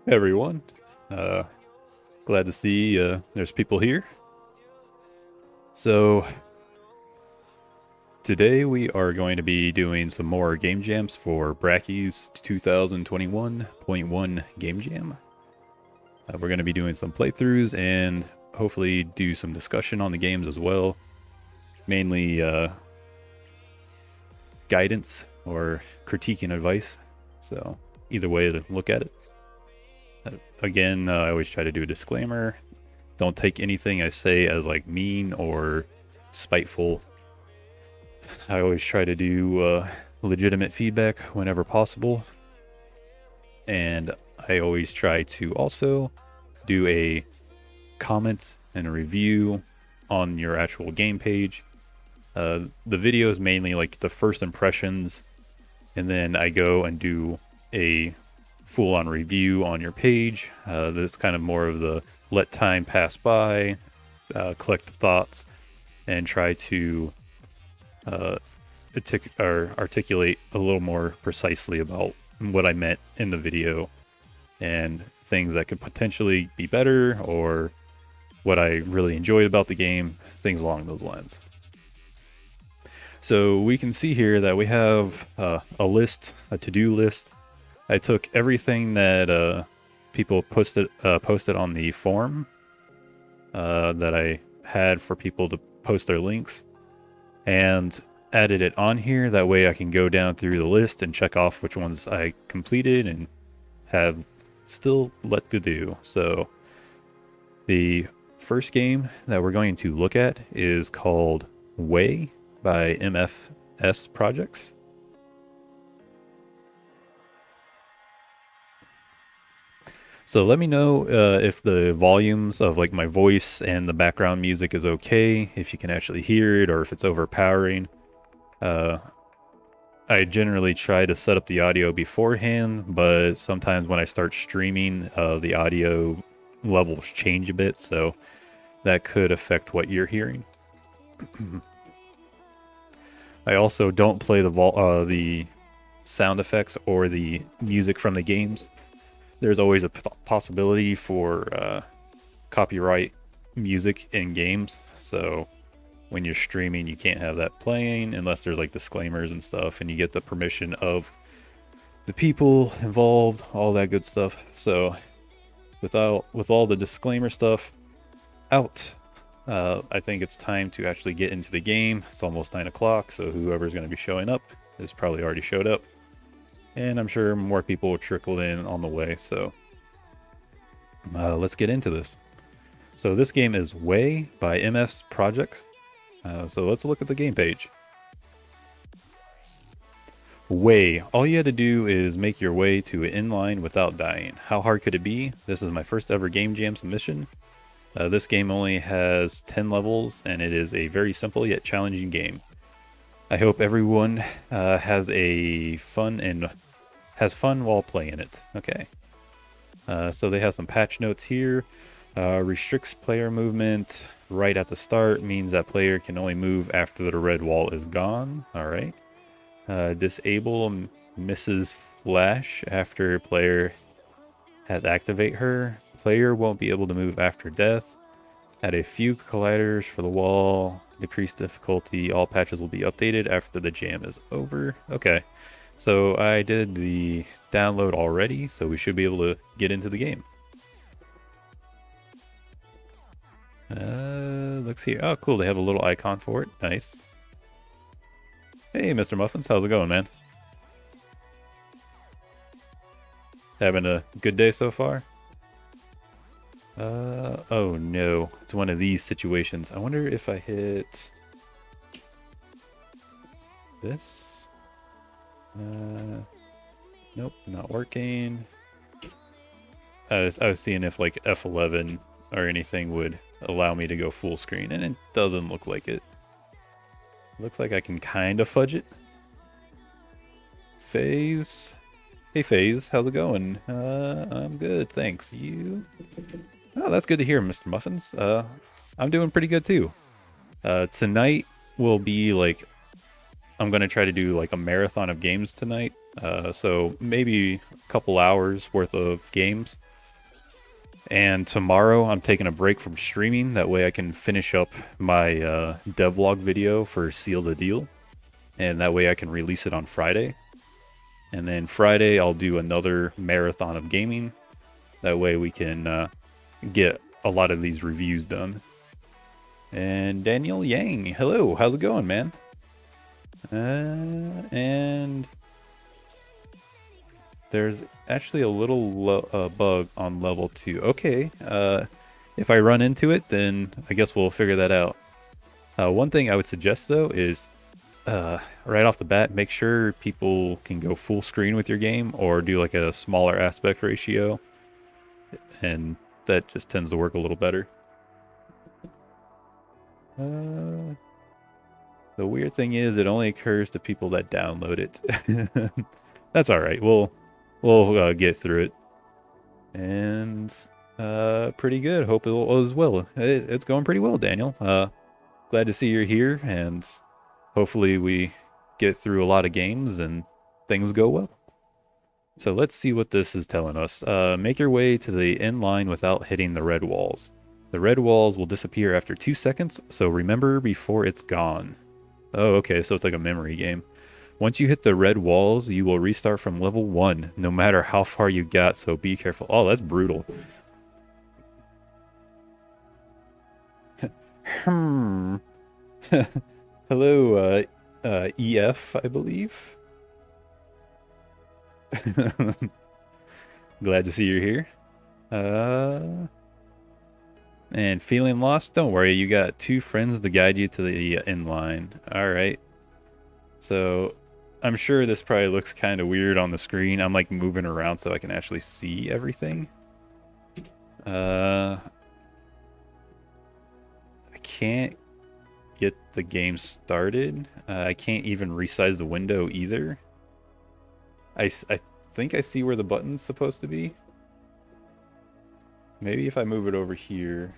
Hey everyone. Uh, Glad to see there's people here. So today we are going to be doing some more game jams for Brackeys 2021.1 game jam. We're going to be doing some playthroughs and hopefully do some discussion on the games as well. Mainly guidance or critiquing advice. So either way to look at it. Again, I always try to do a disclaimer. Don't take anything I say as like mean or spiteful. I always try to do legitimate feedback whenever possible. And I always try to also do a comment and a review on your actual game page. The video is mainly like the first impressions, and then I go and do a full-on review on your page. This kind of more of the let time pass by, collect the thoughts, and try to articulate a little more precisely about what I meant in the video and things that could potentially be better or what I really enjoyed about the game, things along those lines. So we can see here that we have a list, a to-do list. I took everything that people posted on the forum that I had for people to post their links and added it on here. That way I can go down through the list and check off which ones I completed and have still left to do. So the first game that we're going to look at is called Way by MFS Projects. So let me know if the volumes of like my voice and the background music is okay, if you can actually hear it, or if it's overpowering. I generally try to set up the audio beforehand, but sometimes when I start streaming, the audio levels change a bit, so that could affect what you're hearing. I also don't play the sound effects or the music from the games. There's always a possibility for copyright music in games, so when you're streaming you can't have that playing unless there's like disclaimers and stuff and you get the permission of the people involved, all that good stuff. So with all the disclaimer stuff out, I think it's time to actually get into the game. It's almost 9 o'clock, so whoever's going to be showing up has probably already showed up. And I'm sure more people will trickle in on the way, so let's get into this. So this game is Way by MS Projects. So let's look at the game page. Way. All you had to do is make your way to an inline without dying. How hard could it be? This is my first ever game jam submission. This game only has 10 levels, and it is a very simple yet challenging game. I hope everyone has fun while playing it. Okay. So they have some patch notes here. Restricts player movement right at the start, means that player can only move after the red wall is gone. All right. Disable misses flash after player has activate her. Player won't be able to move after death. Add a few colliders for the wall. Decrease difficulty. All patches will be updated after the jam is over. Okay. So I did the download already, so we should be able to get into the game. Looks here. Oh, cool. They have a little icon for it. Nice. Hey, Mr. Muffins. How's it going, man? Having a good day so far? Oh no. It's one of these situations. I wonder if I hit this. Nope, not working. I was seeing if like F11 or anything would allow me to go full screen, and it doesn't look like it. Looks like I can kind of fudge it. Phase. Hey Phase, how's it going? I'm good, thanks. You? Oh, that's good to hear, Mr. Muffins. I'm doing pretty good too. Tonight will be like, I'm gonna try to do like a marathon of games tonight. So maybe a couple hours worth of games. And tomorrow I'm taking a break from streaming. That way I can finish up my devlog video for Seal the Deal. And that way I can release it on Friday. And then Friday I'll do another marathon of gaming. That way we can get a lot of these reviews done. And Daniel Yang, hello, how's it going, man? And there's actually a little bug on level 2. Okay, if I run into it, then I guess we'll figure that out. One thing I would suggest, though, is right off the bat, make sure people can go full screen with your game or do like a smaller aspect ratio. And that just tends to work a little better. The weird thing is it only occurs to people that download it. That's all right. We'll get through it. And pretty good. Hope it was well. It's going pretty well, Daniel. Glad to see you're here, and hopefully we get through a lot of games and things go well. So let's see what this is telling us. Make your way to the end line without hitting the red walls. The red walls will disappear after 2 seconds, so remember before it's gone. Oh, okay, so it's like a memory game. Once you hit the red walls, you will restart from level 1, no matter how far you got, so be careful. Oh, that's brutal. Hello, EF, I believe. Glad to see you're here. And feeling lost? Don't worry, you got 2 friends to guide you to the end line. Alright. So, I'm sure this probably looks kind of weird on the screen. I'm like moving around so I can actually see everything. I can't get the game started. I can't even resize the window either. I think I see where the button's supposed to be. Maybe if I move it over here.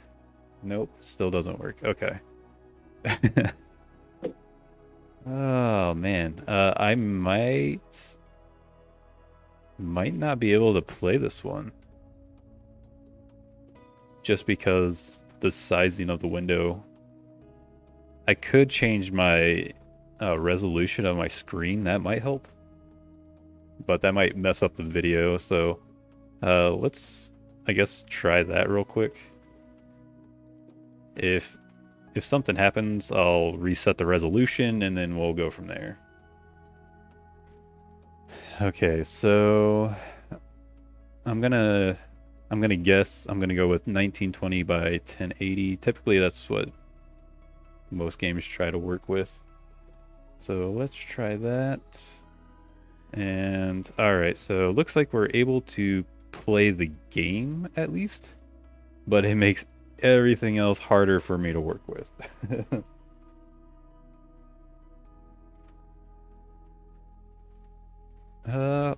Nope, still doesn't work. Okay. Oh man, I might not be able to play this one. Just because the sizing of the window. I could change my resolution of my screen. That might help. But that might mess up the video, so let's, I guess, try that real quick. If something happens, I'll reset the resolution and then we'll go from there. Okay, so I'm gonna guess I'm gonna go with 1920 by 1080. Typically that's what most games try to work with. So let's try that. And alright, so it looks like we're able to play the game at least, but it makes everything else harder for me to work with.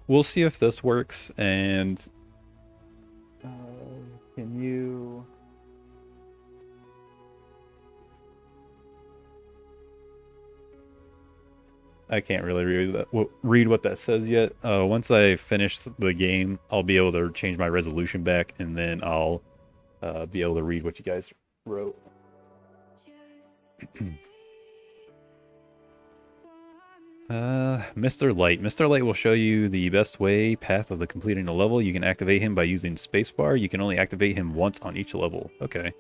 We'll see if this works. And can you... I can't really read what that says yet. Once I finish the game, I'll be able to change my resolution back, and then I'll be able to read what you guys wrote. Mr. Light. Mr. Light will show you the best path of completing a level. You can activate him by using spacebar. You can only activate him once on each level. Okay.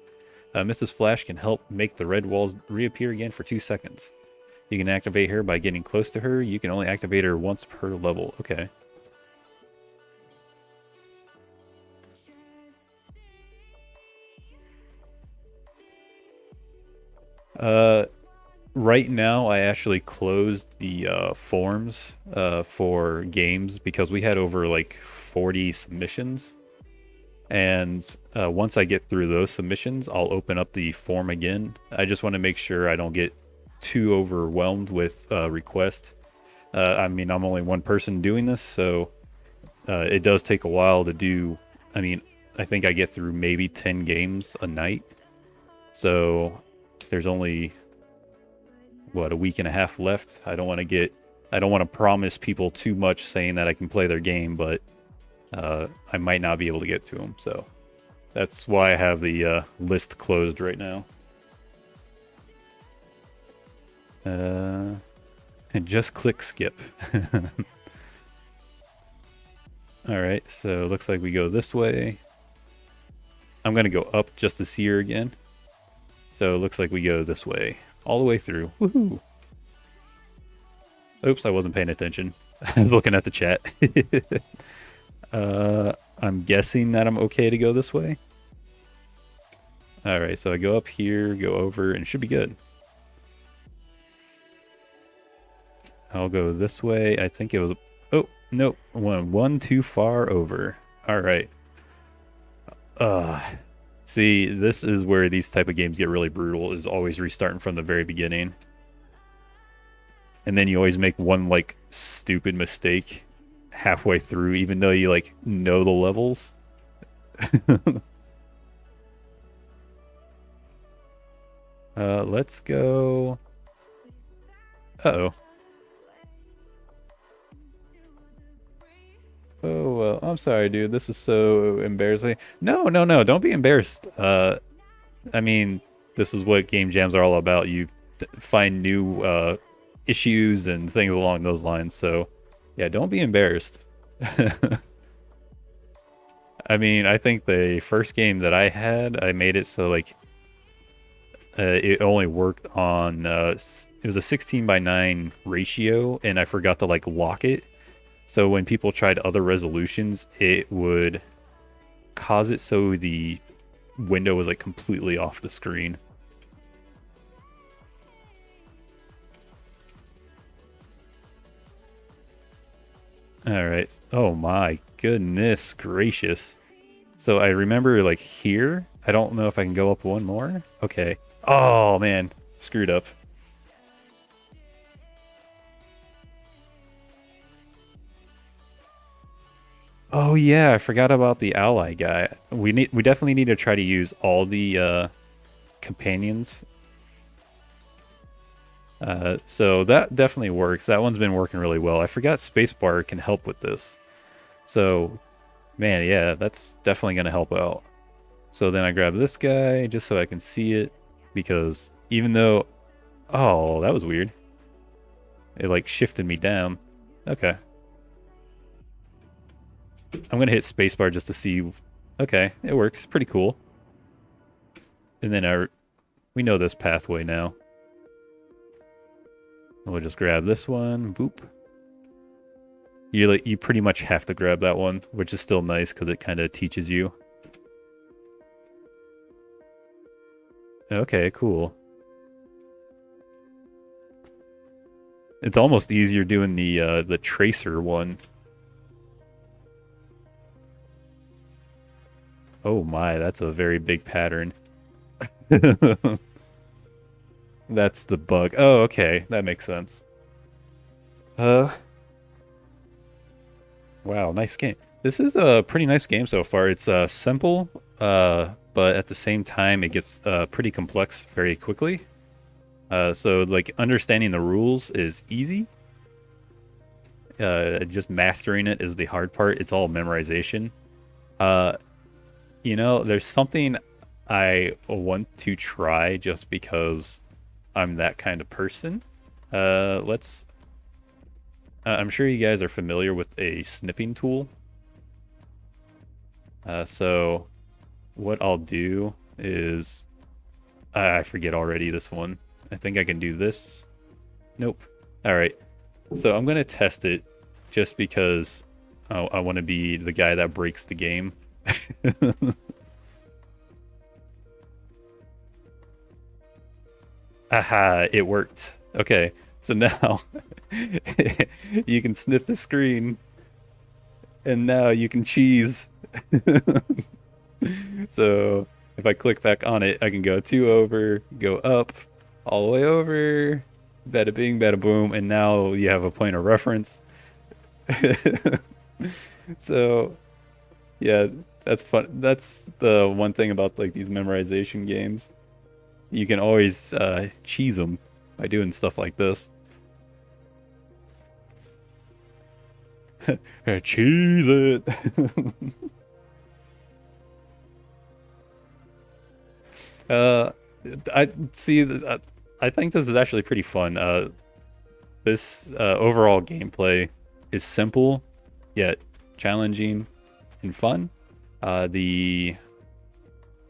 Mrs. Flash can help make the red walls reappear again for 2 seconds. You can activate her by getting close to her. You can only activate her once per level. Okay. Right now, I actually closed the forms for games because we had over like 40 submissions. And once I get through those submissions, I'll open up the form again. I just want to make sure I don't get too overwhelmed with requests. I mean, I'm only one person doing this, so it does take a while to do. I mean, I think I get through maybe 10 games a night. So there's only, what, a week and a half left. I don't want to promise people too much saying that I can play their game, but I might not be able to get to them. So That's why I have the list closed right now. And just click skip. Alright, so it looks like we go this way. I'm going to go up just to see her again. So it looks like we go this way. All the way through. Woohoo! Oops, I wasn't paying attention. I was looking at the chat. I'm guessing that I'm okay to go this way. Alright, so I go up here, go over, and it should be good. I'll go this way. I think it was... Oh, nope. One too far over. Alright. See, this is where these type of games get really brutal, is always restarting from the very beginning. And then you always make one, like, stupid mistake halfway through, even though you, like, know the levels. Let's go... Uh-oh. Oh, well, I'm sorry, dude. This is so embarrassing. No, don't be embarrassed. I mean, this is what game jams are all about. You find new issues and things along those lines. So, yeah, don't be embarrassed. I mean, I think the first game that I had, I made it so, like, it only worked on, it was a 16:9 ratio, and I forgot to, like, lock it. So when people tried other resolutions, it would cause it so the window was, like, completely off the screen. Alright. Oh my goodness gracious. So I remember, like, here. I don't know if I can go up one more. Okay. Oh, man. Screwed up. Oh yeah, I forgot about the ally guy. We definitely need to try to use all the companions. So that definitely works. That one's been working really well. I forgot spacebar can help with this. So, man, yeah, that's definitely going to help out. So then I grab this guy just so I can see it, because even though... Oh, that was weird. It, like, shifted me down. Okay. I'm going to hit spacebar just to see... Okay, it works. Pretty cool. And then we know this pathway now. We'll just grab this one. Boop. You pretty much have to grab that one, which is still nice because it kind of teaches you. Okay, cool. It's almost easier doing the tracer one. Oh my, that's a very big pattern. That's the bug. Oh, okay. That makes sense. Wow, nice game. This is a pretty nice game so far. It's simple, but at the same time, it gets pretty complex very quickly. So, like, understanding the rules is easy. Just mastering it is the hard part. It's all memorization. You know, there's something I want to try just because I'm that kind of person. I'm sure you guys are familiar with a snipping tool. So what I'll do is... I forget already this one. I think I can do this. Nope. Alright. So I'm going to test it just because I want to be the guy that breaks the game. Aha, it worked. Okay, so now you can snip the screen, and now you can cheese. So if I click back on it, I can go 2 over, go up, all the way over, bada bing, bada boom, and now you have a point of reference. So, yeah, that's fun. That's the one thing about, like, these memorization games. You can always cheese them by doing stuff like this. Cheese it. Uh, I see. I think this is actually pretty fun. This overall gameplay is simple, yet challenging and fun. The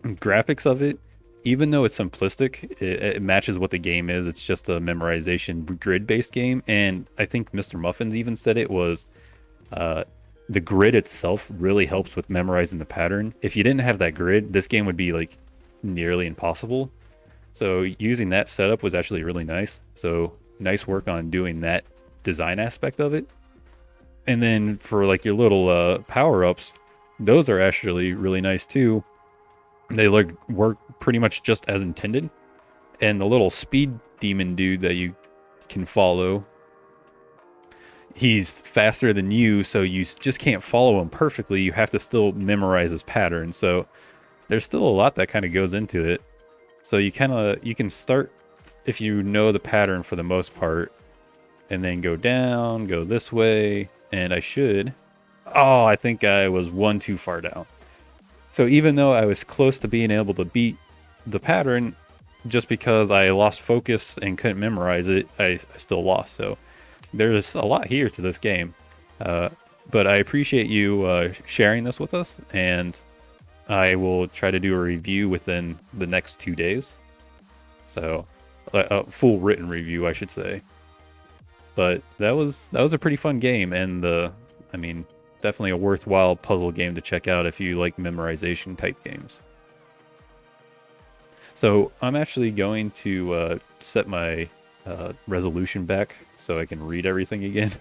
graphics of it, even though it's simplistic, it matches what the game is. It's just a memorization grid-based game, and I think Mr. Muffins even said it was the grid itself really helps with memorizing the pattern. If you didn't have that grid, this game would be like nearly impossible. So using that setup was actually really nice. So nice work on doing that design aspect of it. And then for like your little power-ups, those are actually really nice too. They work pretty much just as intended. And the little speed demon dude that you can follow, he's faster than you, so you just can't follow him perfectly. You have to still memorize his pattern. So there's still a lot that kind of goes into it. So you can start if you know the pattern for the most part, and then go down, go this way, and I should. Oh, I think I was one too far down. So even though I was close to being able to beat the pattern, just because I lost focus and couldn't memorize it, I still lost. So there's a lot here to this game. But I appreciate you sharing this with us, and I will try to do a review within the next 2 days. So a full written review, I should say. But that was a pretty fun game, and I mean, definitely a worthwhile puzzle game to check out if you like memorization type games. So I'm actually going to set my resolution back so I can read everything again.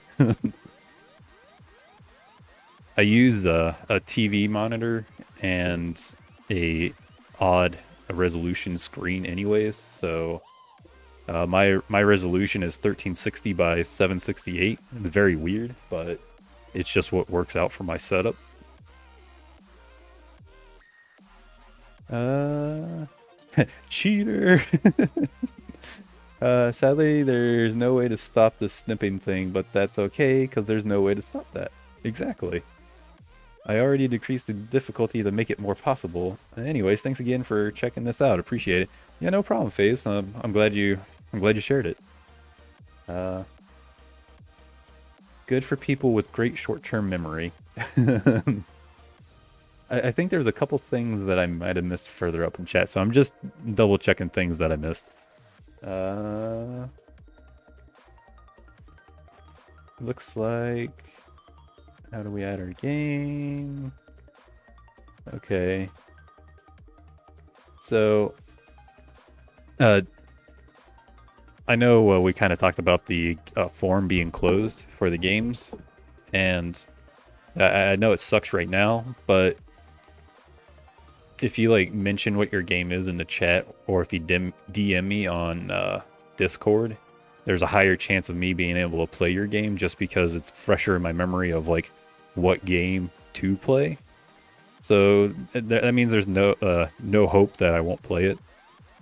I use a TV monitor and a odd resolution screen anyways, so my resolution is 1360 by 768. It's very weird, but it's just what works out for my setup. Cheater! Sadly, there's no way to stop the snipping thing, but that's okay, because there's no way to stop that. Exactly. I already decreased the difficulty to make it more possible. Anyways, thanks again for checking this out. Appreciate it. Yeah, no problem, FaZe. I'm glad you shared it. Good for people with great short-term memory. I think there's a couple things that I might have missed further up in chat, so I'm just double checking things that I missed. Looks like, how do we add our game? Okay. So, I know we kind of talked about the forum being closed for the games, and I know it sucks right now, but if you like mention what your game is in the chat, or if you DM me on Discord, there's a higher chance of me being able to play your game, just because it's fresher in my memory of like what game to play. So that means there's no hope that I won't play it,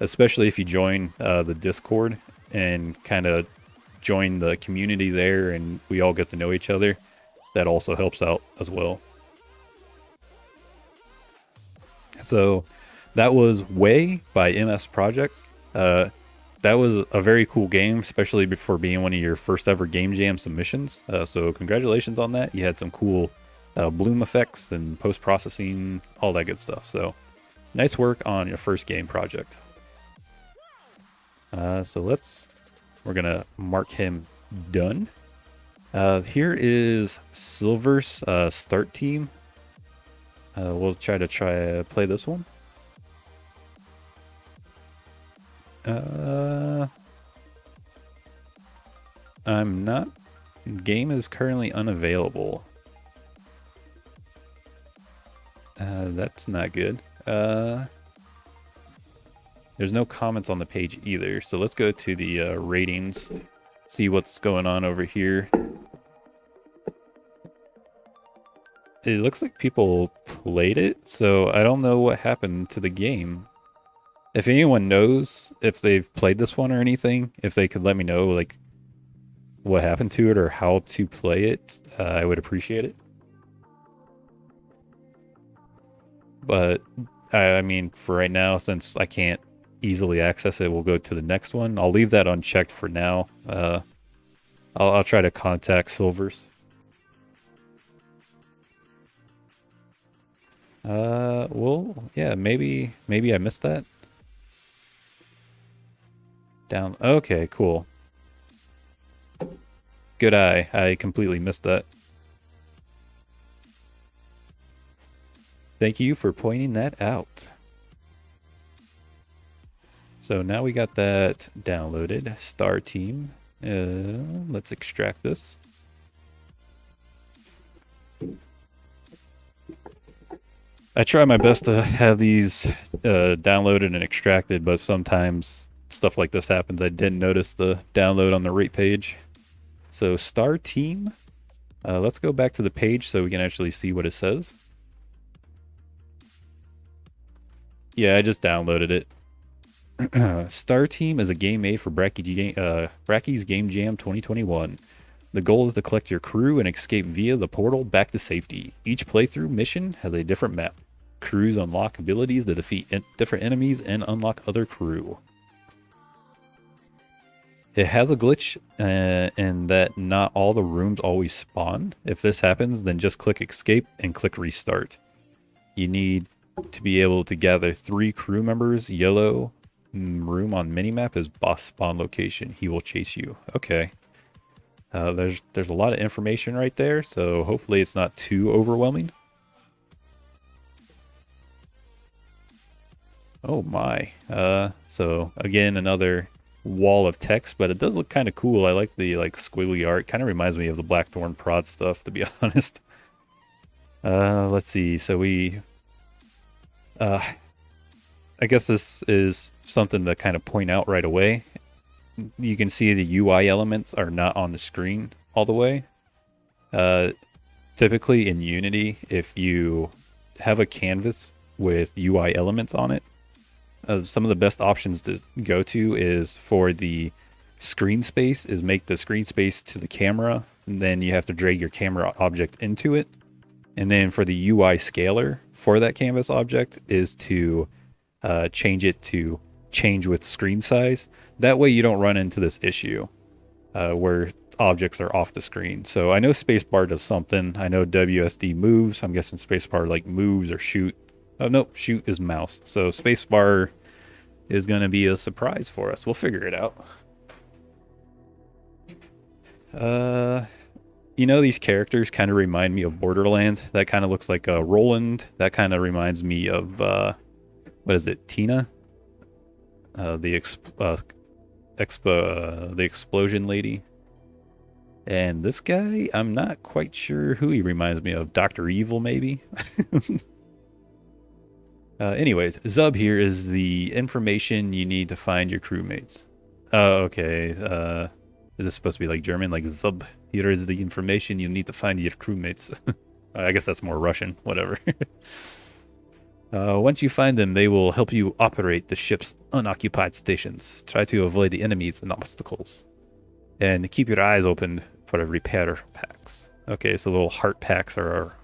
especially if you join the Discord and kind of join the community there, and we all get to know each other. That also helps out as well. So that was Way by MS Project. That was a very cool game, especially for being one of your first ever Game Jam submissions. So congratulations on that. You had some cool bloom effects and post-processing, all that good stuff. So nice work on your first game project. So we're gonna mark him done. Here is Silver's start team. We'll try to play this one. I'm not. Game is currently unavailable. That's not good. There's no comments on the page either, so let's go to the ratings, see what's going on over here. It looks like people played it, so I don't know what happened to the game. If anyone knows if they've played this one or anything, if they could let me know like what happened to it or how to play it, I would appreciate it. But I mean, for right now, since I can't easily access it, we'll go to the next one. I'll leave that unchecked for now. I'll try to contact Silvers. Well, yeah, maybe I missed that. Down. Okay, cool. Good eye. I completely missed that. Thank you for pointing that out. So now we got that downloaded. Star Team. Let's extract this. I try my best to have these downloaded and extracted, but sometimes stuff like this happens. I didn't notice the download on the right page. So Star Team. Let's go back to the page so we can actually see what it says. Yeah, I just downloaded it. Star Team is a game made for Brackeys Game Jam 2021. The goal is to collect your crew and escape via the portal back to safety. Each playthrough mission has a different map. Crews unlock abilities to defeat different enemies and unlock other crew. It has a glitch in that not all the rooms always spawn. If this happens, then just click escape and click restart. You need to be able to gather 3 crew members. Yellow room on minimap is boss spawn location. He will chase you. Okay. There's a lot of information right there, so hopefully it's not too overwhelming. Oh my. So again, another wall of text, but it does look kind of cool. I like the squiggly art. Kind of reminds me of the Blackthorn Prod stuff, to be honest. Let's see. So we I guess this is something to kind of point out right away. You can see the UI elements are not on the screen all the way. Typically in Unity, if you have a canvas with UI elements on it, some of the best options to go to is for the screen space, is make the screen space to the camera, and then you have to drag your camera object into it. And then for the UI scaler for that canvas object is to change it to change with screen size. That way you don't run into this issue where objects are off the screen. So I know spacebar does something. I know WSD moves. I'm guessing spacebar like moves or shoot. Oh, nope, shoot is mouse. So spacebar is going to be a surprise for us. We'll figure it out. You know, these characters kind of remind me of Borderlands. That kind of looks like Roland. That kind of reminds me of, what is it, Tina? The explosion lady. And this guy, I'm not quite sure who he reminds me of. Dr. Evil, maybe? Anyways, Zub here is the information you need to find your crewmates. Oh, okay. Is this supposed to be like German? Like Zub, here is the information you need to find your crewmates. I guess that's more Russian, whatever. Once you find them, they will help you operate the ship's unoccupied stations. Try to avoid the enemies and obstacles. And keep your eyes open for the repair packs. Okay, so little heart packs are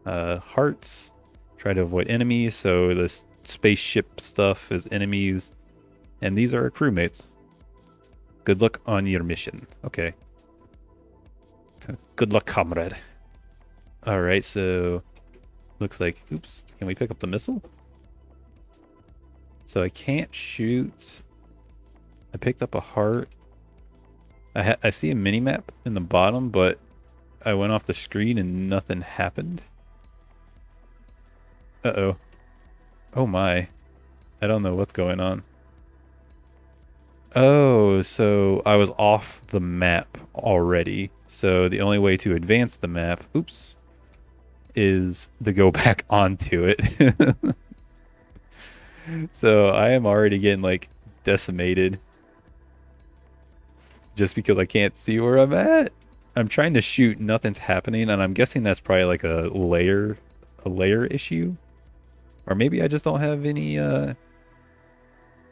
our hearts. Try to avoid enemies, so this spaceship stuff is enemies. And these are our crewmates. Good luck on your mission. Okay. Good luck, comrade. Alright, so looks like, oops, can we pick up the missile? So I can't shoot. I picked up a heart. I see a mini-map in the bottom, but I went off the screen and nothing happened. Uh-oh. Oh my. I don't know what's going on. Oh, so I was off the map already. So the only way to advance the map, oops, is to go back onto it. So I am already getting like decimated just because I can't see where I'm at. I'm trying to shoot, nothing's happening, and I'm guessing that's probably like a layer issue. Or maybe I just don't have any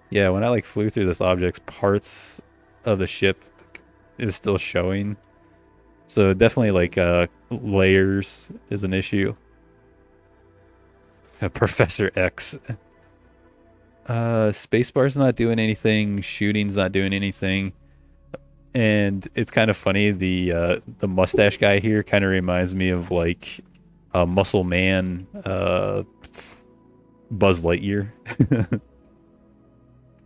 yeah, when I like flew through this object, parts of the ship is still showing. So definitely like layers is an issue. Professor X. Spacebar's not doing anything. Shooting's not doing anything. And it's kind of funny. The mustache guy here kind of reminds me of like a Muscle Man, Buzz Lightyear.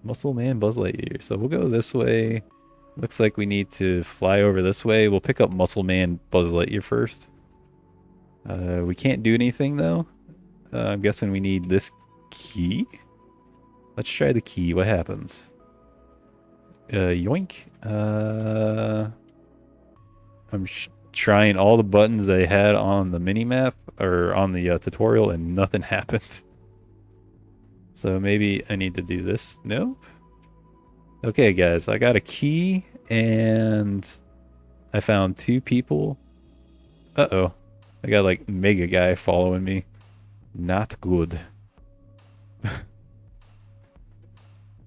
Muscle Man, Buzz Lightyear. So we'll go this way. Looks like we need to fly over this way. We'll pick up Muscle Man, Buzz Lightyear first. We can't do anything though. I'm guessing we need this key. Let's try the key. What happens? Yoink. I'm trying all the buttons they had on the mini-map or on the tutorial and nothing happened. So maybe I need to do this. Nope. Okay, guys, I got a key and I found 2 people. Uh-oh. I got like Mega Guy following me. Not good.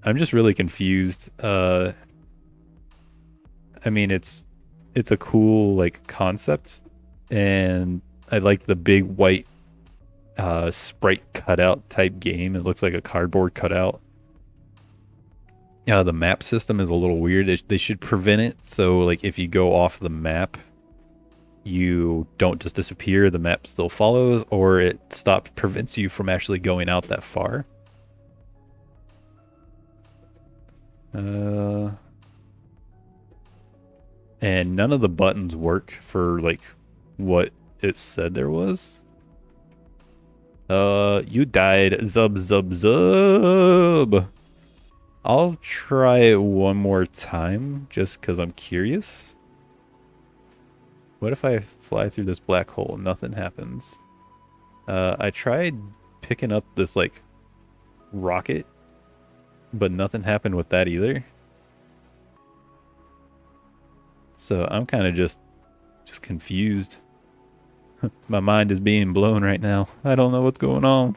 I'm just really confused. I mean, it's a cool like concept, and I like the big white sprite cutout type game. It looks like a cardboard cutout. The map system is a little weird. They should prevent it, so like if you go off the map, you don't just disappear. The map still follows, or it prevents you from actually going out that far. And none of the buttons work for like what it said there was. You died. Zub zub zub. I'll try it one more time just because I'm curious. What if I fly through this black hole? Nothing happens. I tried picking up this like rocket, but nothing happened with that either. So I'm kind of just confused. My mind is being blown right now. I don't know what's going on.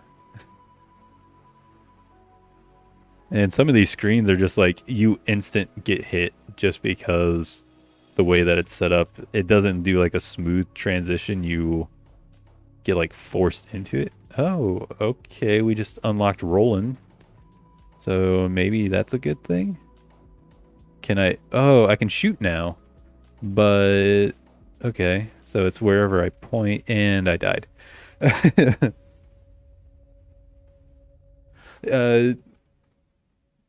And some of these screens are just like you instant get hit just because the way that it's set up. It doesn't do like a smooth transition. You get like forced into it. Oh, okay. We just unlocked rolling. So maybe that's a good thing. Can I? Oh, I can shoot now. But okay. So it's wherever I point, and I died.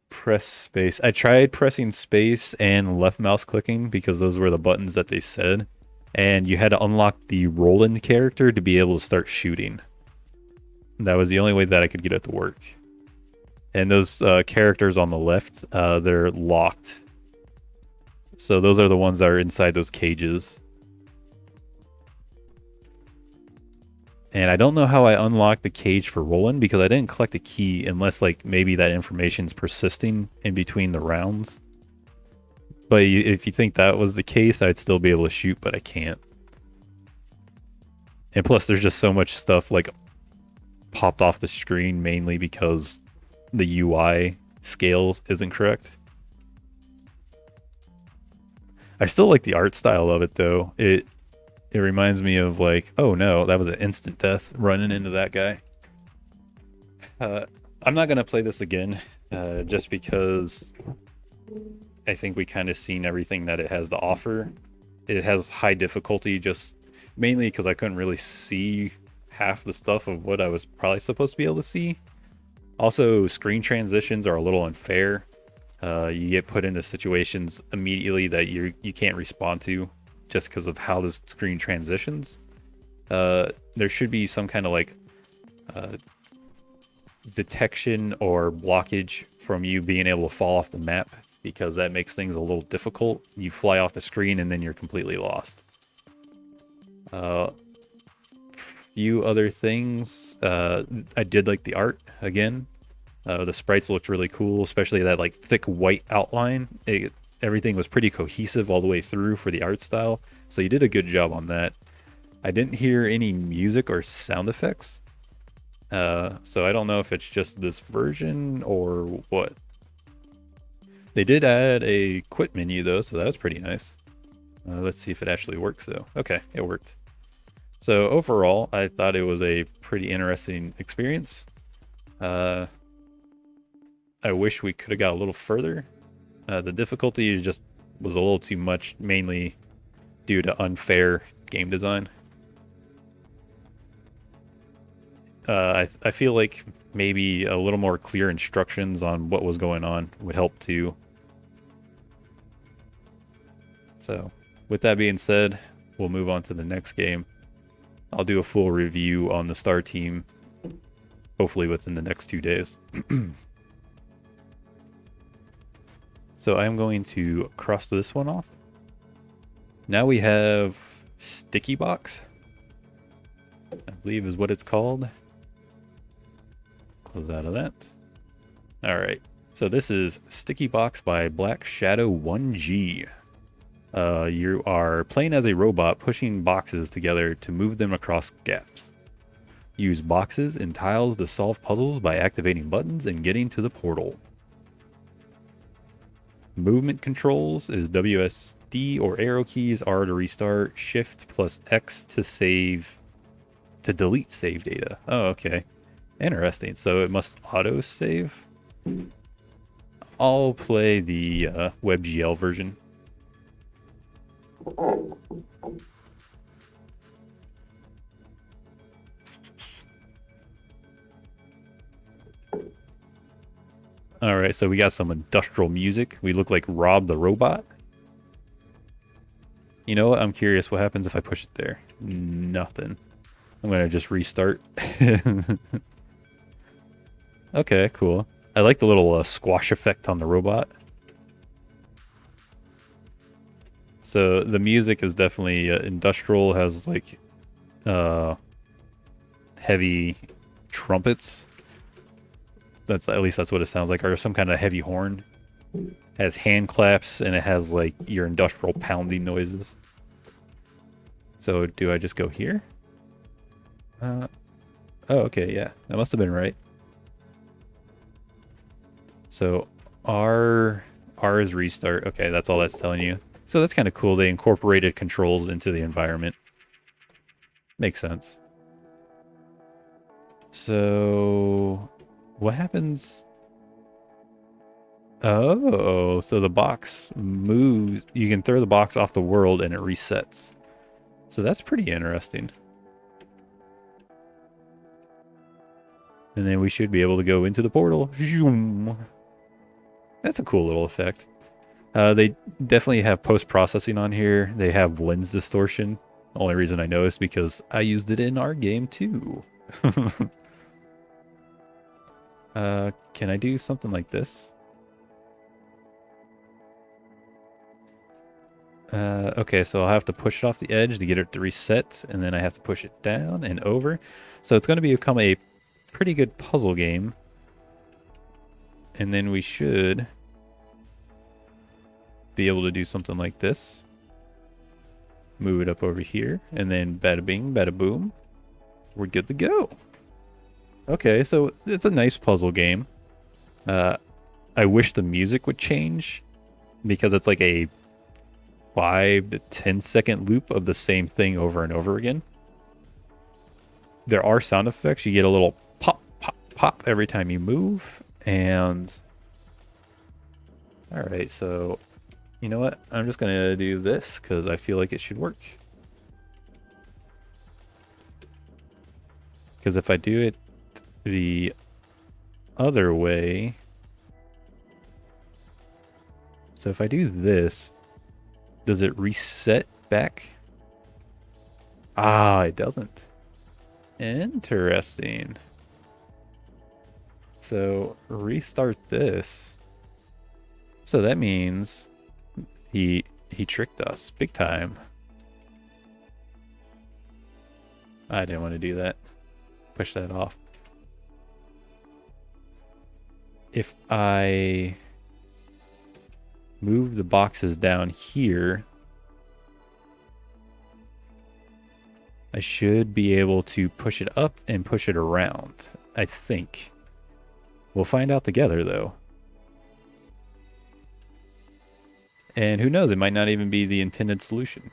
Press space. I tried pressing space and left mouse clicking because those were the buttons that they said. And you had to unlock the Roland character to be able to start shooting. That was the only way that I could get it to work. And those characters on the left, they're locked. So those are the ones that are inside those cages. And I don't know how I unlocked the cage for Roland because I didn't collect a key unless like maybe that information's persisting in between the rounds. But if you think that was the case, I'd still be able to shoot, but I can't. And plus there's just so much stuff like popped off the screen mainly because the UI scales isn't correct. I still like the art style of it though. It reminds me of like, oh no, that was an instant death running into that guy. I'm not gonna play this again, just because I think we kind of seen everything that it has to offer. It has high difficulty just mainly because I couldn't really see half the stuff of what I was probably supposed to be able to see. Also, screen transitions are a little unfair. You get put into situations immediately that you can't respond to just because of how the screen transitions. There should be some kind of like detection or blockage from you being able to fall off the map, because that makes things a little difficult. You fly off the screen and then you're completely lost. Few other things. I did like the art again. The sprites looked really cool, especially that like thick white outline. Everything was pretty cohesive all the way through for the art style. So you did a good job on that. I didn't hear any music or sound effects. So I don't know if it's just this version or what. They did add a quit menu though, so that was pretty nice. Let's see if it actually works though. Okay, it worked. So overall, I thought it was a pretty interesting experience. I wish we could have got a little further. The difficulty just was a little too much, mainly due to unfair game design. I feel like maybe a little more clear instructions on what was going on would help too. So, with that being said, we'll move on to the next game. I'll do a full review on the star team, hopefully within the next 2 days. So I'm going to cross this one off. Now we have Sticky Box, I believe is what it's called. Close out of that. All right. So this is Sticky Box by Black Shadow 1G. You are playing as a robot pushing boxes together to move them across gaps. Use boxes and tiles to solve puzzles by activating buttons and getting to the portal. Movement controls is WSD or arrow keys, R to restart, Shift plus X to save, to delete save data. Oh, okay. Interesting. So it must auto save. I'll play the WebGL version. All right, so we got some industrial music. We look like Rob the Robot. You know what? I'm curious what happens if I push it there. Nothing. I'm going to just restart. Okay, cool. I like the little squash effect on the robot. So the music is definitely industrial, has like heavy trumpets. That's at least that's what it sounds like, or some kind of heavy horn. Has hand claps and it has like your industrial pounding noises. So do I just go here? Oh, okay, yeah, that must have been right. So R is restart. Okay, that's all that's telling you. So that's kind of cool. They incorporated controls into the environment. Makes sense. So what happens? Oh, so the box moves. You can throw the box off the world and it resets. So that's pretty interesting. And then we should be able to go into the portal. That's a cool little effect. They definitely have post-processing on here. They have lens distortion. The only reason I know is because I used it in our game too. Can I do something like this? Okay, so I'll have to push it off the edge to get it to reset, and then I have to push it down and over. So it's going to become a pretty good puzzle game. And then we should be able to do something like this. Move it up over here, and then bada bing, bada boom. We're good to go. Okay, so it's a nice puzzle game. I wish the music would change, because it's like a 5 to 10 second loop of the same thing over and over again. There are sound effects. You get a little pop, pop, pop every time you move. And all right, so you know what? I'm just gonna do this because I feel like it should work. Because if I do it the other way, so if I do this, does it reset back? Ah, it doesn't. Interesting. So restart this. So that means he tricked us big time. I didn't want to do that. Push that off. If I move the boxes down here, I should be able to push it up and push it around, I think. We'll find out together, though. And who knows, it might not even be the intended solution.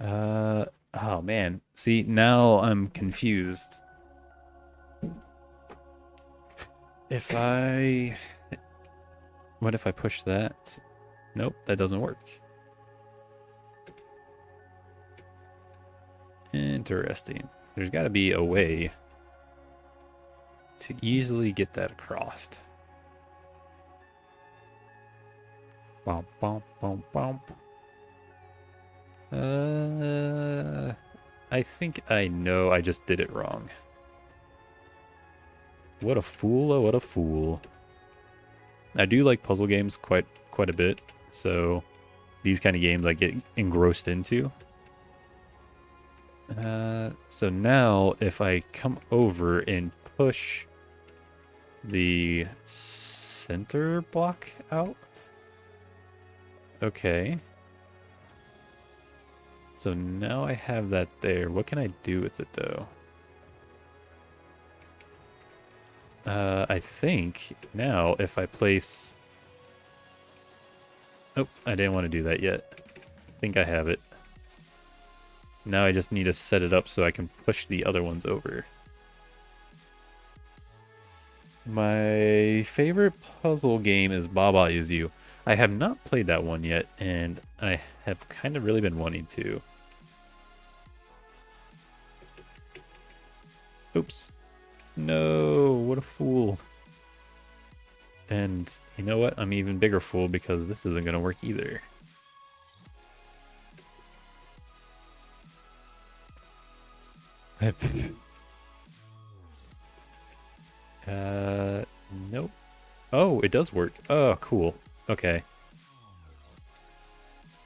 Oh man. See, now I'm confused. If I... What if I push that? Nope, that doesn't work. Interesting. There's got to be a way to easily get that across. Bump, bump, bump, bump. I think I know I just did it wrong. What a fool, oh what a fool. I do like puzzle games quite a bit, so these kind of games I get engrossed into. So now if I come over and push the center block out. Okay. So now I have that there. What can I do with it though? I think now if I place... Oh, I didn't want to do that yet. I think I have it. Now I just need to set it up so I can push the other ones over. My favorite puzzle game is Baba Is You. I have not played that one yet, and I have kind of really been wanting to. Oops. No, what a fool. And you know what? I'm an even bigger fool because this isn't going to work either. Nope. Oh, it does work. Oh, cool. Okay.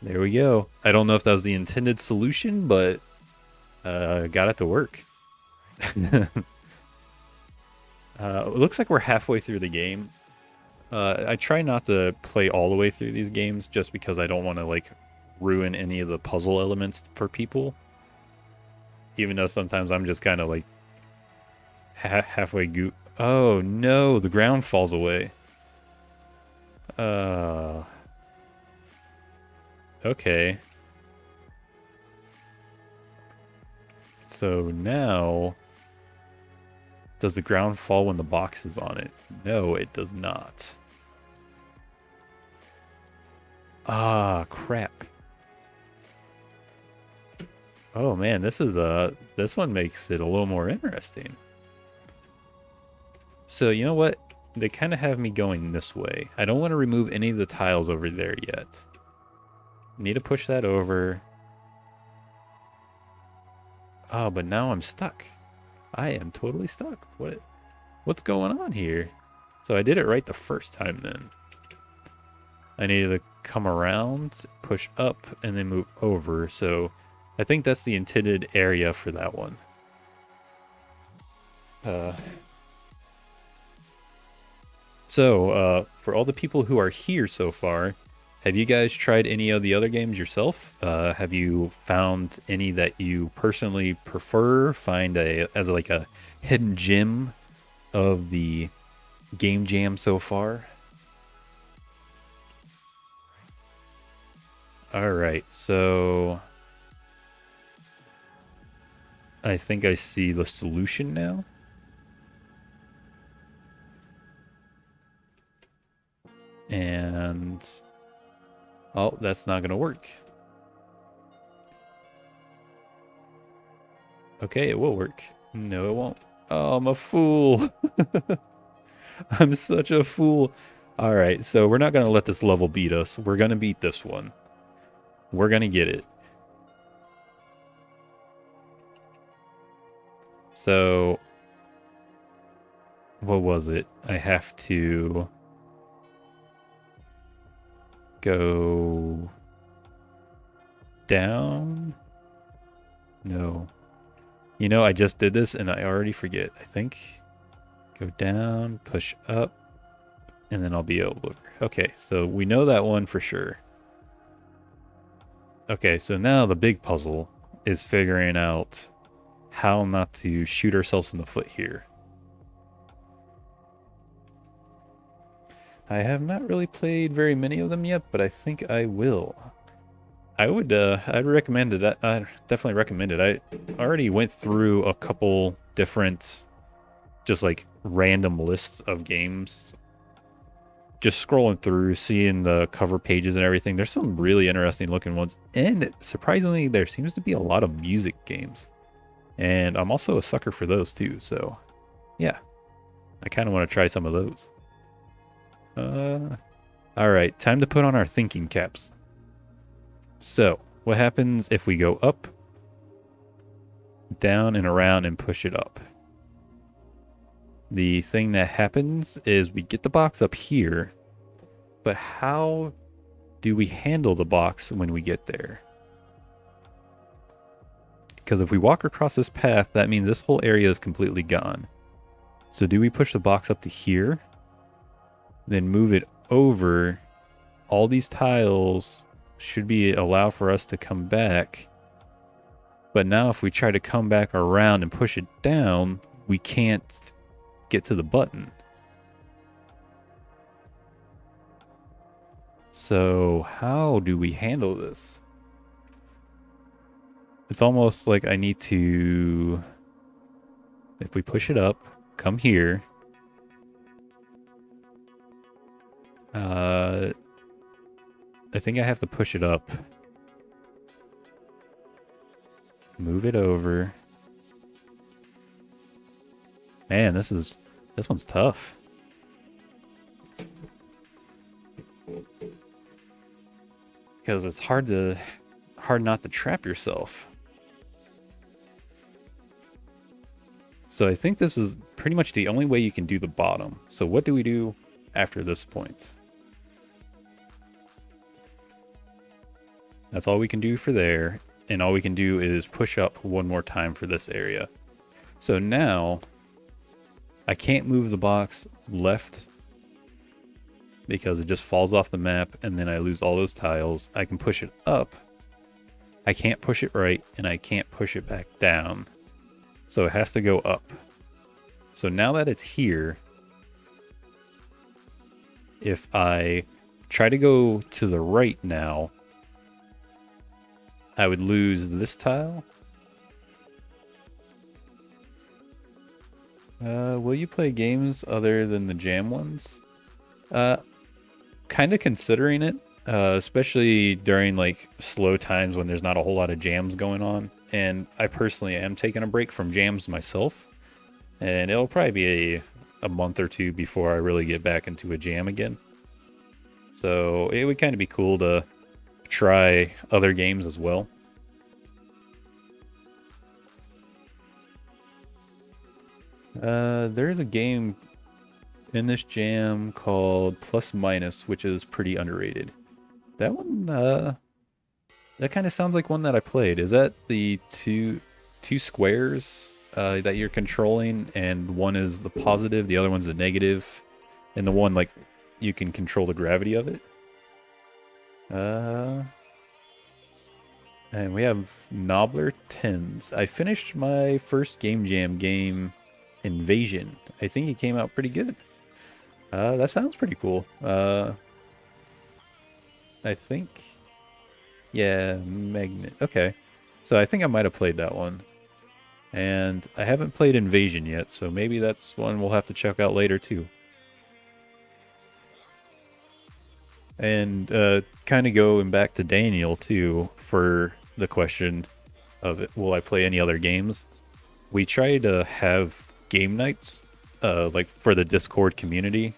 There we go. I don't know if that was the intended solution, but got it to work. It looks like we're halfway through the game. I try not to play all the way through these games just because I don't want to like ruin any of the puzzle elements for people. Even though sometimes I'm just kind of like halfway goop. Oh no, the ground falls away. Okay. So now, does the ground fall when the box is on it? No, it does not. Ah, crap. Oh man, this one makes it a little more interesting. So you know what? They kind of have me going this way. I don't want to remove any of the tiles over there yet. Need to push that over. Oh, but now I'm stuck. I am totally stuck. What's going on here? So I did it right the first time then. I needed to come around, push up, and then move over. So I think that's the intended area for that one. So for all the people who are here so far, have you guys tried any of the other games yourself? Have you found any that you personally prefer? Find as like a hidden gem of the game jam so far? All right, so I think I see the solution now. And oh, that's not going to work. Okay, it will work. No, it won't. Oh, I'm a fool. I'm such a fool. All right, so we're not going to let this level beat us. We're going to beat this one. We're going to get it. So, what was it? I have to go down? No. You know, I just did this and I already forget. I think go down, push up, and then I'll be able to... Okay, so we know that one for sure. Okay, so now the big puzzle is figuring out how not to shoot ourselves in the foot here. I have not really played very many of them yet, but I think I will. I'd recommend it. I definitely recommend it. I already went through a couple different, just like random lists of games. Just scrolling through, seeing the cover pages and everything. There's some really interesting looking ones, and surprisingly, there seems to be a lot of music games. And I'm also a sucker for those too. So, yeah, I kind of want to try some of those. All right, time to put on our thinking caps. So, what happens if we go up, down, and around and push it up? The thing that happens is we get the box up here, but how do we handle the box when we get there? Because if we walk across this path, that means this whole area is completely gone. So do we push the box up to here, then move it over? All these tiles should be allow for us to come back. But now if we try to come back around and push it down, we can't get to the button. So how do we handle this? It's almost like I need to, if we push it up, come here. I think I have to push it up. Move it over. Man, this one's tough. Because it's hard not to trap yourself. So I think this is pretty much the only way you can do the bottom. So what do we do after this point? That's all we can do for there. And all we can do is push up one more time for this area. So now I can't move the box left because it just falls off the map and then I lose all those tiles. I can push it up. I can't push it right and I can't push it back down. So it has to go up. So now that it's here, if I try to go to the right now, I would lose this tile. Will you play games other than the jam ones? Kind of considering it, especially during like slow times when there's not a whole lot of jams going on. And I personally am taking a break from jams myself. And it'll probably be a month or two before I really get back into a jam again. So it would kind of be cool to try other games as well. There's a game in this jam called Plus Minus, which is pretty underrated. That one, that kind of sounds like one that I played. Is that the two squares that you're controlling, and one is the positive, the other one's the negative, and the one like you can control the gravity of it? And we have Nobbler 10s. I finished my first Game Jam game, Invasion. I think it came out pretty good. That sounds pretty cool. I think, yeah, Magnet. Okay, so I think I might have played that one, and I haven't played Invasion yet, so maybe that's one we'll have to check out later too. And kind of going back to Daniel too for the question of will I play any other games? We try to have game nights like for the Discord community,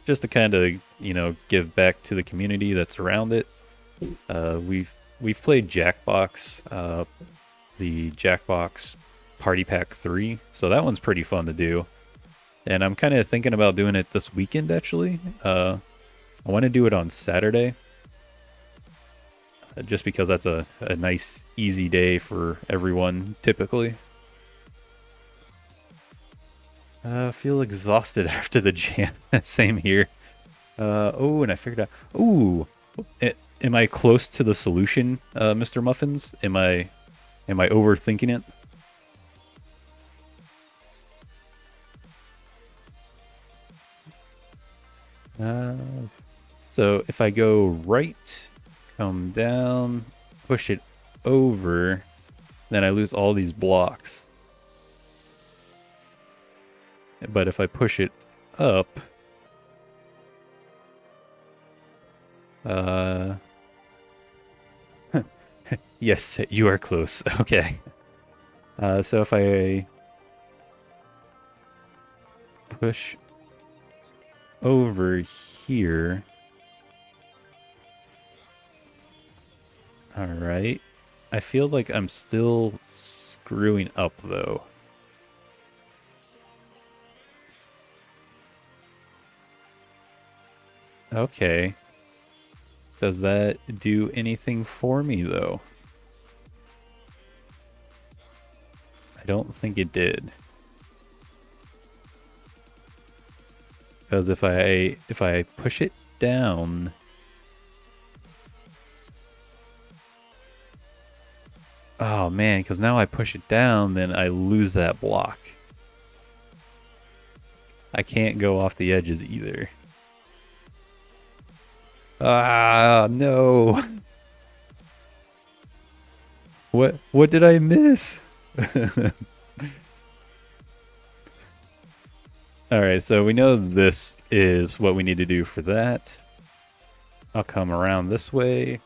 just to kind of, you know, give back to the community that's around it. We've played Jackbox, the Jackbox Party Pack 3, so that one's pretty fun to do. And I'm kind of thinking about doing it this weekend actually. I want to do it on Saturday, just because that's a nice easy day for everyone typically. I feel exhausted after the jam. Same here. Oh, and I figured out. Ooh, am I close to the solution, Mr. Muffins? Am I overthinking it? So if I go right, come down, push it over, then I lose all these blocks. But if I push it up, yes, you are close. Okay. So if I push over here, all right. I feel like I'm still screwing up though. Okay. Does that do anything for me though? I don't think it did. Because if I push it down, oh man, because now I push it down, then I lose that block. I can't go off the edges either. Ah, no. What did I miss? All right, so we know this is what we need to do for that. I'll come around this way.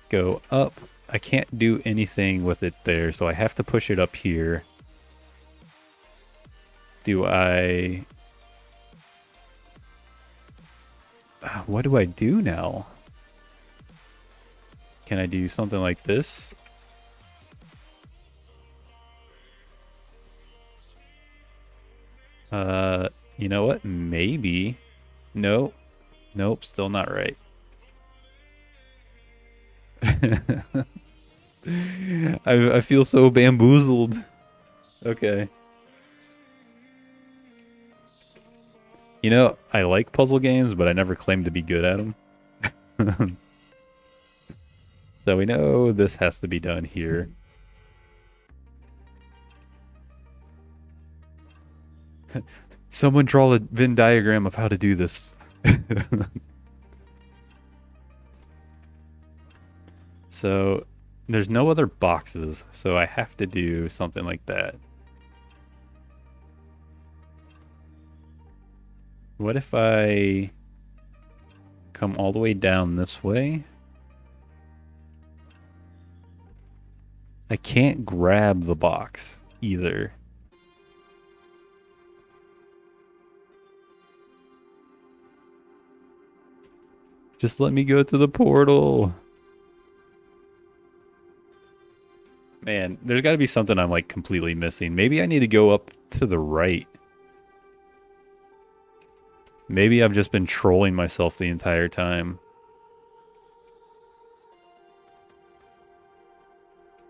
Go up. I can't do anything with it there, so I have to push it up here. Do I... what do I do now? Can I do something like this? You know what? Maybe. Nope. Nope, still not right. I feel so bamboozled. Okay. You know, I like puzzle games, but I never claimed to be good at them. So we know this has to be done here. Someone draw a Venn diagram of how to do this. So there's no other boxes, so I have to do something like that. What if I come all the way down this way? I can't grab the box either. Just let me go to the portal. Man, there's got to be something I'm like completely missing. Maybe I need to go up to the right. Maybe I've just been trolling myself the entire time.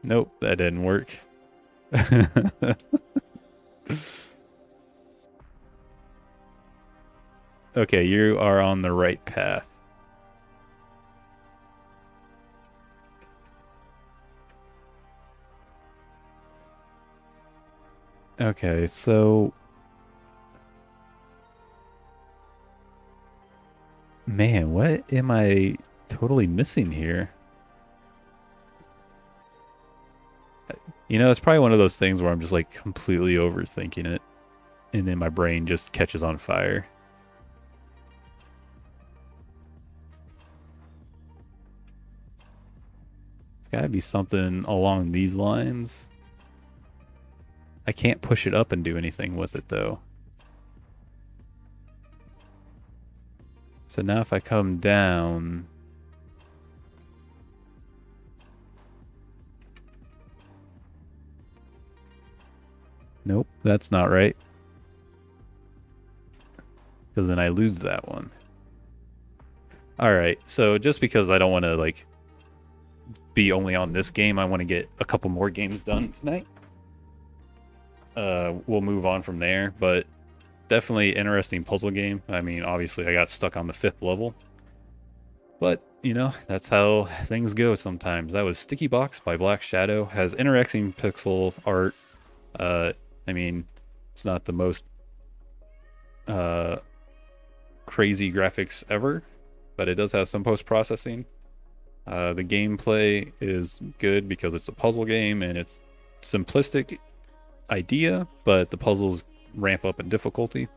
Nope, that didn't work. Okay, you are on the right path. Okay, so... Man, what am I totally missing here? You know, it's probably one of those things where I'm just like completely overthinking it. And then my brain just catches on fire. It's gotta be something along these lines. I can't push it up and do anything with it though. So now if I come down... Nope, that's not right. Because then I lose that one. Alright, so just because I don't want to like be only on this game, I want to get a couple more games done tonight. We'll move on from there, but definitely interesting puzzle game. I mean, obviously I got stuck on the 5th level. But, you know, that's how things go sometimes. That was Sticky Box by Black Shadow. Has interesting pixel art. I mean, it's not the most crazy graphics ever, but it does have some post-processing. The gameplay is good because it's a puzzle game and it's simplistic idea, but the puzzles ramp up in difficulty.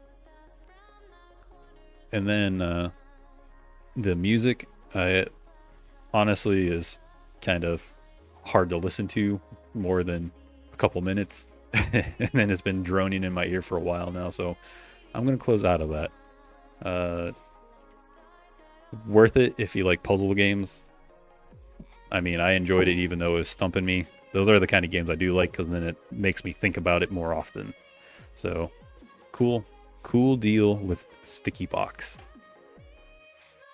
And then the music, honestly, is kind of hard to listen to more than a couple minutes. And then it's been droning in my ear for a while now, so I'm going to close out of that. Worth it if you like puzzle games. I mean, I enjoyed it even though it was stumping me. Those are the kind of games I do like because then it makes me think about it more often. So, cool deal with Sticky Box.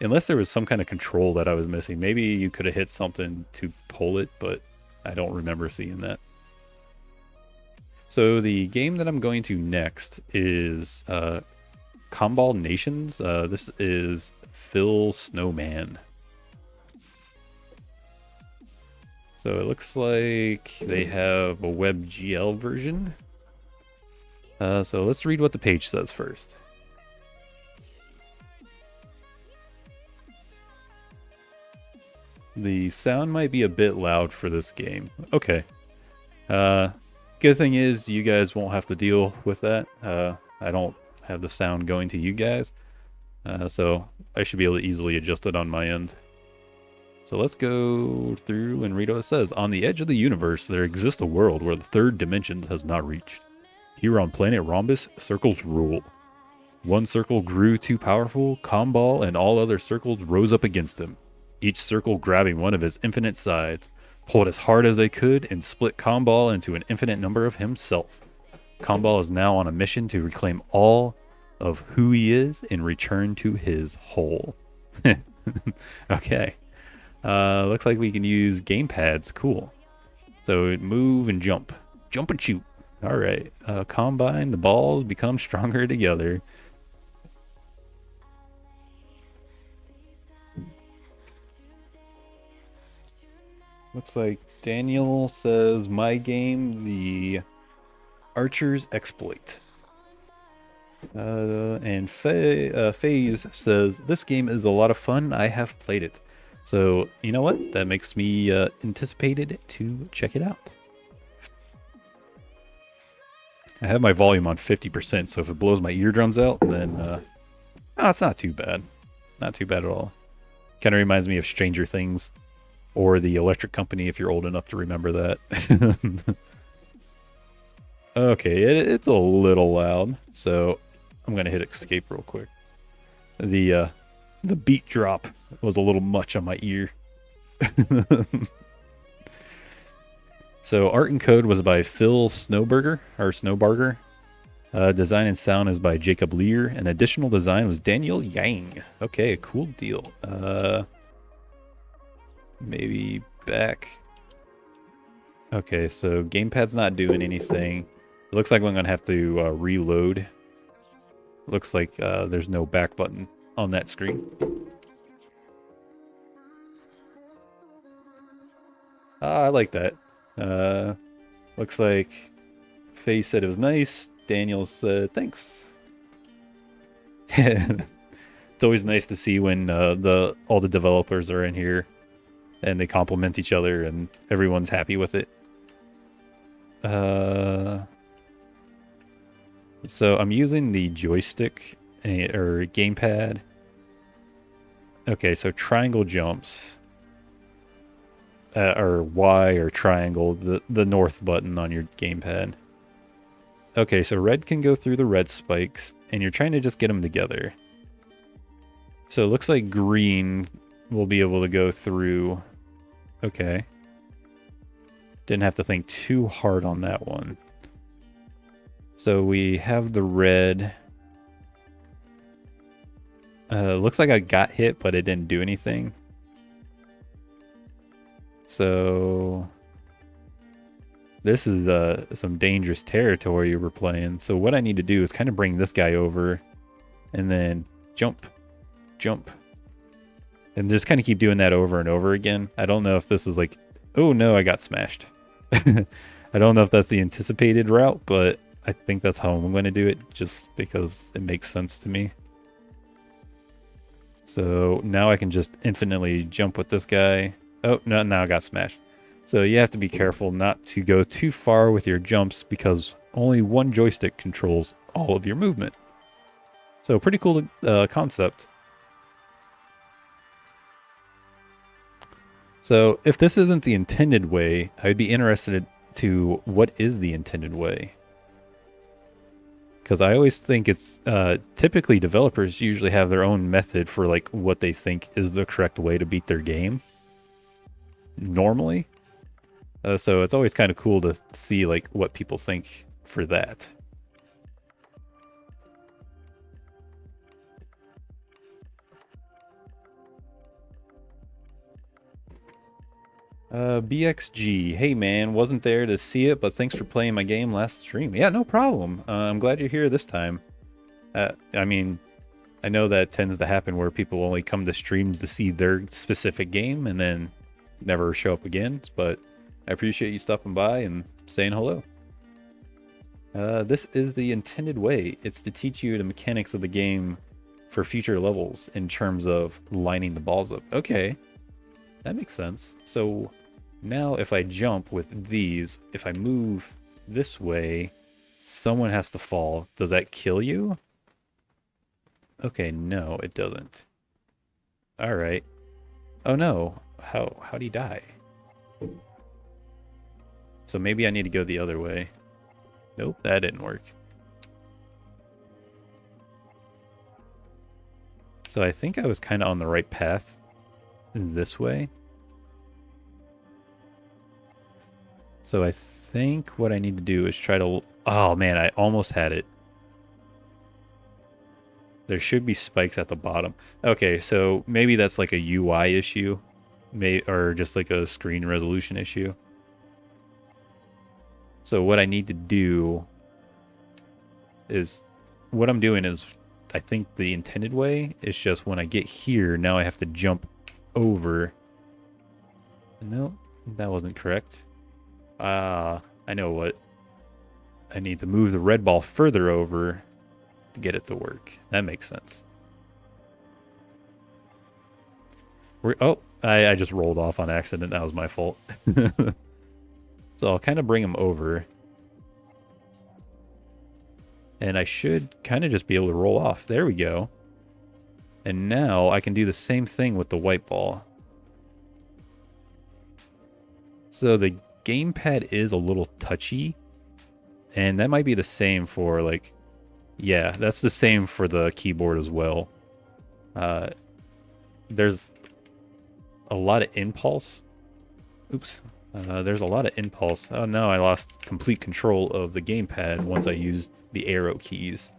Unless there was some kind of control that I was missing. Maybe you could have hit something to pull it, but I don't remember seeing that. So the game that I'm going to next is Comball Nations. This is Phil Snowman. So it looks like they have a WebGL version. So let's read what the page says first. The sound might be a bit loud for this game. Okay. Good thing is you guys won't have to deal with that. I don't have the sound going to you guys. So I should be able to easily adjust it on my end. So let's go through and read what it says. On the edge of the universe, there exists a world where the third dimension has not reached. Here on planet Rhombus, circles rule. One circle grew too powerful, Comball and all other circles rose up against him. Each circle grabbing one of his infinite sides, pulled as hard as they could, and split Comball into an infinite number of himself. Comball is now on a mission to reclaim all of who he is and return to his whole. Okay. Looks like we can use gamepads. Cool. So move and jump. Jump and shoot. All right. Combine the balls, become stronger together. Looks like Daniel says, my game, the Archer's Exploit. And FaZe says, this game is a lot of fun. I have played it. So, you know what? That makes me anticipated to check it out. I have my volume on 50%, so if it blows my eardrums out, then it's not too bad. Not too bad at all. Kind of reminds me of Stranger Things or The Electric Company if you're old enough to remember that. Okay, it's a little loud, so I'm going to hit escape real quick. The beat drop was a little much on my ear. So art and code was by Phil Snowbarger. Design and sound is by Jacob Lear, and additional design was Daniel Yang. Okay, cool deal. Maybe back. Okay, so gamepad's not doing anything. It looks like I'm gonna have to reload. Looks like there's no back button on that screen. I like that. Looks like FaZe said it was nice. Daniel said thanks. It's always nice to see when all the developers are in here and they compliment each other and everyone's happy with it. So I'm using the joystick or gamepad. Okay, so triangle jumps. Or Y or triangle, the north button on your gamepad. Okay, so red can go through the red spikes, and you're trying to just get them together. So it looks like green will be able to go through. Okay. Didn't have to think too hard on that one. So we have the red. Looks like I got hit, but it didn't do anything. So this is some dangerous territory we're playing. So what I need to do is kind of bring this guy over and then jump, jump. And just kind of keep doing that over and over again. I don't know if this is like, oh no, I got smashed. I don't know if that's the anticipated route, but I think that's how I'm going to do it just because it makes sense to me. So now I can just infinitely jump with this guy. Oh, no, now I got smashed. So you have to be careful not to go too far with your jumps because only one joystick controls all of your movement. So pretty cool concept. So if this isn't the intended way, I'd be interested to what is the intended way. Because I always think it's typically developers usually have their own method for like what they think is the correct way to beat their game. Normally. So it's always kind of cool to see like what people think for that. BXG, hey man, wasn't there to see it, but thanks for playing my game last stream. Yeah, no problem. I'm glad you're here this time. I mean, I know that tends to happen where people only come to streams to see their specific game and then never show up again, but I appreciate you stopping by and saying hello. This is the intended way. It's to teach you the mechanics of the game for future levels in terms of lining the balls up. Okay, that makes sense. So now if I jump with these, if I move this way, someone has to fall. Does that kill you? Okay, no, it doesn't. All right. Oh no, how'd he die? So maybe I need to go the other way. Nope, that didn't work. So I think I was kind of on the right path this way. So I think what I need to do is try to... Oh man, I almost had it. There should be spikes at the bottom. Okay, so maybe that's like a UI issue. Or just like a screen resolution issue. So what I need to do is... What I'm doing is, I think the intended way is just when I get here, now I have to jump over. No, that wasn't correct. I know what. I need to move the red ball further over to get it to work. That makes sense. Oh, I just rolled off on accident. That was my fault. So I'll kind of bring him over. And I should kind of just be able to roll off. There we go. And now I can do the same thing with the white ball. So the gamepad is a little touchy. And that might be the same for like... Yeah, that's the same for the keyboard as well. There's a lot of impulse. Oops. There's a lot of impulse. Oh no, I lost complete control of the gamepad once I used the arrow keys.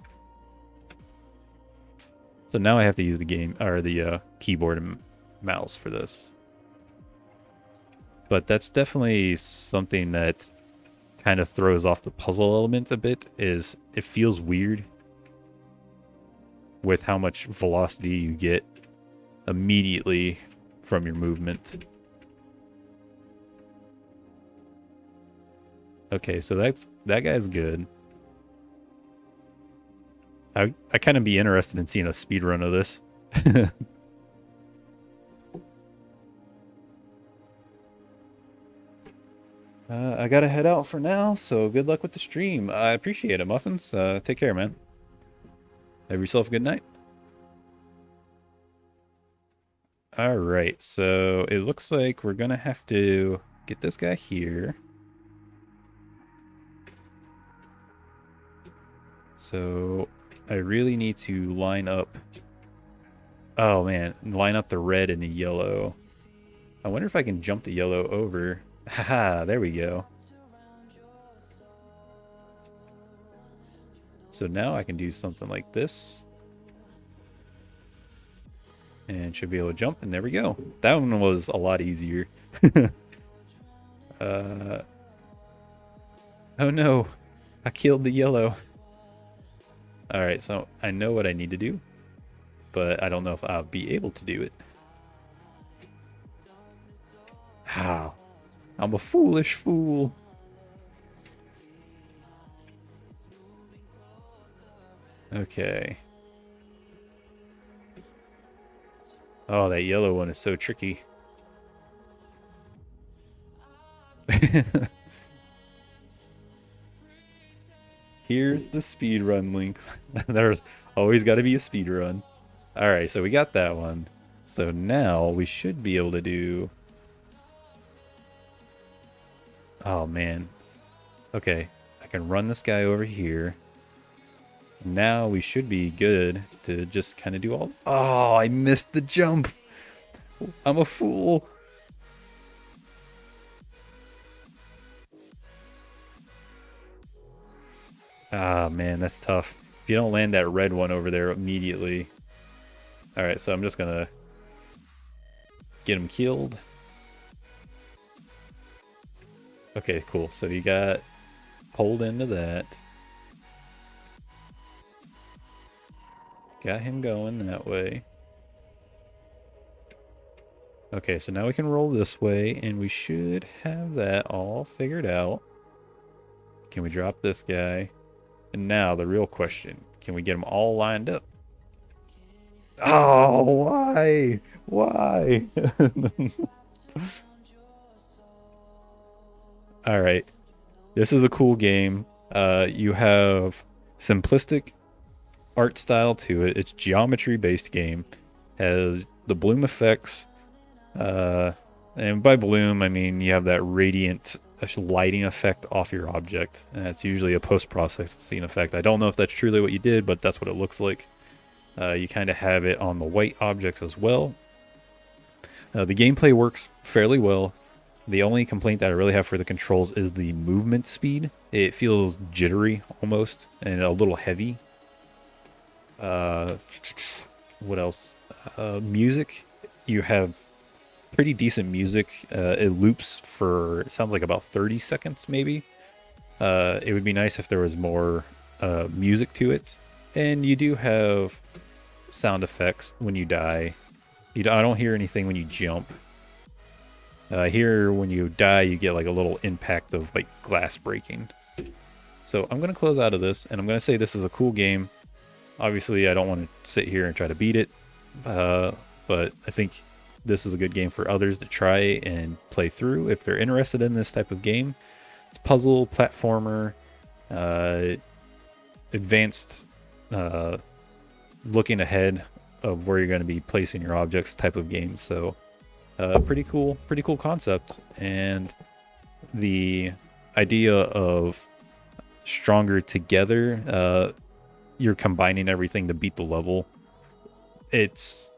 So now I have to use the keyboard and mouse for this. But that's definitely something that kind of throws off the puzzle element a bit, is it feels weird with how much velocity you get immediately from your movement. Okay, so that guy's good. I kind of be interested in seeing a speed run of this. I gotta head out for now, so good luck with the stream. I appreciate it, Muffins. Take care, man. Have yourself a good night. Alright, so it looks like we're gonna have to get this guy here. So I really need to line up... Oh man, line up the red and the yellow. I wonder if I can jump the yellow over. Haha, there we go. So now I can do something like this. And should be able to jump, and there we go. That one was a lot easier. Oh no, I killed the yellow. Alright, so I know what I need to do, but I don't know if I'll be able to do it. How? I'm a foolish fool. Okay. Oh, that yellow one is so tricky. Here's the speed run link. There's always got to be a speed run. All right, so we got that one. So now we should be able to do... Oh, man. Okay, I can run this guy over here. Now we should be good to just kind of do all... Oh, I missed the jump. I'm a fool. Ah, man, that's tough. If you don't land that red one over there immediately. All right, so I'm just going to get him killed. Okay, cool. So you got pulled into that. Got him going that way. Okay, so now we can roll this way, and we should have that all figured out. Can we drop this guy? And now the real question, can we get them all lined up? Oh, why? Why? All right. This is a cool game. You have simplistic art style to it. It's geometry-based game. Has the bloom effects. And by bloom, I mean you have that radiant lighting effect off your object. And it's usually a post-processing effect. I don't know if that's truly what you did, but that's what it looks like. You kind of have it on the white objects as well. The gameplay works fairly well. The only complaint that I really have for the controls is the movement speed. It feels jittery almost and a little heavy. What else? Music. You have pretty decent music. It loops for, it sounds like about 30 seconds maybe. It would be nice if there was more music to it. And you do have sound effects when you die. I don't hear anything when you jump. Here, when you die, you get like a little impact of like glass breaking. So I'm going to close out of this, and I'm going to say this is a cool game. Obviously, I don't want to sit here and try to beat it, but I think this is a good game for others to try and play through if they're interested in this type of game. It's puzzle, platformer, advanced, looking ahead of where you're going to be placing your objects type of game. So pretty cool concept. And the idea of stronger together, you're combining everything to beat the level. It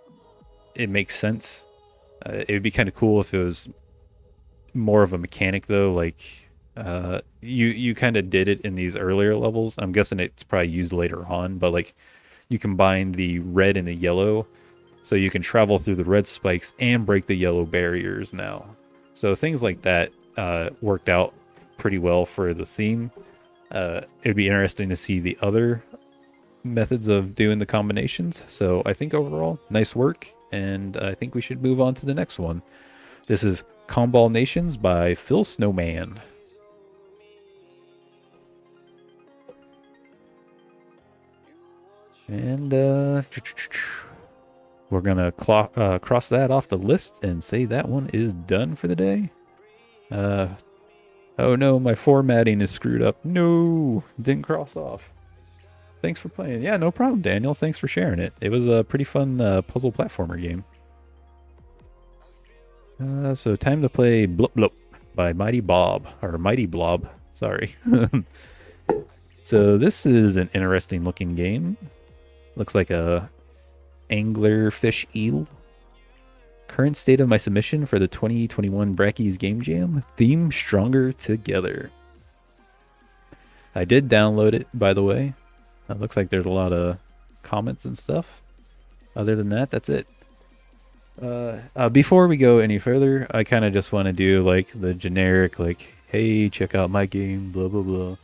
makes sense. It would be kind of cool if it was more of a mechanic though. Like you kind of did it in these earlier levels. I'm guessing it's probably used later on, but like you combine the red and the yellow, so you can travel through the red spikes and break the yellow barriers now. So things like that worked out pretty well for the theme. It'd be interesting to see the other methods of doing the combinations. So I think overall, nice work, and I think we should move on to the next one. This is Comball Nations by Phil Snowman. And we're gonna cross that off the list and say that one is done for the day. Oh no, my formatting is screwed up. No, didn't cross off. Thanks for playing. Yeah, no problem, Daniel. Thanks for sharing it. It was a pretty fun puzzle platformer game. So time to play Blup Blup by Mighty Blob. Sorry. So this is an interesting looking game. Looks like a anglerfish eel. Current state of my submission for the 2021 Brackeys Game Jam. Theme Stronger Together. I did download it, by the way. It looks like there's a lot of comments and stuff. Other than that, that's it. Before we go any further, I kind of just want to do like the generic, like, hey, check out my game, blah, blah, blah.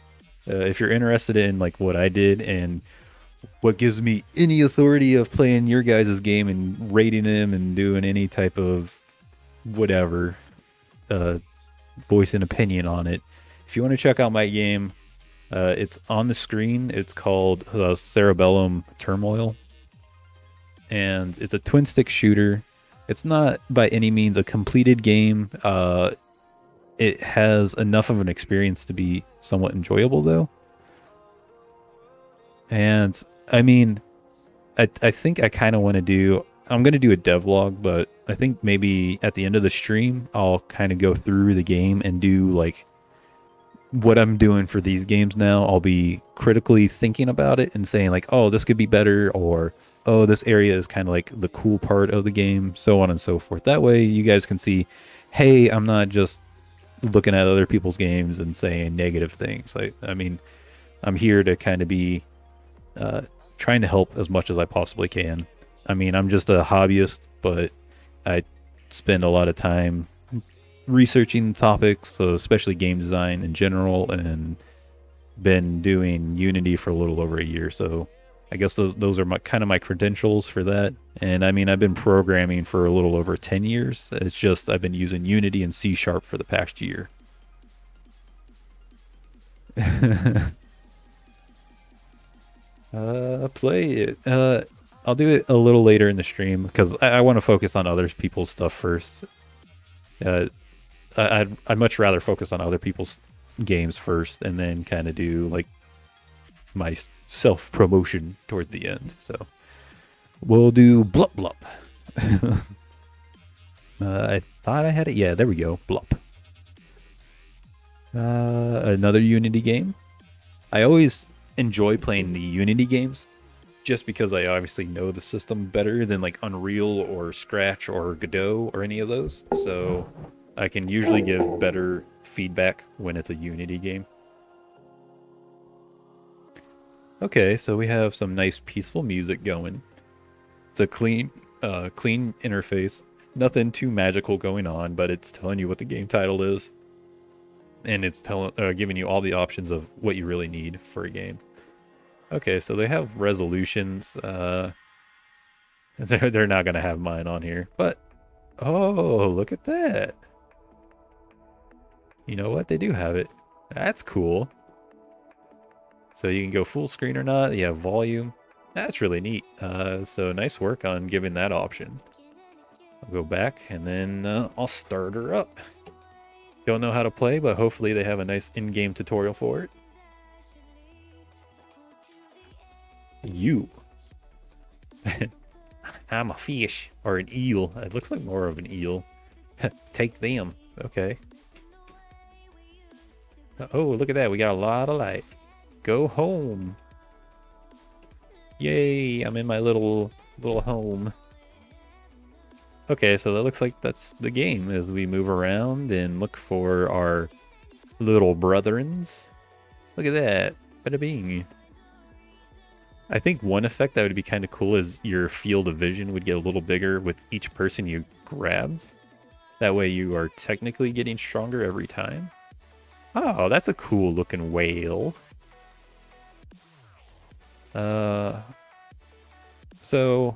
If you're interested in like what I did and what gives me any authority of playing your guys' game and rating them and doing any type of whatever, voice and opinion on it. If you want to check out my game, it's on the screen. It's called Cerebellum Turmoil. And it's a twin stick shooter. It's not by any means a completed game. It has enough of an experience to be somewhat enjoyable, though. And I mean, I think I kind of want to do. I'm going to do a devlog, but I think maybe at the end of the stream, I'll kind of go through the game and do like what I'm doing for these games now. I'll be critically thinking about it and saying like, oh, this could be better, or oh, this area is kind of like the cool part of the game, so on and so forth. That way you guys can see, hey, I'm not just looking at other people's games and saying negative things. I mean, I'm here to kind of be trying to help as much as I possibly can. I mean, I'm just a hobbyist, but I spend a lot of time researching topics, so especially game design in general, and been doing Unity for a little over a year. So I guess those are my kind of my credentials for that. And I mean, I've been programming for a little over 10 years. It's just I've been using Unity and C# for the past year. Play it. I'll do it a little later in the stream because I want to focus on other people's stuff first. I'd much rather focus on other people's games first and then kind of do like my self-promotion toward the end. So we'll do Blup Blup. I thought I had it. Yeah, there we go. Blup. Another Unity game. I always enjoy playing the Unity games just because I obviously know the system better than like Unreal or Scratch or Godot or any of those. So I can usually give better feedback when it's a Unity game. Okay, so we have some nice peaceful music going. It's a clean interface. Nothing too magical going on, but it's telling you what the game title is. And it's giving you all the options of what you really need for a game. Okay, so they have resolutions. They're not going to have mine on here, but oh, look at that. You know what? They do have it. That's cool. So you can go full screen or not. You have volume. That's really neat. So nice work on giving that option. I'll go back and then I'll start her up. Don't know how to play, but hopefully they have a nice in-game tutorial for it. You. I'm a fish. Or an eel. It looks like more of an eel. Take them. Okay. Oh, look at that. We got a lot of light. Go home. Yay, I'm in my little home. Okay, so that looks like that's the game as we move around and look for our little brethrens. Look at that. Bada bing. I think one effect that would be kind of cool is your field of vision would get a little bigger with each person you grabbed. That way you are technically getting stronger every time. Oh, that's a cool looking whale. So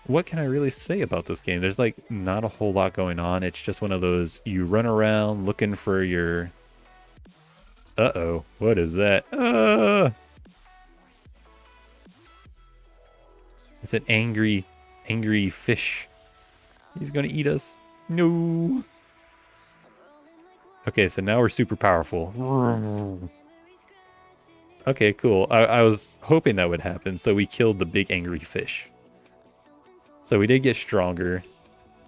what can I really say about this game? There's like not a whole lot going on. It's just one of those, you run around looking for your... Uh-oh, what is that? It's an angry fish. He's gonna eat us. No. Okay, so now we're super powerful. Okay, cool. I was hoping that would happen, so we killed the big angry fish. So we did get stronger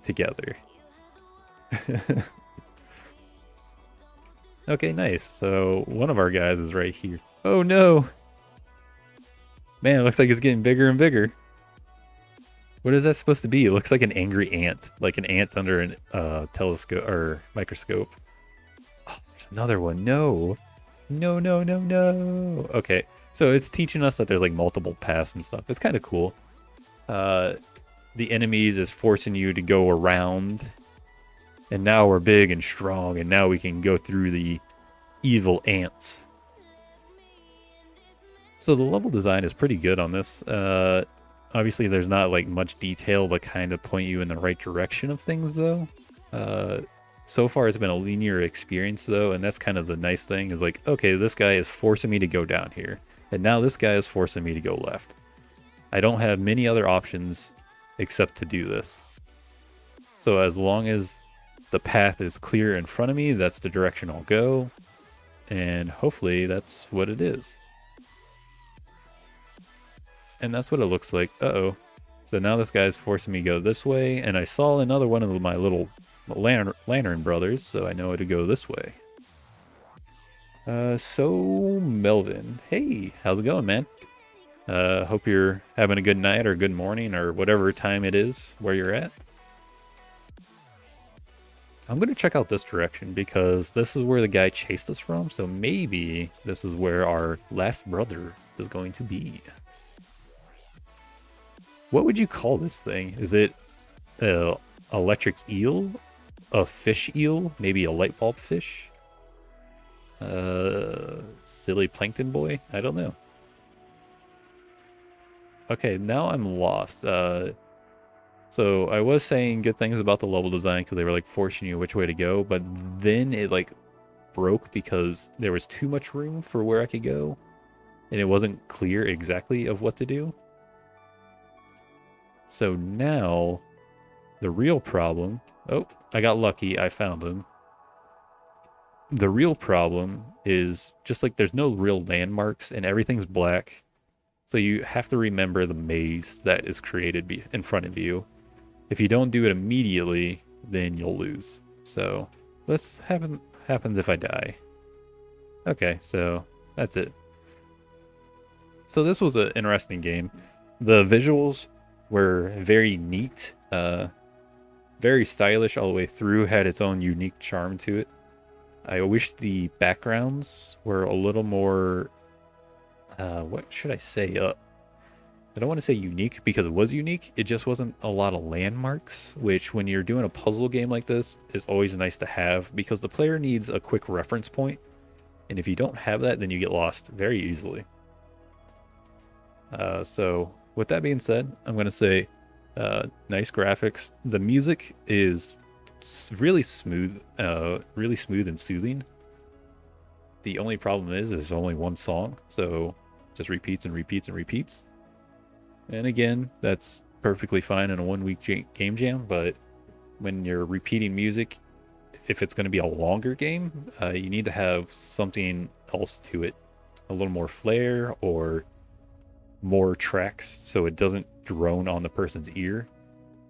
together. Okay, nice. So one of our guys is right here. Oh no! Man, it looks like it's getting bigger and bigger. What is that supposed to be? It looks like an angry ant. Like an ant under a telescope or microscope. Oh, there's another one. No. No, no, no, no. Okay, so it's teaching us that there's like multiple paths and stuff. It's kind of cool. The enemies is forcing you to go around. And now we're big and strong, and now we can go through the evil ants. So the level design is pretty good on this. Obviously, there's not like much detail to kind of point you in the right direction of things, though. So far, it's been a linear experience, though, and that's kind of the nice thing is like, okay, this guy is forcing me to go down here, and now this guy is forcing me to go left. I don't have many other options except to do this. So as long as the path is clear in front of me, that's the direction I'll go. And hopefully that's what it is. And that's what it looks like. Uh-oh. So now this guy's forcing me to go this way, and I saw another one of my little lantern brothers, so I know to go this way. So Melvin, hey, how's it going, man? Hope you're having a good night or good morning or whatever time it is where you're at. I'm going to check out this direction because this is where the guy chased us from, so maybe this is where our last brother is going to be. What would you call this thing? Is it an electric eel? A fish eel? Maybe a light bulb fish? Silly plankton boy? I don't know. Okay, now I'm lost. So I was saying good things about the level design because they were like forcing you which way to go, but then it like broke because there was too much room for where I could go, and it wasn't clear exactly of what to do. So now the real problem, oh, I got lucky, I found them. The real problem is just like there's no real landmarks and everything's black. So you have to remember the maze that is created in front of you. If you don't do it immediately, then you'll lose. So this happens if I die. Okay, so that's it. So this was an interesting game. The visuals were very neat, very stylish all the way through, had its own unique charm to it. I wish the backgrounds were a little more, what should I say? I don't want to say unique because it was unique. It just wasn't a lot of landmarks, which when you're doing a puzzle game like this is always nice to have because the player needs a quick reference point. And if you don't have that, then you get lost very easily. So with that being said, I'm going to say nice graphics. The music is really smooth and soothing. The only problem is there's only one song, so just repeats and repeats and repeats. And again, that's perfectly fine in a one-week game jam, but when you're repeating music, if it's going to be a longer game, you need to have something else to it. A little more flair or more tracks so it doesn't drone on the person's ear.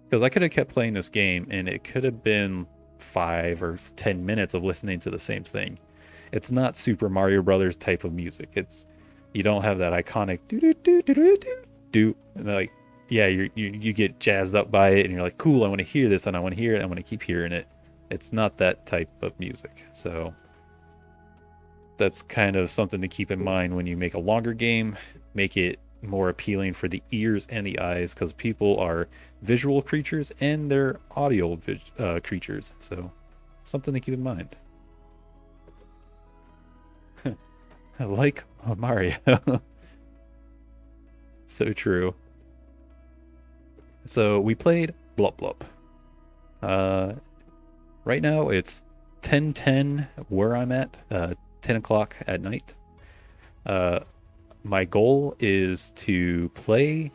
Because I could have kept playing this game and it could have been 5 or 10 minutes of listening to the same thing. It's not Super Mario Brothers type of music. You don't have that iconic do do do do do do do, and like, yeah, you get jazzed up by it and you're like, cool, I want to hear this and I want to hear it, I want to keep hearing it. It's not that type of music. So that's kind of something to keep in mind when you make a longer game. Make it more appealing for the ears and the eyes, because people are visual creatures and they're audio creatures. So something to keep in mind. I like Mario. So true. So we played Blup Blup. Right now it's 10:10 where I'm at, 10 o'clock at night. My goal is to play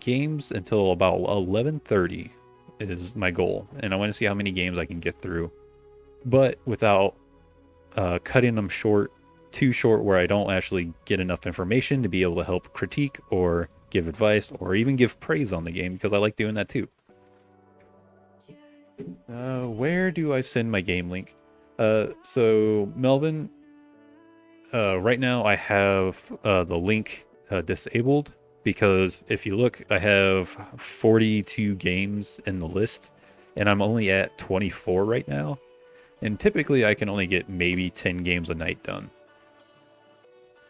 games until about 11:30 is my goal. And I want to see how many games I can get through. But without cutting them too short where I don't actually get enough information to be able to help critique or give advice or even give praise on the game, because I like doing that too. Where do I send my game link? So Melvin, right now I have the link disabled because if you look, I have 42 games in the list and I'm only at 24 right now. And typically I can only get maybe 10 games a night done.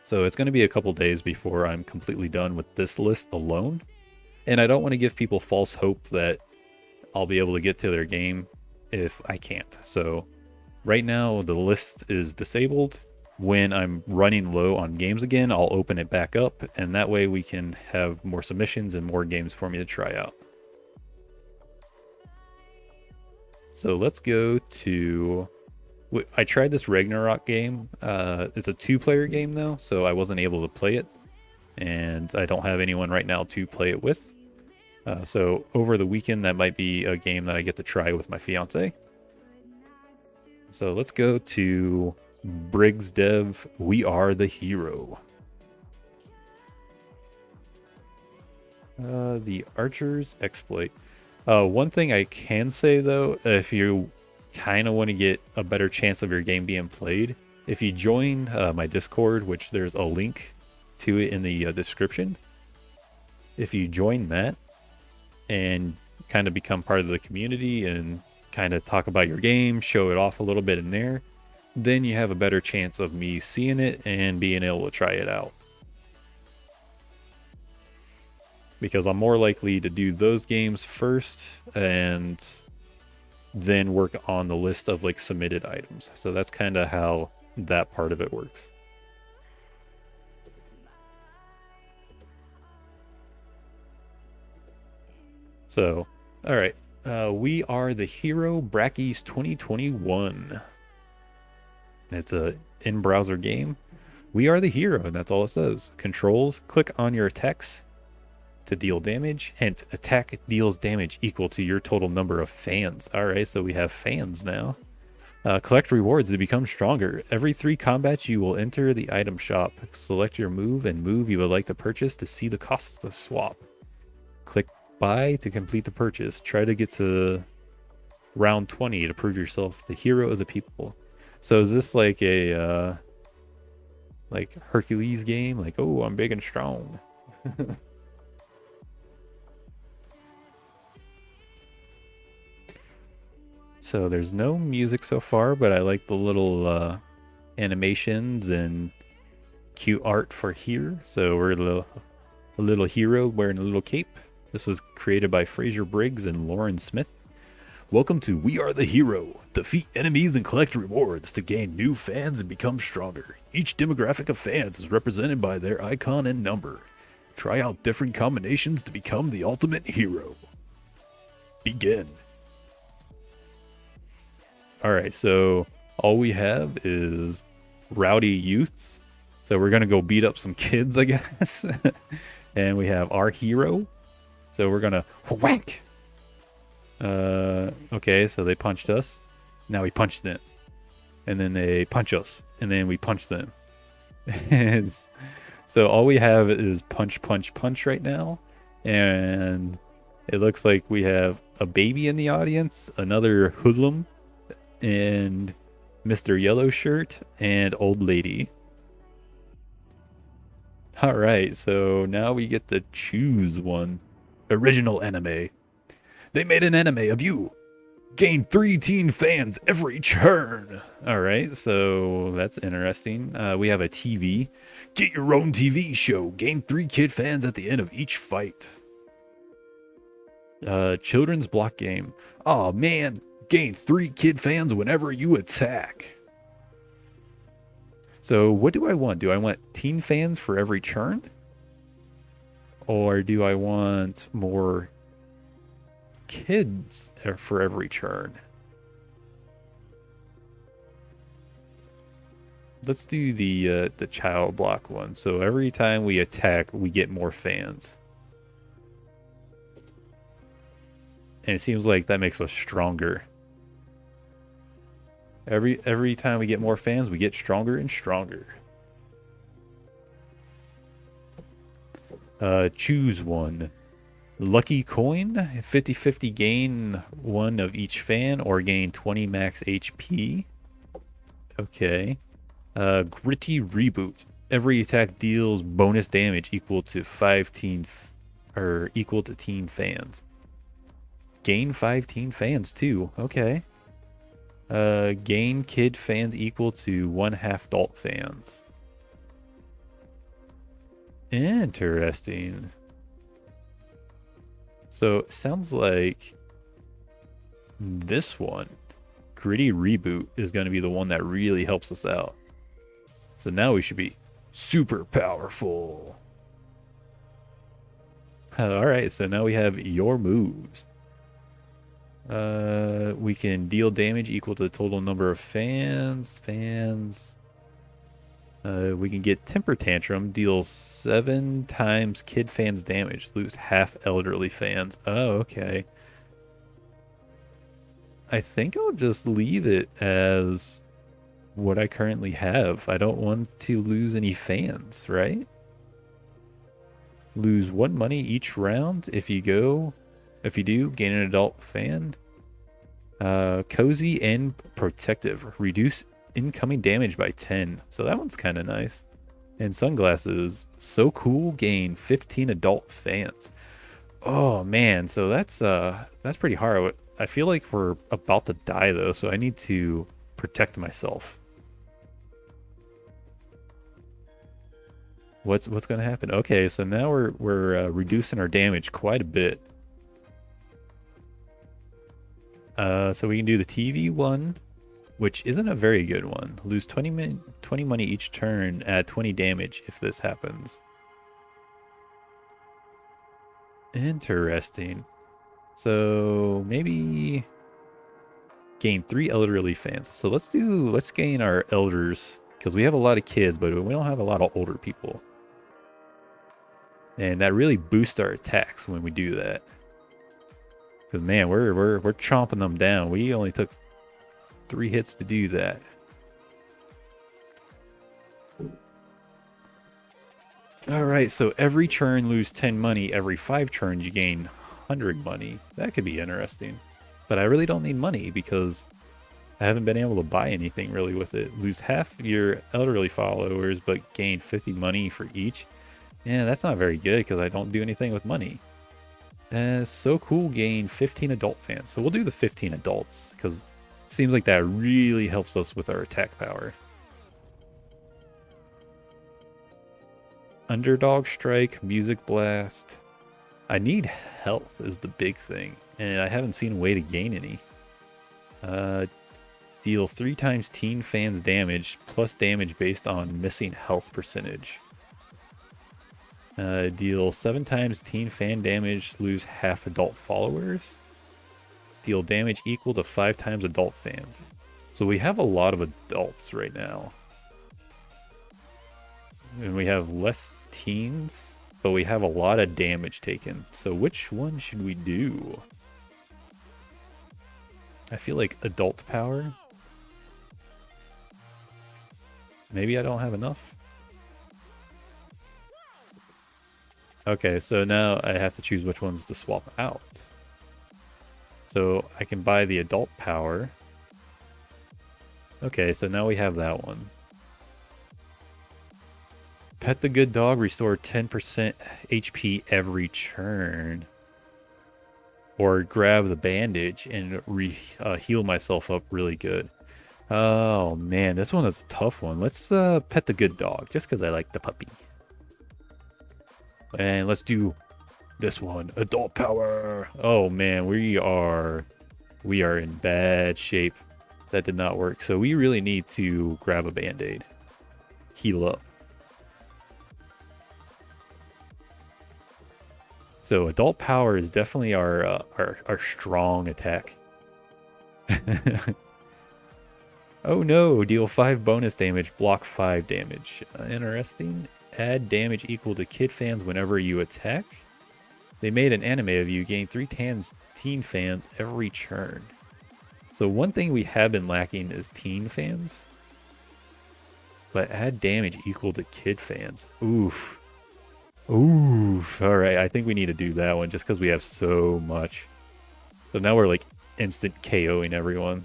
So it's going to be a couple days before I'm completely done with this list alone. And I don't want to give people false hope that I'll be able to get to their game if I can't. So right now the list is disabled. When I'm running low on games again, I'll open it back up, and that way we can have more submissions and more games for me to try out. So let's go to... I tried this Ragnarok game. It's a 2-player game though, so I wasn't able to play it. And I don't have anyone right now to play it with. So over the weekend, that might be a game that I get to try with my fiance. So let's go to Briggs Dev. We Are the Hero. The Archer's Exploit. One thing I can say though, if you kind of want to get a better chance of your game being played, if you join my Discord, which there's a link to it in the description, if you join that and kind of become part of the community and kind of talk about your game, show it off a little bit in there, then you have a better chance of me seeing it and being able to try it out. Because I'm more likely to do those games first and then work on the list of like submitted items. So that's kind of how that part of it works. So, all right. We Are the Hero Brackeys 2021. It's a in-browser game. We are the hero, and that's all it says. Controls, click on your attacks to deal damage. Hint, attack deals damage equal to your total number of fans. All right, so we have fans now. Collect rewards to become stronger. Every 3 combats, you will enter the item shop. Select your move and move you would like to purchase to see the cost of the swap. Click buy to complete the purchase. Try to get to round 20 to prove yourself the hero of the people. So is this like a like Hercules game? Like, oh, I'm big and strong. So there's no music so far, but I like the little animations and cute art for here. So we're a little hero wearing a little cape. This was created by Fraser Briggs and Lauren Smith. Welcome to We Are the Hero. Defeat enemies and collect rewards to gain new fans and become stronger. Each demographic of fans is represented by their icon and number. Try out different combinations to become the ultimate hero. Begin. Alright, so all we have is rowdy youths. So we're going to go beat up some kids, I guess. And we have our hero. So we're going to whack. Okay, so they punched us. Now we punched them. And then they punch us. And then we punch them. So all we have is punch, punch, punch right now. And it looks like we have a baby in the audience, another hoodlum, and Mr. Yellow Shirt, and Old Lady. Alright, so now we get to choose one. Original anime. They made an anime of you. Gain 3 teen fans every turn. Alright, so that's interesting. We have a TV. Get your own TV show. Gain 3 kid fans at the end of each fight. Children's block game. Oh man, gain 3 kid fans whenever you attack. So what do I want? Do I want teen fans for every turn? Or do I want more kids for every turn? Let's do the child block one. So every time we attack, we get more fans. And it seems like that makes us stronger. Every time we get more fans, we get stronger and stronger. Choose one. Lucky coin, 50-50 gain 1 of each fan or gain 20 max HP. Okay. Gritty reboot. Every attack deals bonus damage equal to 5 teen equal to teen fans. Gain 5 teen fans too. Okay. Gain kid fans equal to 1/2 adult fans. Interesting. So it sounds like this one, Gritty Reboot, is going to be the one that really helps us out. So now we should be super powerful. Alright, so now we have your moves. We can deal damage equal to the total number of fans. We can get Temper Tantrum, deals 7 times kid fans damage, lose half elderly fans. Oh, okay. I think I'll just leave it as what I currently have. I don't want to lose any fans, right? Lose 1 money each round if you do, gain an adult fan. Cozy and protective. Reduce incoming damage by 10. So that one's kind of nice. And sunglasses. So cool. Gain 15 adult fans. Oh man, so that's pretty hard. I feel like we're about to die though, so I need to protect myself. What's gonna happen? Okay, so now we're reducing our damage quite a bit. So we can do the TV one, which isn't a very good one. Lose 20 money each turn, add 20 damage if this happens. Interesting. So maybe gain 3 elderly fans. So let's gain our elders, because we have a lot of kids, but we don't have a lot of older people. And that really boosts our attacks when we do that. Because man, we're chomping them down. We only took 3 hits to do that. All right, so every turn lose 10 money. Every 5 turns you gain 100 money. That could be interesting. But I really don't need money because I haven't been able to buy anything really with it. Lose half your elderly followers, but gain 50 money for each. Yeah, that's not very good because I don't do anything with money. So cool, gain 15 adult fans. So we'll do the 15 adults because it seems like that really helps us with our attack power. Underdog strike, music blast. I need health is the big thing, and I haven't seen a way to gain any. Deal 3 times teen fans damage, plus damage based on missing health percentage. Deal 7 times teen fan damage, lose half adult followers. Deal damage equal to 5 times adult fans. So we have a lot of adults right now. And we have less teens, but we have a lot of damage taken. So which one should we do? I feel like adult power. Maybe I don't have enough. Okay, so now I have to choose which ones to swap out. So I can buy the adult power. Okay, so now we have that one. Pet the good dog, restore 10% HP every turn. Or grab the bandage and heal myself up really good. Oh man, this one is a tough one. Let's pet the good dog, just because I like the puppy. And let's do this one, adult power. Oh man, we are in bad shape. That did not work. So we really need to grab a band-aid. Heal up. So adult power is definitely our strong attack. Oh no, deal 5 bonus damage, block 5 damage. Interesting. Add damage equal to kid fans whenever you attack. They made an anime of you, gain 3 teen fans every turn. So one thing we have been lacking is teen fans. But add damage equal to kid fans. Oof. Oof. Alright, I think we need to do that one just because we have so much. So now we're like instant KOing everyone.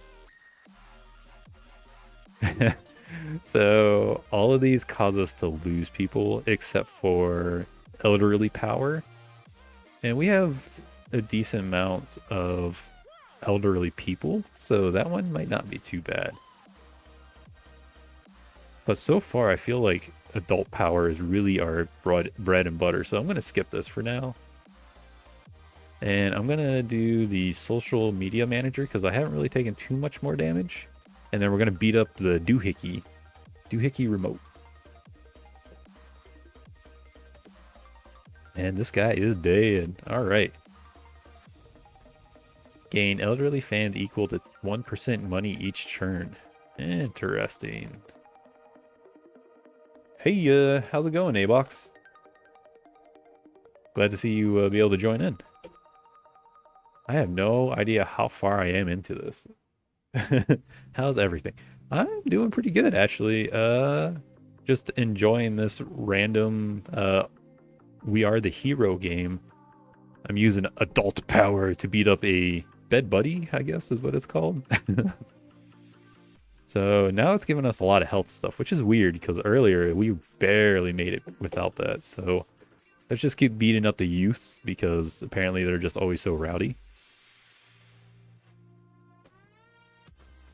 So all of these cause us to lose people except for elderly power. And we have a decent amount of elderly people, so that one might not be too bad. But so far I feel like adult power is really our bread and butter, so I'm going to skip this for now. And I'm going to do the social media manager because I haven't really taken too much more damage. And then we're going to beat up the doohickey remote. And this guy is dead. Alright. Gain elderly fans equal to 1% money each turn. Interesting. Hey, how's it going, A-Box? Glad to see you be able to join in. I have no idea how far I am into this. How's everything? I'm doing pretty good, actually. Just enjoying this random We Are the Hero game. I'm using adult power to beat up a bed buddy, I guess is what it's called. So now it's giving us a lot of health stuff, which is weird because earlier we barely made it without that. So let's just keep beating up the youths because apparently they're just always so rowdy.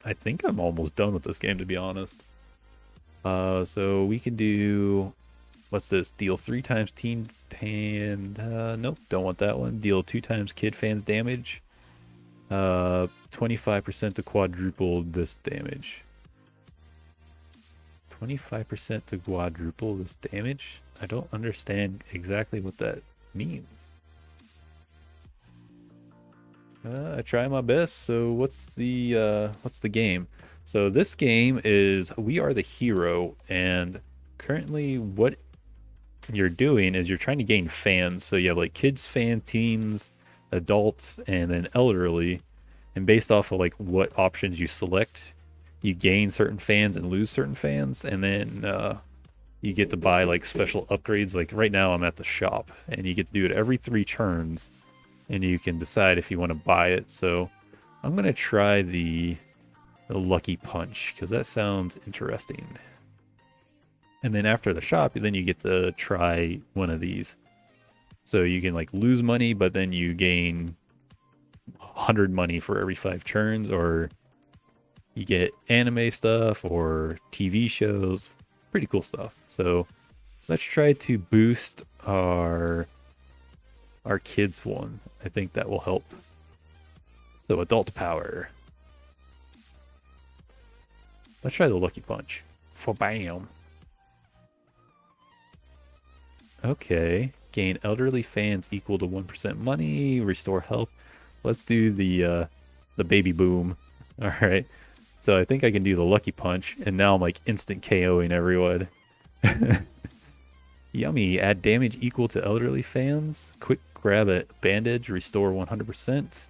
I think I'm almost done with this game, to be honest. So we can do, what's this? Deal 3 times teen fan. Nope, don't want that one. Deal 2 times kid fans damage. 25% to quadruple this damage. 25% to quadruple this damage? I don't understand exactly what that means. I try my best. So what's the game? So this game is We Are the Hero, and currently what you're doing is you're trying to gain fans. So you have like kids fan, teens, adults, and then elderly. And based off of like what options you select, you gain certain fans and lose certain fans, and then you get to buy like special upgrades. Like right now I'm at the shop, and you get to do it every 3 turns, and you can decide if you want to buy it. So I'm gonna try the Lucky Punch because that sounds interesting. And then after the shop, then you get to try one of these. So you can like lose money, but then you gain 100 money for every 5 turns, or you get anime stuff or TV shows. Pretty cool stuff. So let's try to boost our kids one. I think that will help. So adult power. Let's try the Lucky Punch. For bam. Okay. Gain elderly fans equal to 1% money. Restore health. Let's do the baby boom. All right. So I think I can do the Lucky Punch, and now I'm like instant KOing everyone. Yummy. Add damage equal to elderly fans. Quick grab a bandage. Restore 100%.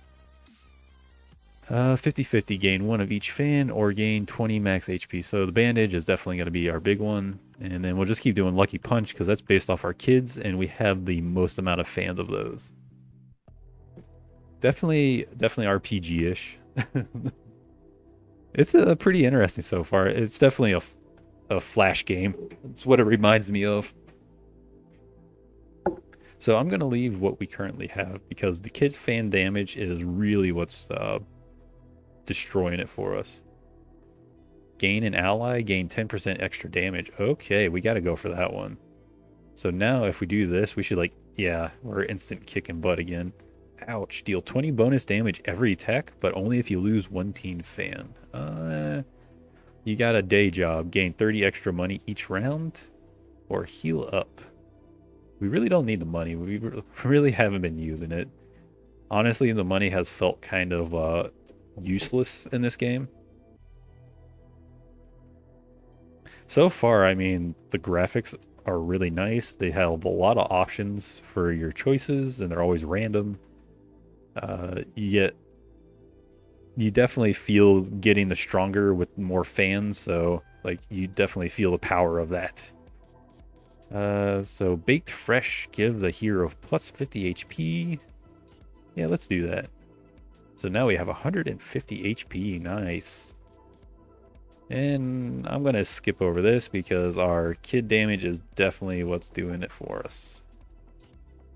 50-50. Gain 1 of each fan or gain 20 max HP. So the bandage is definitely going to be our big one. And then we'll just keep doing Lucky Punch because that's based off our kids, and we have the most amount of fans of those. Definitely RPG-ish. It's pretty interesting so far. It's definitely a flash game. It's what it reminds me of. So I'm going to leave what we currently have because the kid fan damage is really what's destroying it for us. Gain an ally, gain 10% extra damage. Okay, we got to go for that one. So now if we do this, we should like, yeah, we're instant kicking butt again. Ouch. Deal 20 bonus damage every attack, but only if you lose 1 teen fan. You got a day job. Gain 30 extra money each round, or heal up. We really don't need the money. We really haven't been using it. Honestly, the money has felt kind of useless in this game. So far, I mean, the graphics are really nice. They have a lot of options for your choices, and they're always random. You definitely feel getting the stronger with more fans, so like you definitely feel the power of that. So baked fresh, give the hero plus 50 HP. Yeah, let's do that. So now we have 150 HP. Nice. And I'm gonna skip over this because our kid damage is definitely what's doing it for us.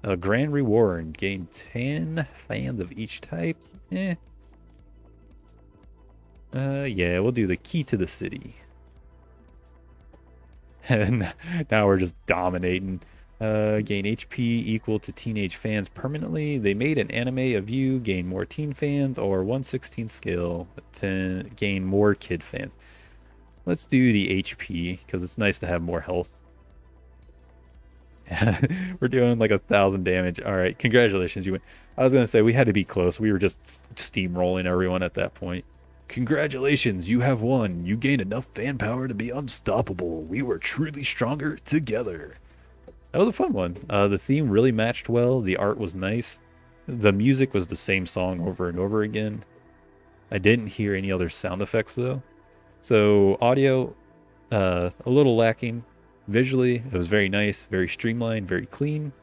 A grand reward. Gain 10 fans of each type. Yeah, we'll do the key to the city. And now we're just dominating. Gain HP equal to teenage fans permanently. They made an anime of you. Gain more teen fans, or 116 skill. Gain more kid fans. Let's do the HP because it's nice to have more health. We're doing like 1,000 damage. All right, congratulations, you win. I was gonna say we had to be close. We were just steamrolling everyone at that point. Congratulations, you have won. You gained enough fan power to be unstoppable. We were truly stronger together. That was a fun one. The theme really matched well. The art was nice. The music was the same song over and over again. I didn't hear any other sound effects though. So audio, a little lacking. Visually, it was very nice, very streamlined, very clean.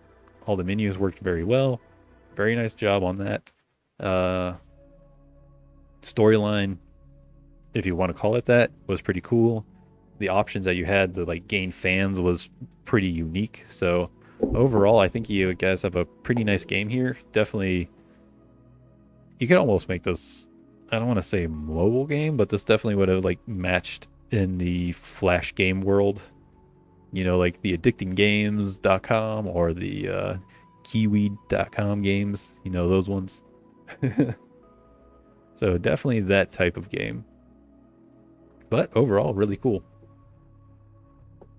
All the menus worked very well. Very nice job on that. Storyline, if you want to call it that, was pretty cool. The options that you had to like gain fans was pretty unique. So overall, I think you guys have a pretty nice game here. Definitely, you could almost make this, I don't want to say mobile game, but this definitely would have like matched in the Flash game world. You know, like the addictinggames.com or the kiwi.com games, you know, those ones. So definitely that type of game. But overall, really cool.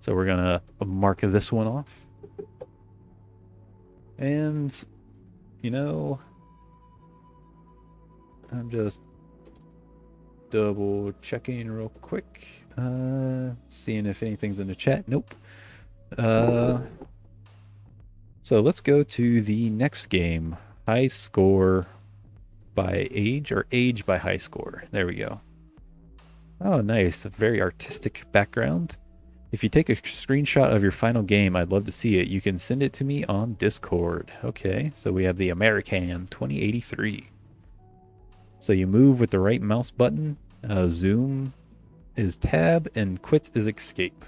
So we're going to mark this one off. And, you know, I'm just double checking real quick. Seeing if anything's in the chat. Nope. So let's go to the next game. High score by age, or age by high score. There we go. Oh, nice. A very artistic background. If you take a screenshot of your final game, I'd love to see it. You can send it to me on Discord. Okay, so we have the American 2083. So you move with the right mouse button. Zoom is tab and quit is escape.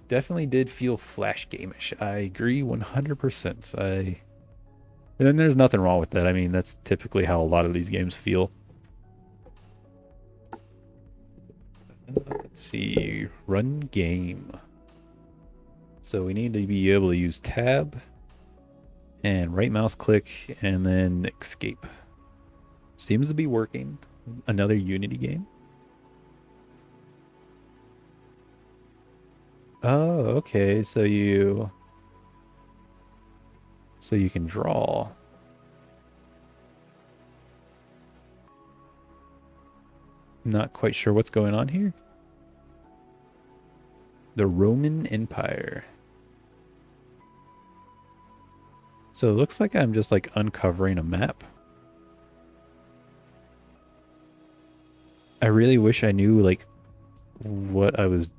Definitely did feel Flash game-ish. I agree 100%. And then there's nothing wrong with that. I mean, that's typically how a lot of these games feel. Let's see. Run game. So we need to be able to use tab and right mouse click and then escape. Seems to be working. Another Unity game. Oh, okay. So you can draw. Not quite sure what's going on here. The Roman Empire. So it looks like I'm just like uncovering a map. I really wish I knew like what I was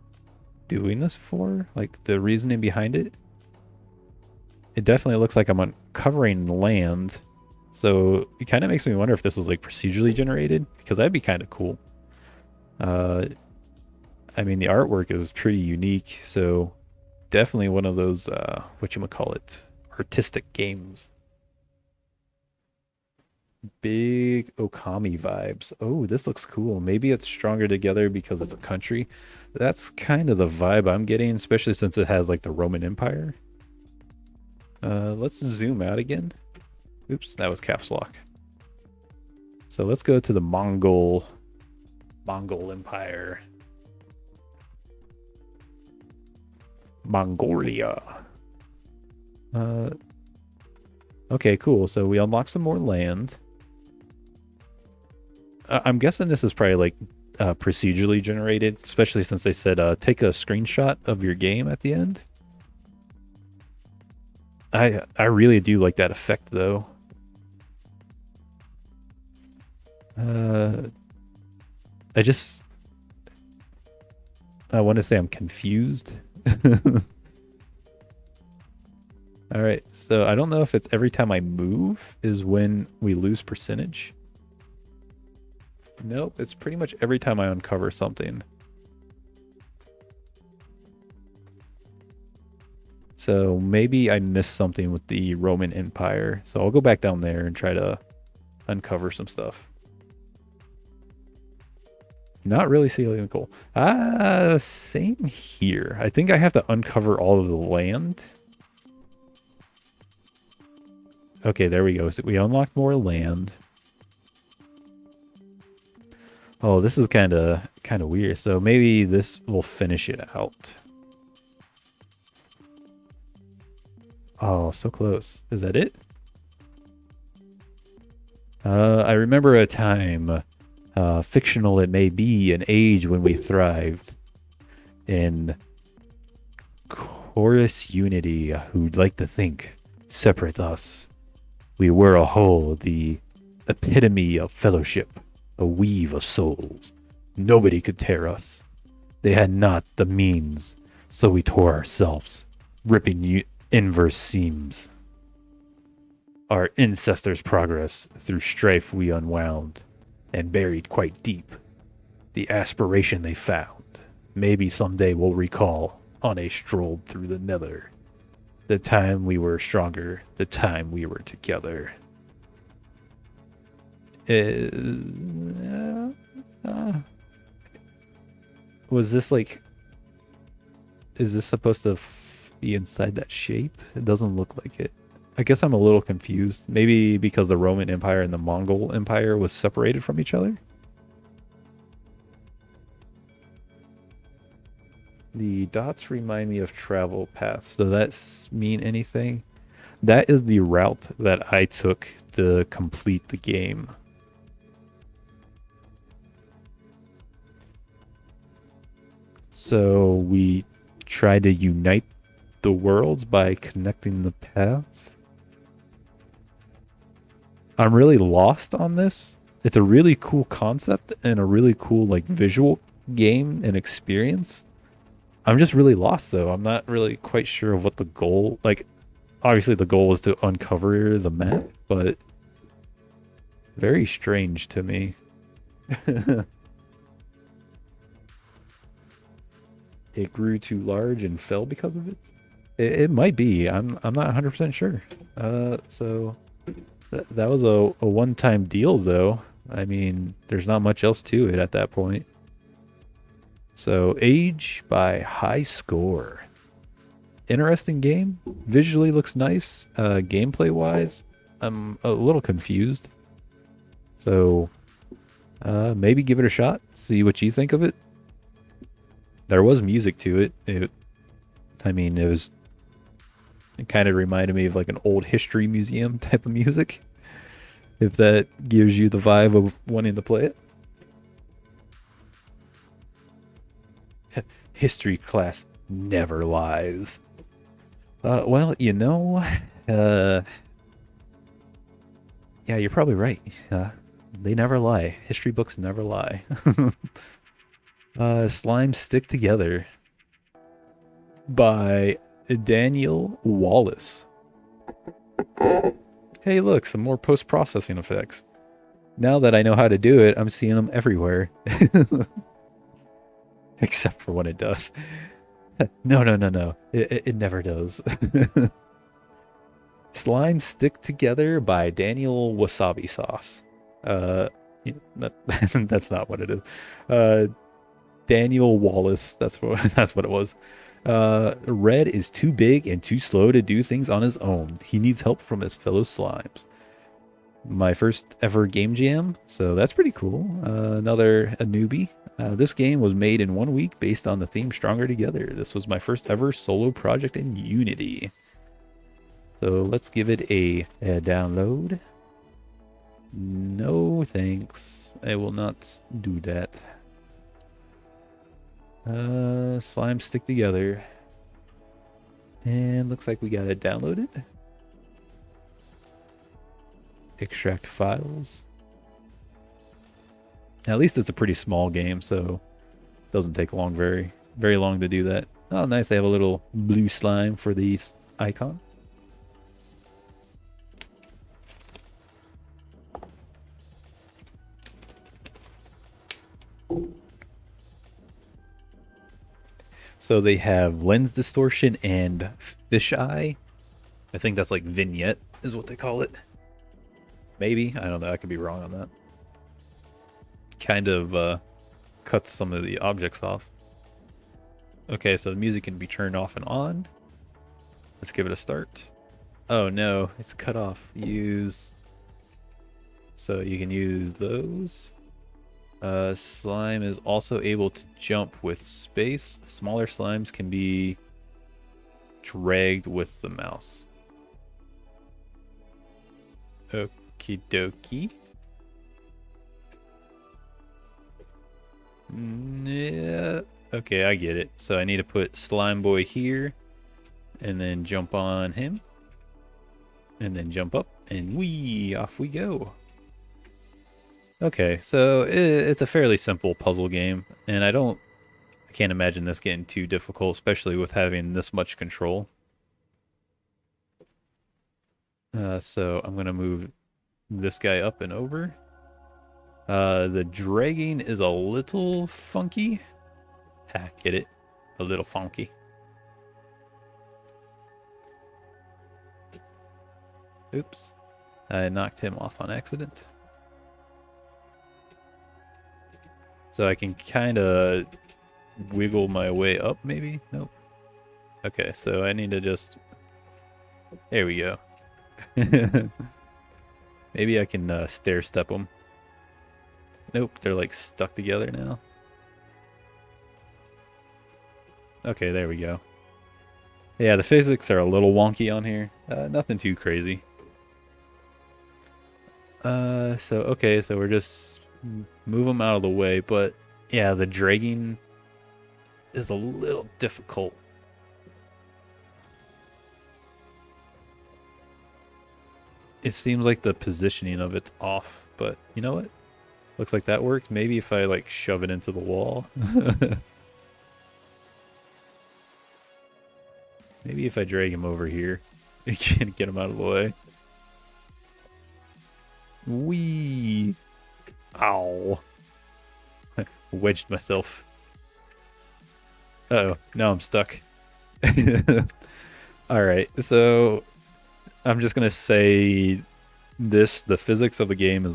doing this for, like the reasoning behind it. It definitely looks like I'm uncovering land. So it kind of makes me wonder if this is like procedurally generated, because that'd be kind of cool. I mean, the artwork is pretty unique, so definitely one of those, whatchamacallit, artistic games. Big Okami vibes. Oh, this looks cool. Maybe it's stronger together because it's a country. That's kind of the vibe I'm getting, especially since it has like the Roman Empire. Let's zoom out again. Oops, that was caps lock. So let's go to the Mongol Empire. Mongolia. Okay, cool. So we unlock some more land. I'm guessing this is probably like procedurally generated, especially since they said take a screenshot of your game at the end. I really do like that effect though. I want to say I'm confused. All right, so I don't know if it's every time I move is when we lose percentage. Nope, it's pretty much every time I uncover something. So maybe I missed something with the Roman Empire. So I'll go back down there and try to uncover some stuff. Not really seeing cool. Same here. I think I have to uncover all of the land. Okay, there we go. So we unlocked more land. Oh, this is kind of weird. So maybe this will finish it out. Oh, so close. Is that it? I remember a time Fictional it may be, an age when we thrived in chorus unity, who'd like to think separate us. We were a whole, the epitome of fellowship, a weave of souls. Nobody could tear us. They had not the means, so we tore ourselves, ripping inverse seams. Our ancestors' progress through strife we unwound, and buried quite deep the aspiration they found. Maybe someday we'll recall on a stroll through the nether. The time we were stronger, the time we were together. Was this like... Is this supposed to be inside that shape? It doesn't look like it. I guess I'm a little confused. Maybe because the Roman Empire and the Mongol Empire was separated from each other? The dots remind me of travel paths. Does that mean anything? That is the route that I took to complete the game. So we tried to unite the worlds by connecting the paths. I'm really lost on this. It's a really cool concept and a really cool like visual game and experience. I'm just really lost though. I'm not really quite sure of what the goal, like obviously the goal is to uncover the map, but very strange to me. It grew too large and fell because of it. It might be. I'm not 100% sure. So that was a one-time deal though. I mean, there's not much else to it at that point. So age by high score. Interesting game. Visually looks nice. Gameplay wise, I'm a little confused. So maybe give it a shot. See what you think of it. There was music to it. It kind of reminded me of like an old history museum type of music. If that gives you the vibe of wanting to play it. History class never lies. Well, you know, yeah, you're probably right. They never lie. History books never lie. Slimes Stick Together by Daniel Wallace. Hey, look, some more post-processing effects. Now that I know how to do it, I'm seeing them everywhere. Except for when it does. No. It never does. Slime Stick Together by Daniel Wasabi Sauce. That's not what it is. Daniel Wallace, that's what it was. Red is too big and too slow to do things on his own. He needs help from his fellow slimes. My first ever game jam, so that's pretty cool. A newbie. This game was made in 1 week based on the theme Stronger Together. This was my first ever solo project in Unity. So let's give it a download. No thanks. I will not do that. Slime Stick Together. And looks like we got it downloaded. Extract files. At least it's a pretty small game, so it doesn't take very long to do that. Oh, nice. They have a little blue slime for the icon. So they have lens distortion and fisheye. I think that's like vignette is what they call it. Maybe. I don't know. I could be wrong on that. Kind of cuts some of the objects off. Okay, so the music can be turned off and on. Let's give it a start. Oh no, it's cut off. Use. So you can use those. Slime is also able to jump with space. Smaller slimes can be dragged with the mouse. Okie dokie. Yeah. Okay, I get it. So I need to put Slime Boy here, and then jump on him, and then jump up, and wee, off we go. Okay, so it's a fairly simple puzzle game, and I can't imagine this getting too difficult, especially with having this much control. So I'm gonna move this guy up and over. The dragging is a little funky. Ha, get it? A little funky. Oops. I knocked him off on accident. So I can kind of wiggle my way up, maybe? Nope. Okay, so I need to just... There we go. Maybe I can stair step them. Nope, they're like stuck together now. Okay, there we go. Yeah, the physics are a little wonky on here. Nothing too crazy. Okay, so we're just move them out of the way, but yeah, the dragging is a little difficult. It seems like the positioning of it's off, but you know what? Looks like that worked. Maybe if I like shove it into the wall. Maybe if I drag him over here, I can get him out of the way. Wee! Ow! Wedged myself. Uh-oh, now I'm stuck. Alright, so I'm just gonna say the physics of the game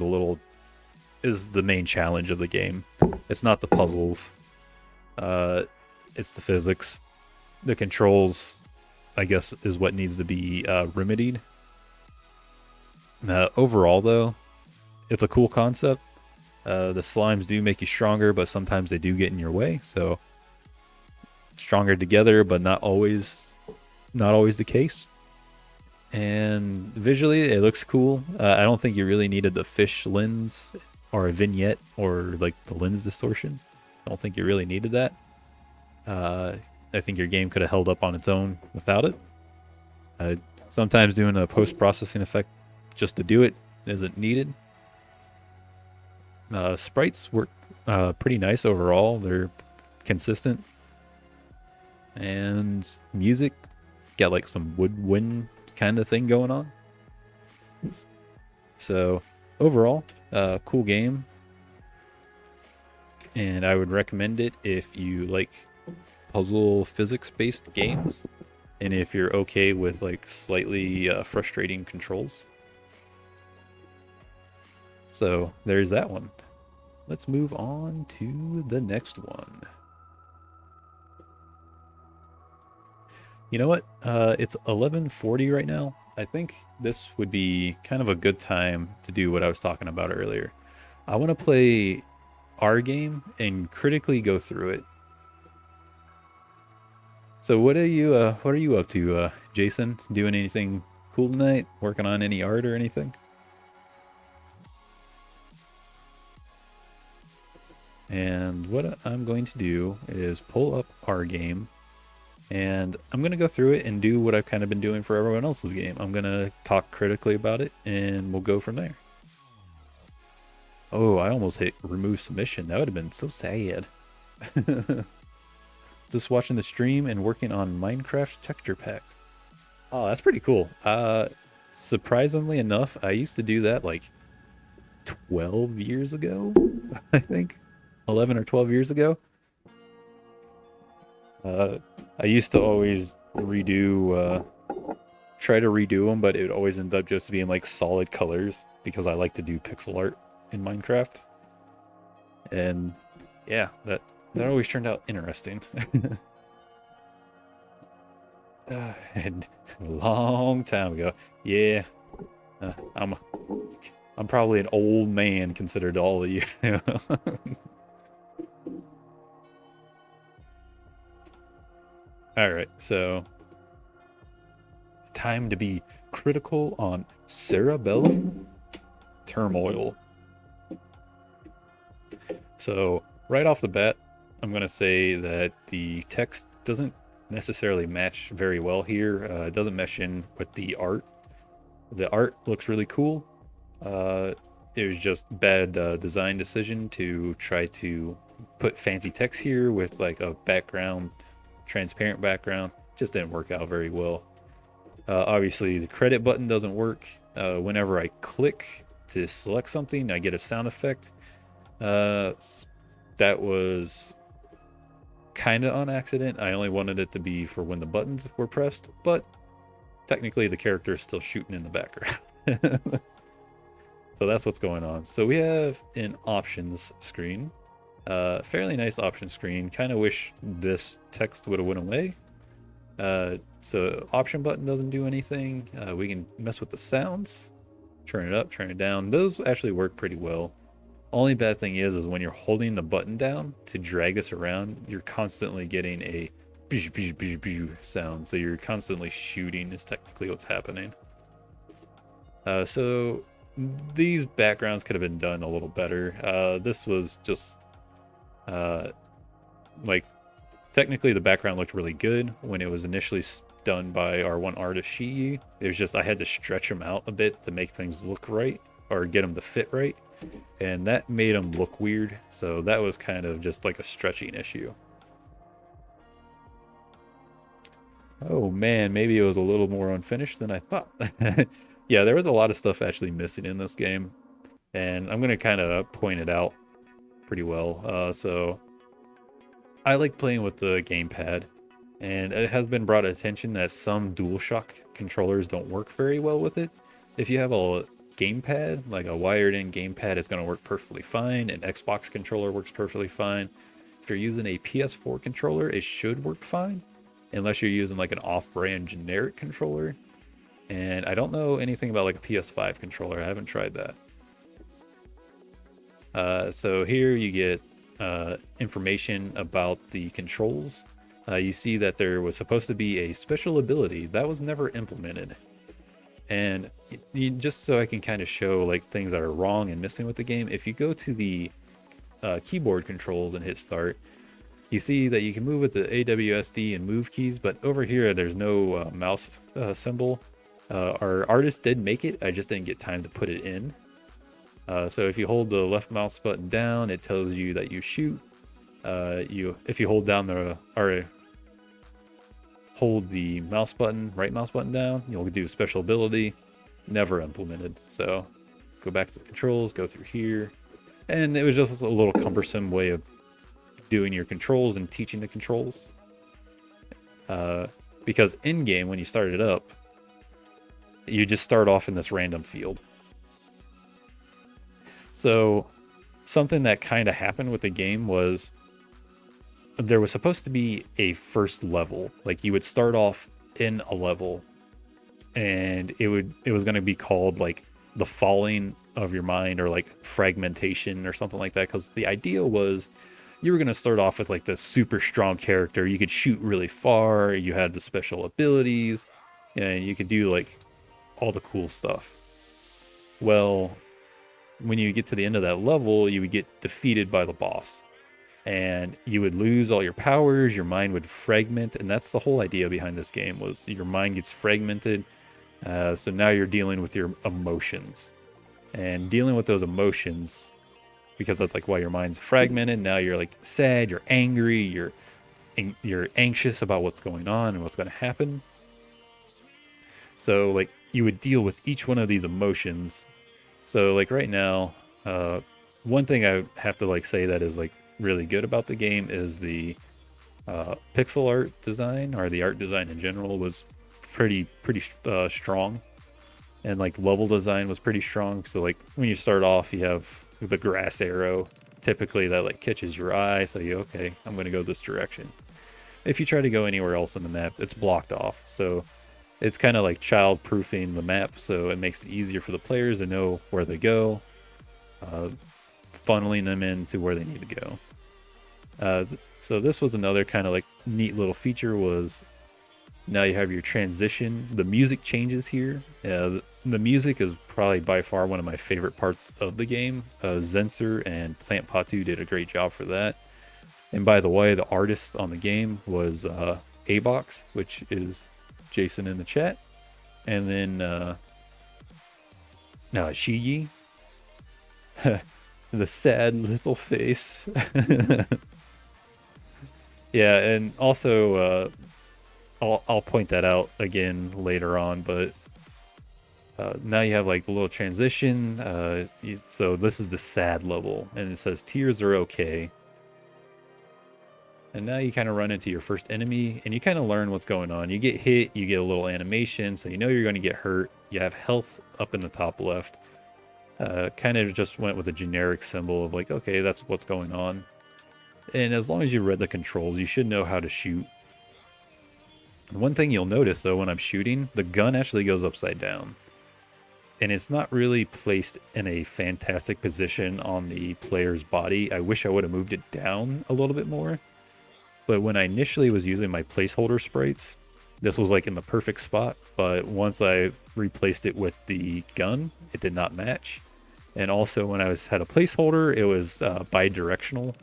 is the main challenge of the game. It's not the puzzles. It's the physics. The controls, I guess, is what needs to be remedied. Overall, though, it's a cool concept. The slimes do make you stronger, but sometimes they do get in your way. So stronger together, but not always the case. And visually, it looks cool. I don't think you really needed the fish lens or a vignette or like the lens distortion. I don't think you really needed that. I think your game could have held up on its own without it. Sometimes doing a post-processing effect just to do it isn't needed. Sprites work pretty nice overall. They're consistent. And music, got like some woodwind kind of thing going on. So overall, cool game. And I would recommend it if you like puzzle physics-based games. And if you're okay with like slightly frustrating controls. So there's that one. Let's move on to the next one. You know what? It's 11:40 right now. I think this would be kind of a good time to do what I was talking about earlier. I want to play our game and critically go through it. So what are you up to, Jason? Doing anything cool tonight? Working on any art or anything? And what I'm going to do is pull up our game, and I'm going to go through it and do what I've kind of been doing for everyone else's game. I'm going to talk critically about it, and we'll go from there. Oh, I almost hit remove submission. That would have been so sad. Just watching the stream and working on Minecraft texture pack. Oh, that's pretty cool. Surprisingly enough, I used to do that like 12 years ago, I think. 11 or 12 years ago. I used to always try to redo them, but it would always end up just being like solid colors because I like to do pixel art in Minecraft. And yeah, that always turned out interesting. And a long time ago. Yeah. I'm probably an old man considered to all of you. All right, so time to be critical on Cerebellum Turmoil. So Right off the bat, I'm going to say that the text doesn't necessarily match very well here. It doesn't mesh in with the art. The art looks really cool. It was just bad design decision to try to put fancy text here with like a background, transparent background. Just didn't work out very well. Obviously, the credit button doesn't work. Whenever I click to select something, I get a sound effect. That was kind of on accident. I only wanted it to be for when the buttons were pressed, but technically the character is still shooting in the background. So that's what's going on. So we have an options screen. Fairly nice option screen. Kind of wish this text would have went away. So option button doesn't do anything. We can mess with the sounds. Turn it up, turn it down. Those actually work pretty well. Only bad thing is when you're holding the button down to drag this around, you're constantly getting a sound. So you're constantly shooting is technically what's happening. So these backgrounds could have been done a little better. This was just like technically the background looked really good when it was initially done by our one artist Shi. It was just I had to stretch them out a bit to make things look right or get them to fit right, and that made them look weird. So that was kind of just like a stretching issue. Oh man, maybe it was a little more unfinished than I thought. Yeah, there was a lot of stuff actually missing in this game, and I'm going to kind of point it out pretty well. So I like playing with the gamepad, and it has been brought attention that some DualShock controllers don't work very well with it. If you have a gamepad, like a wired-in gamepad, it's going to work perfectly fine. An Xbox controller works perfectly fine. If you're using a PS4 controller, it should work fine, unless you're using like an off-brand generic controller. And I don't know anything about like a PS5 controller. I haven't tried that. So here you get information about the controls. You see that there was supposed to be a special ability that was never implemented. And just so I can kind of show like things that are wrong and missing with the game, if you go to the keyboard controls and hit start, you see that you can move with the AWSD and move keys, but over here there's no mouse symbol. Our artist did make it, I just didn't get time to put it in. So if you hold the left mouse button down, it tells you that you shoot. If you hold down hold the mouse button, right mouse button down, you'll do a special ability. Never implemented. So go back to the controls, go through here, and it was just a little cumbersome way of doing your controls and teaching the controls. Because in game, when you start it up, you just start off in this random field. So something that kind of happened with the game was there was supposed to be a first level. Like you would start off in a level, and it was going to be called like the falling of your mind, or like fragmentation or something like that. Because the idea was you were going to start off with like the super strong character. You could shoot really far. You had the special abilities, and you could do like all the cool stuff. Well, when you get to the end of that level, you would get defeated by the boss, and you would lose all your powers. Your mind would fragment, and that's the whole idea behind this game, was your mind gets fragmented. So now you're dealing with your emotions, and dealing with those emotions, because that's like why your mind's fragmented. Now you're like sad, you're angry, you're anxious about what's going on and what's going to happen. So like you would deal with each one of these emotions. So like right now, one thing I have to like say that is like really good about the game is the pixel art design, or the art design in general, was pretty strong, and like level design was pretty strong. So like when you start off, you have the grass arrow typically that like catches your eye, so okay, I'm going to go this direction. If you try to go anywhere else on the map, it's blocked off. So it's kind of like child proofing the map, so it makes it easier for the players to know where they go, funneling them into where they need to go. So this was another kind of like neat little feature, was now you have your transition. The music changes here. The the music is probably by far one of my favorite parts of the game. Zenser and Plant Patu did a great job for that. And by the way, the artist on the game was A-Box, which is Jason in the chat. And then Shiyi, the sad little face. Yeah, and also I'll point that out again later on, but now you have like the little transition. So this is the sad level, and it says tears are okay. And now you kind of run into your first enemy, and you kind of learn what's going on. You get hit, you get a little animation, so you know you're going to get hurt. You have health up in the top left. Kind of just went with a generic symbol of like, okay, that's what's going on. And as long as you read the controls, you should know how to shoot. One thing you'll notice, though, when I'm shooting, the gun actually goes upside down. And it's not really placed in a fantastic position on the player's body. I wish I would have moved it down a little bit more. But when I initially was using my placeholder sprites, this was like in the perfect spot. But once I replaced it with the gun, it did not match. And also when I had a placeholder, it was bi-directional.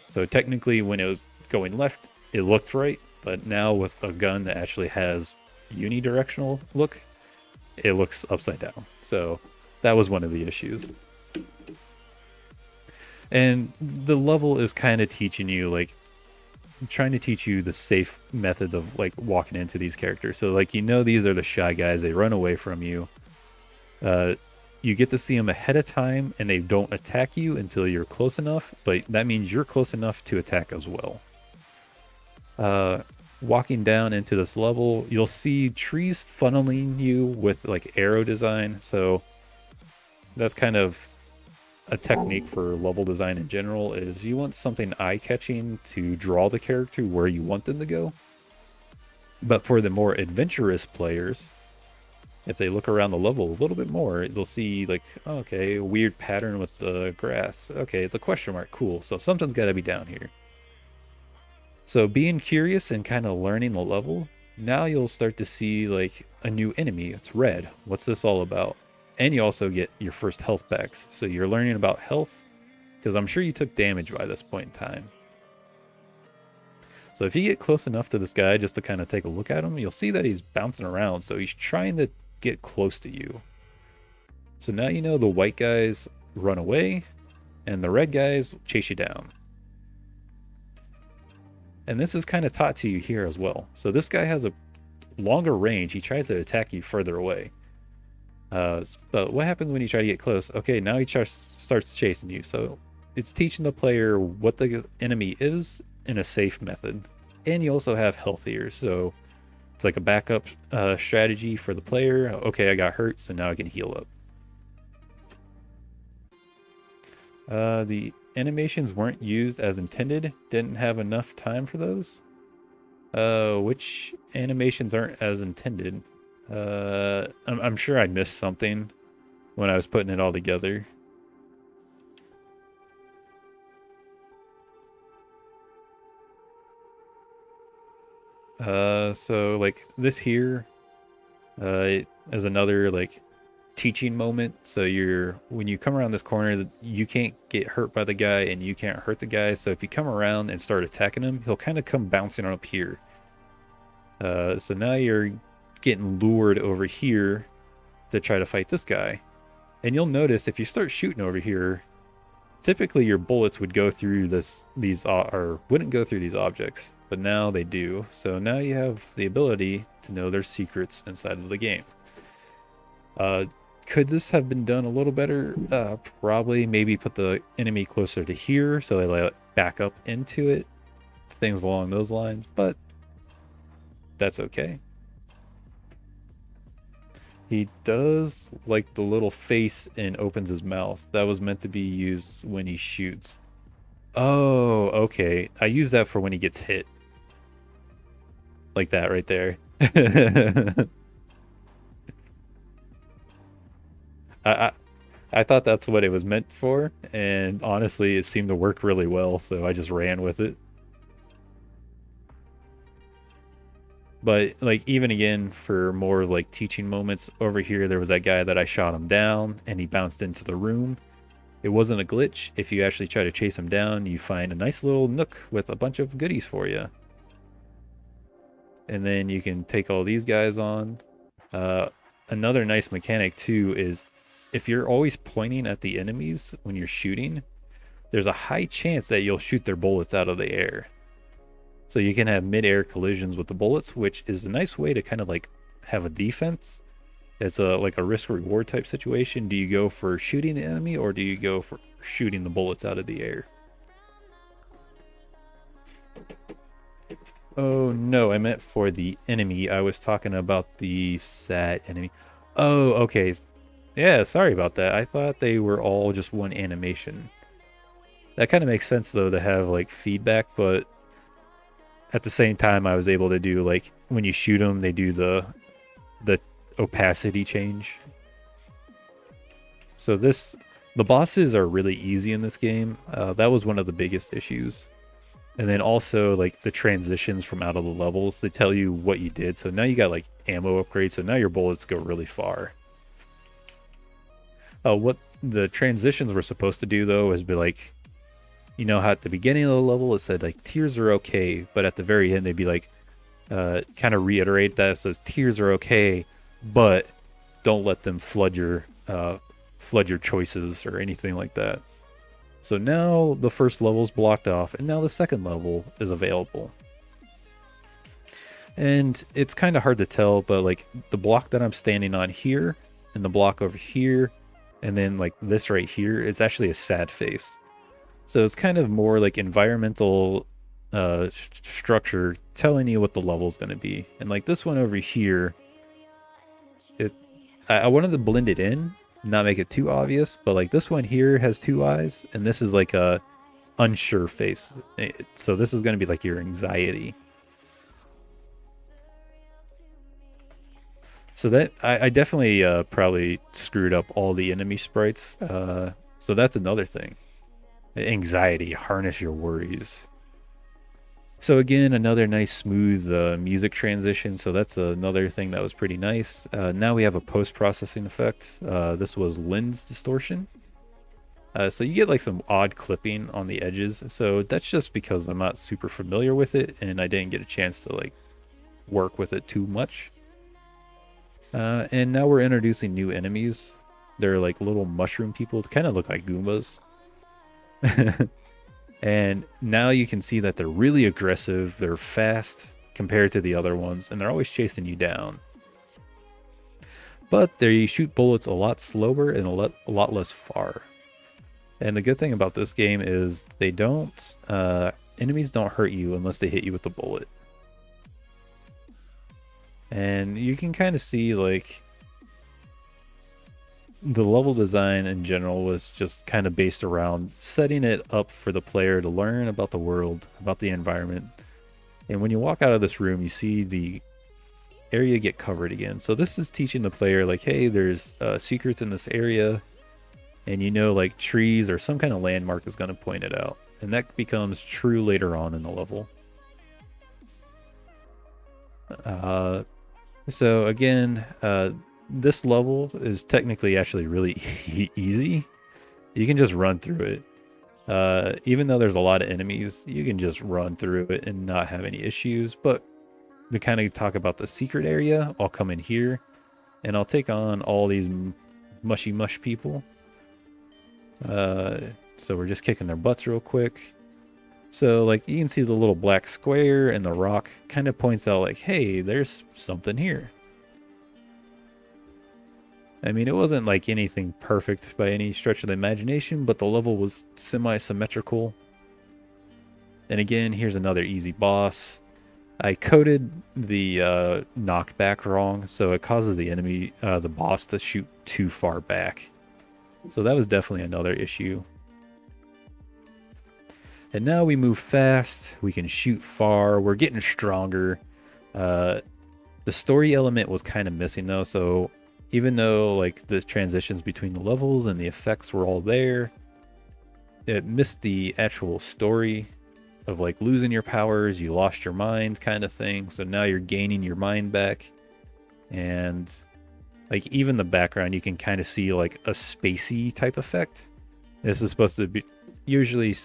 So technically when it was going left, it looked right. But now with a gun that actually has unidirectional look, it looks upside down. So that was one of the issues. And the level is kind of teaching you, like, trying to teach you the safe methods of like walking into these characters. So like, you know, these are the shy guys. They run away from you. You get to see them ahead of time, and they don't attack you until you're close enough, but that means you're close enough to attack as well. Walking down into this level, you'll see trees funneling you with like arrow design. So that's kind of a technique for level design in general, is you want something eye-catching to draw the character where you want them to go. But for the more adventurous players, if they look around the level a little bit more, they'll see like, oh, okay, a weird pattern with the grass. Okay, it's a question mark. Cool. So something's got to be down here. So being curious and kind of learning the level, now you'll start to see like a new enemy. It's red. What's this all about? And you also get your first health packs. So you're learning about health, because I'm sure you took damage by this point in time. So if you get close enough to this guy just to kind of take a look at him, you'll see that he's bouncing around. So he's trying to get close to you. So now you know the white guys run away and the red guys chase you down. And this is kind of taught to you here as well. So this guy has a longer range. He tries to attack you further away. But what happens when you try to get close? Okay, now he starts chasing you. So it's teaching the player what the enemy is in a safe method. And you also have health here. So it's like a backup strategy for the player. Okay, I got hurt, so now I can heal up. The animations weren't used as intended. Didn't have enough time for those. Which animations aren't as intended? I'm sure I missed something when I was putting it all together. So like this here is another like teaching moment. So when you come around this corner, you can't get hurt by the guy and you can't hurt the guy. So if you come around and start attacking him, he'll kind of come bouncing up here. So now you're getting lured over here to try to fight this guy. And you'll notice if you start shooting over here, typically your bullets would go through wouldn't go through these objects, but now they do. So now you have the ability to know there's secrets inside of the game. Could this have been done a little better? Probably. Maybe put the enemy closer to here so they let it back up into it. Things along those lines, but that's okay. He does like the little face and opens his mouth. That was meant to be used when he shoots. Oh, okay. I use that for when he gets hit. Like that right there. I thought that's what it was meant for, and honestly, it seemed to work really well, so I just ran with it. But like even again for more like teaching moments over here, there was that guy that I shot him down and he bounced into the room. It wasn't a glitch. If you actually try to chase him down, you find a nice little nook with a bunch of goodies for you. And then you can take all these guys on. Another nice mechanic too is if you're always pointing at the enemies when you're shooting, there's a high chance that you'll shoot their bullets out of the air. So you can have mid-air collisions with the bullets, which is a nice way to kind of like have a defense. It's a like a risk-reward type situation. Do you go for shooting the enemy or do you go for shooting the bullets out of the air? Oh no, I meant for the enemy. I was talking about the sad enemy. Oh, okay. Yeah, sorry about that. I thought they were all just one animation. That kind of makes sense though to have like feedback, but at the same time I was able to do like when you shoot them, they do the opacity change. So the bosses are really easy in this game. That was one of the biggest issues. And then also like the transitions from out of the levels, they tell you what you did. So now you got like ammo upgrades. So now your bullets go really far. What the transitions were supposed to do though is be like, you know how at the beginning of the level it said like tears are okay, but at the very end they'd be like, kind of reiterate that it says tears are okay, but don't let them flood your choices or anything like that. So now the first level's blocked off, and now the second level is available. And it's kind of hard to tell, but like the block that I'm standing on here, and the block over here, and then like this right here is actually a sad face. So it's kind of more like environmental structure telling you what the level is going to be. And like this one over here, I wanted to blend it in, not make it too obvious, but like this one here has two eyes, and this is like a unsure face. So this is going to be like your anxiety. So that I definitely probably screwed up all the enemy sprites. So that's another thing. Anxiety, harness your worries. So again, another nice smooth music transition. So that's another thing that was pretty nice. Now we have a post-processing effect. This was lens distortion. So you get like some odd clipping on the edges. So that's just because I'm not super familiar with it and I didn't get a chance to like work with it too much. And now we're introducing new enemies. They're like little mushroom people. They kind of look like Goombas. And now you can see that they're really aggressive. They're fast compared to the other ones, and they're always chasing you down. But they shoot bullets a lot slower and a lot less far. And the good thing about this game is they don't, enemies don't hurt you unless they hit you with a bullet. And you can kind of see like the level design in general was just kind of based around setting it up for the player to learn about the world, about the environment. And when you walk out of this room, you see the area get covered again. So this is teaching the player like, hey, there's secrets in this area. And you know, like trees or some kind of landmark is going to point it out. And that becomes true later on in the level. So again, this level is technically actually really easy. You can just run through it. Even though there's a lot of enemies, you can just run through it and not have any issues. But to kind of talk about the secret area, I'll come in here and I'll take on all these mushy mush people. So we're just kicking their butts real quick. So like you can see the little black square and the rock kind of points out like, hey, there's something here. I mean, it wasn't like anything perfect by any stretch of the imagination, but the level was semi-symmetrical. And again, here's another easy boss. I coded the knockback wrong, so it causes the enemy, the boss, to shoot too far back. So that was definitely another issue. And now we move fast, we can shoot far, we're getting stronger. The story element was kind of missing though, so even though like the transitions between the levels and the effects were all there, it missed the actual story. of like losing your powers, you lost your mind kind of thing. So now you're gaining your mind back. And like even the background, you can kind of see like a spacey type effect. This is supposed to be usually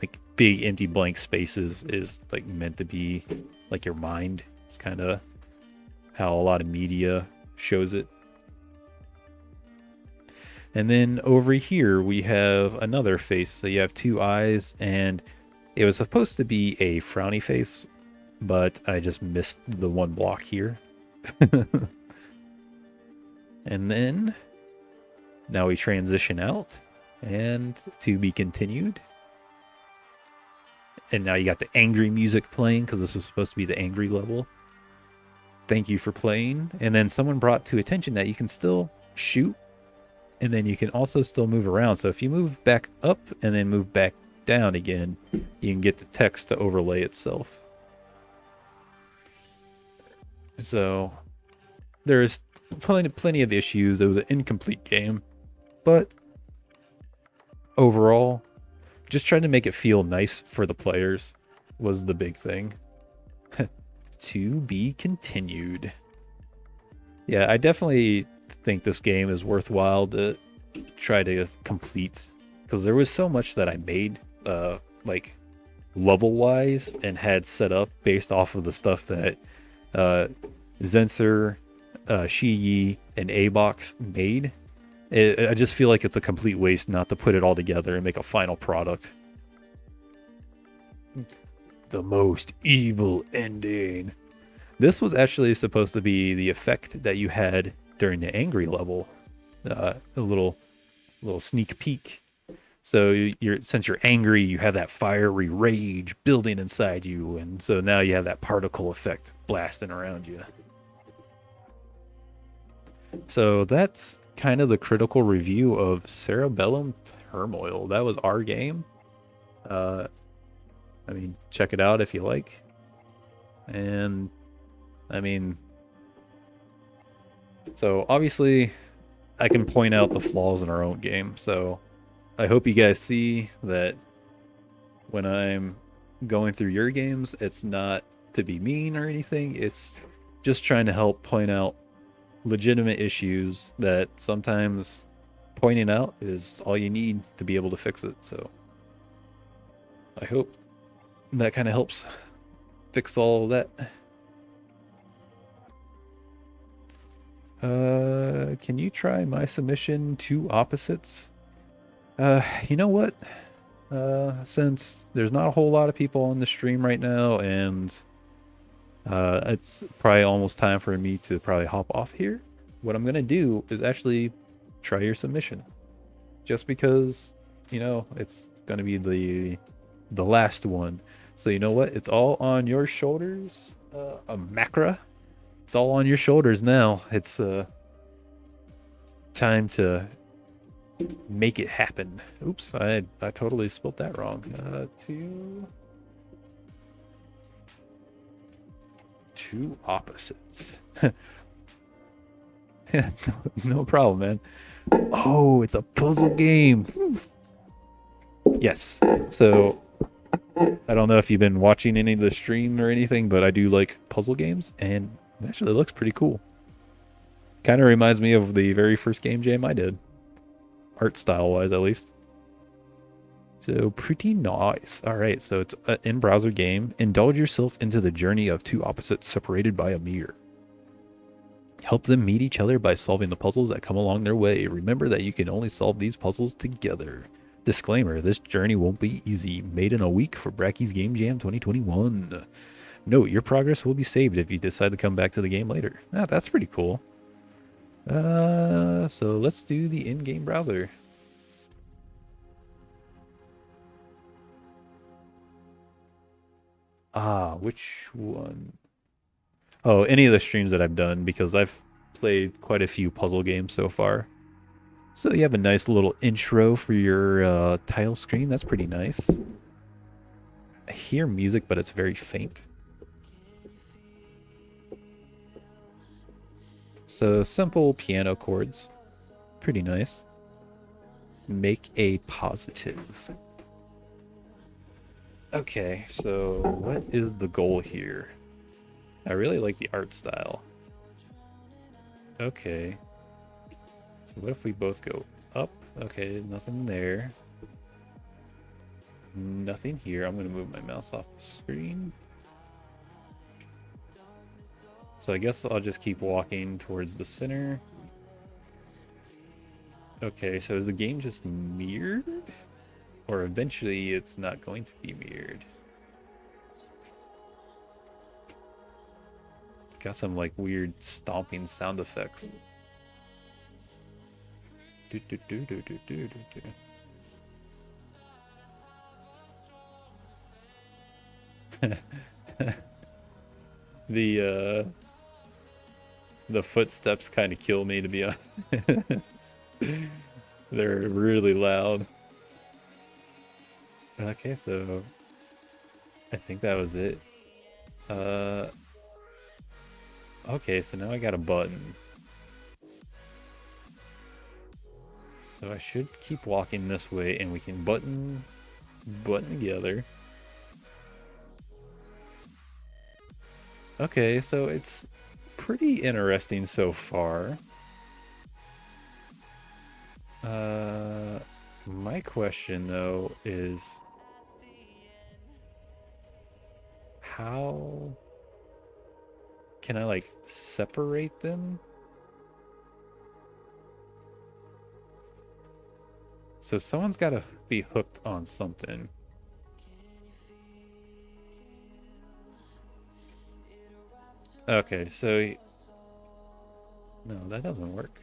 like big empty blank spaces is like meant to be like your mind. It's kind of how a lot of media shows it. And then over here we have another face. So you have two eyes, and it was supposed to be a frowny face, but I just missed the one block here. And then now we transition out and to be continued. And now you got the angry music playing because this was supposed to be the angry level. Thank you for playing. And then someone brought to attention that you can still shoot, and then you can also still move around. So if you move back up and then move back down again, you can get the text to overlay itself. So there's plenty of issues. It was an incomplete game, but overall, just trying to make it feel nice for the players was the big thing. To be continued. Yeah, I definitely think this game is worthwhile to try to complete, because there was so much that I made like level wise and had set up based off of the stuff that Zenser, Shiyi, and A-Box made. I just feel like it's a complete waste not to put it all together and make a final product. The most evil ending. This was actually supposed to be the effect that you had during the angry level. A little sneak peek. So since you're angry, you have that fiery rage building inside you, and so now you have that particle effect blasting around you. So that's kind of the critical review of Cerebellum Turmoil. That was our game. I mean, check it out if you like. And I mean, so obviously I can point out the flaws in our own game. So I hope you guys see that when I'm going through your games, it's not to be mean or anything. It's just trying to help point out legitimate issues that sometimes pointing out is all you need to be able to fix it. So I hope that kind of helps fix all of that. Can you try my submission, Two Opposites? You know what? Since there's not a whole lot of people on the stream right now, and it's probably almost time for me to probably hop off here, what I'm gonna do is actually try your submission, just because, you know, it's gonna be the last one. So you know what? It's all on your shoulders, a macra. It's all on your shoulders now. It's time to make it happen. Oops, I totally spelled that wrong. Two Opposites. No problem, man. Oh, it's a puzzle game. Yes. So I don't know if you've been watching any of the stream or anything, but I do like puzzle games, and it actually looks pretty cool. Kind of reminds me of the very first game jam I did, art style wise at least. So pretty nice. All right, so it's an in-browser game. Indulge yourself into the journey of two opposites separated by a mirror. Help them meet each other by solving the puzzles that come along their way. Remember that you can only solve these puzzles together. Disclaimer, this journey won't be easy. Made in a week for Brackeys Game Jam 2021. Note, your progress will be saved if you decide to come back to the game later. Ah, that's pretty cool. So let's do the in-game browser. Which one? Oh, any of the streams that I've done, because I've played quite a few puzzle games so far. So you have a nice little intro for your title screen. That's pretty nice. I hear music, but it's very faint. So simple piano chords. Pretty nice. Make a positive. Okay, so what is the goal here? I really like the art style. Okay. So what if we both go up? Okay, nothing there. Nothing here. I'm going to move my mouse off the screen. So I guess I'll just keep walking towards the center. Okay, so is the game just mirrored? Or eventually it's not going to be mirrored? Got some like weird stomping sound effects. Do, do, do, do, do, do, do, do. The footsteps kind of kill me, to be honest. They're really loud. Okay, so I think that was it. Okay, so now I got a button. So I should keep walking this way and we can button together. Okay, so it's pretty interesting so far. My question though is how can I like separate them? So someone's got to be hooked on something. Okay, so no, that doesn't work.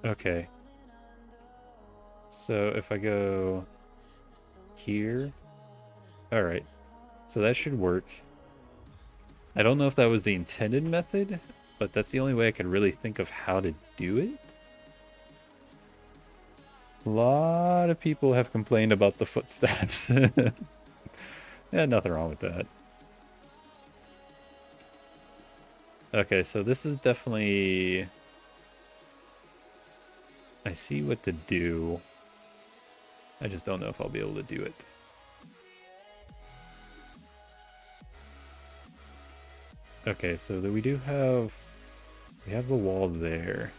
Okay. So if I go here, all right. So that should work. I don't know if that was the intended method, but that's the only way I could really think of how to do it. A lot of people have complained about the footsteps. Yeah, nothing wrong with that. Okay, so this is definitely... I see what to do. I just don't know if I'll be able to do it. Okay, so we do have... We have the wall there.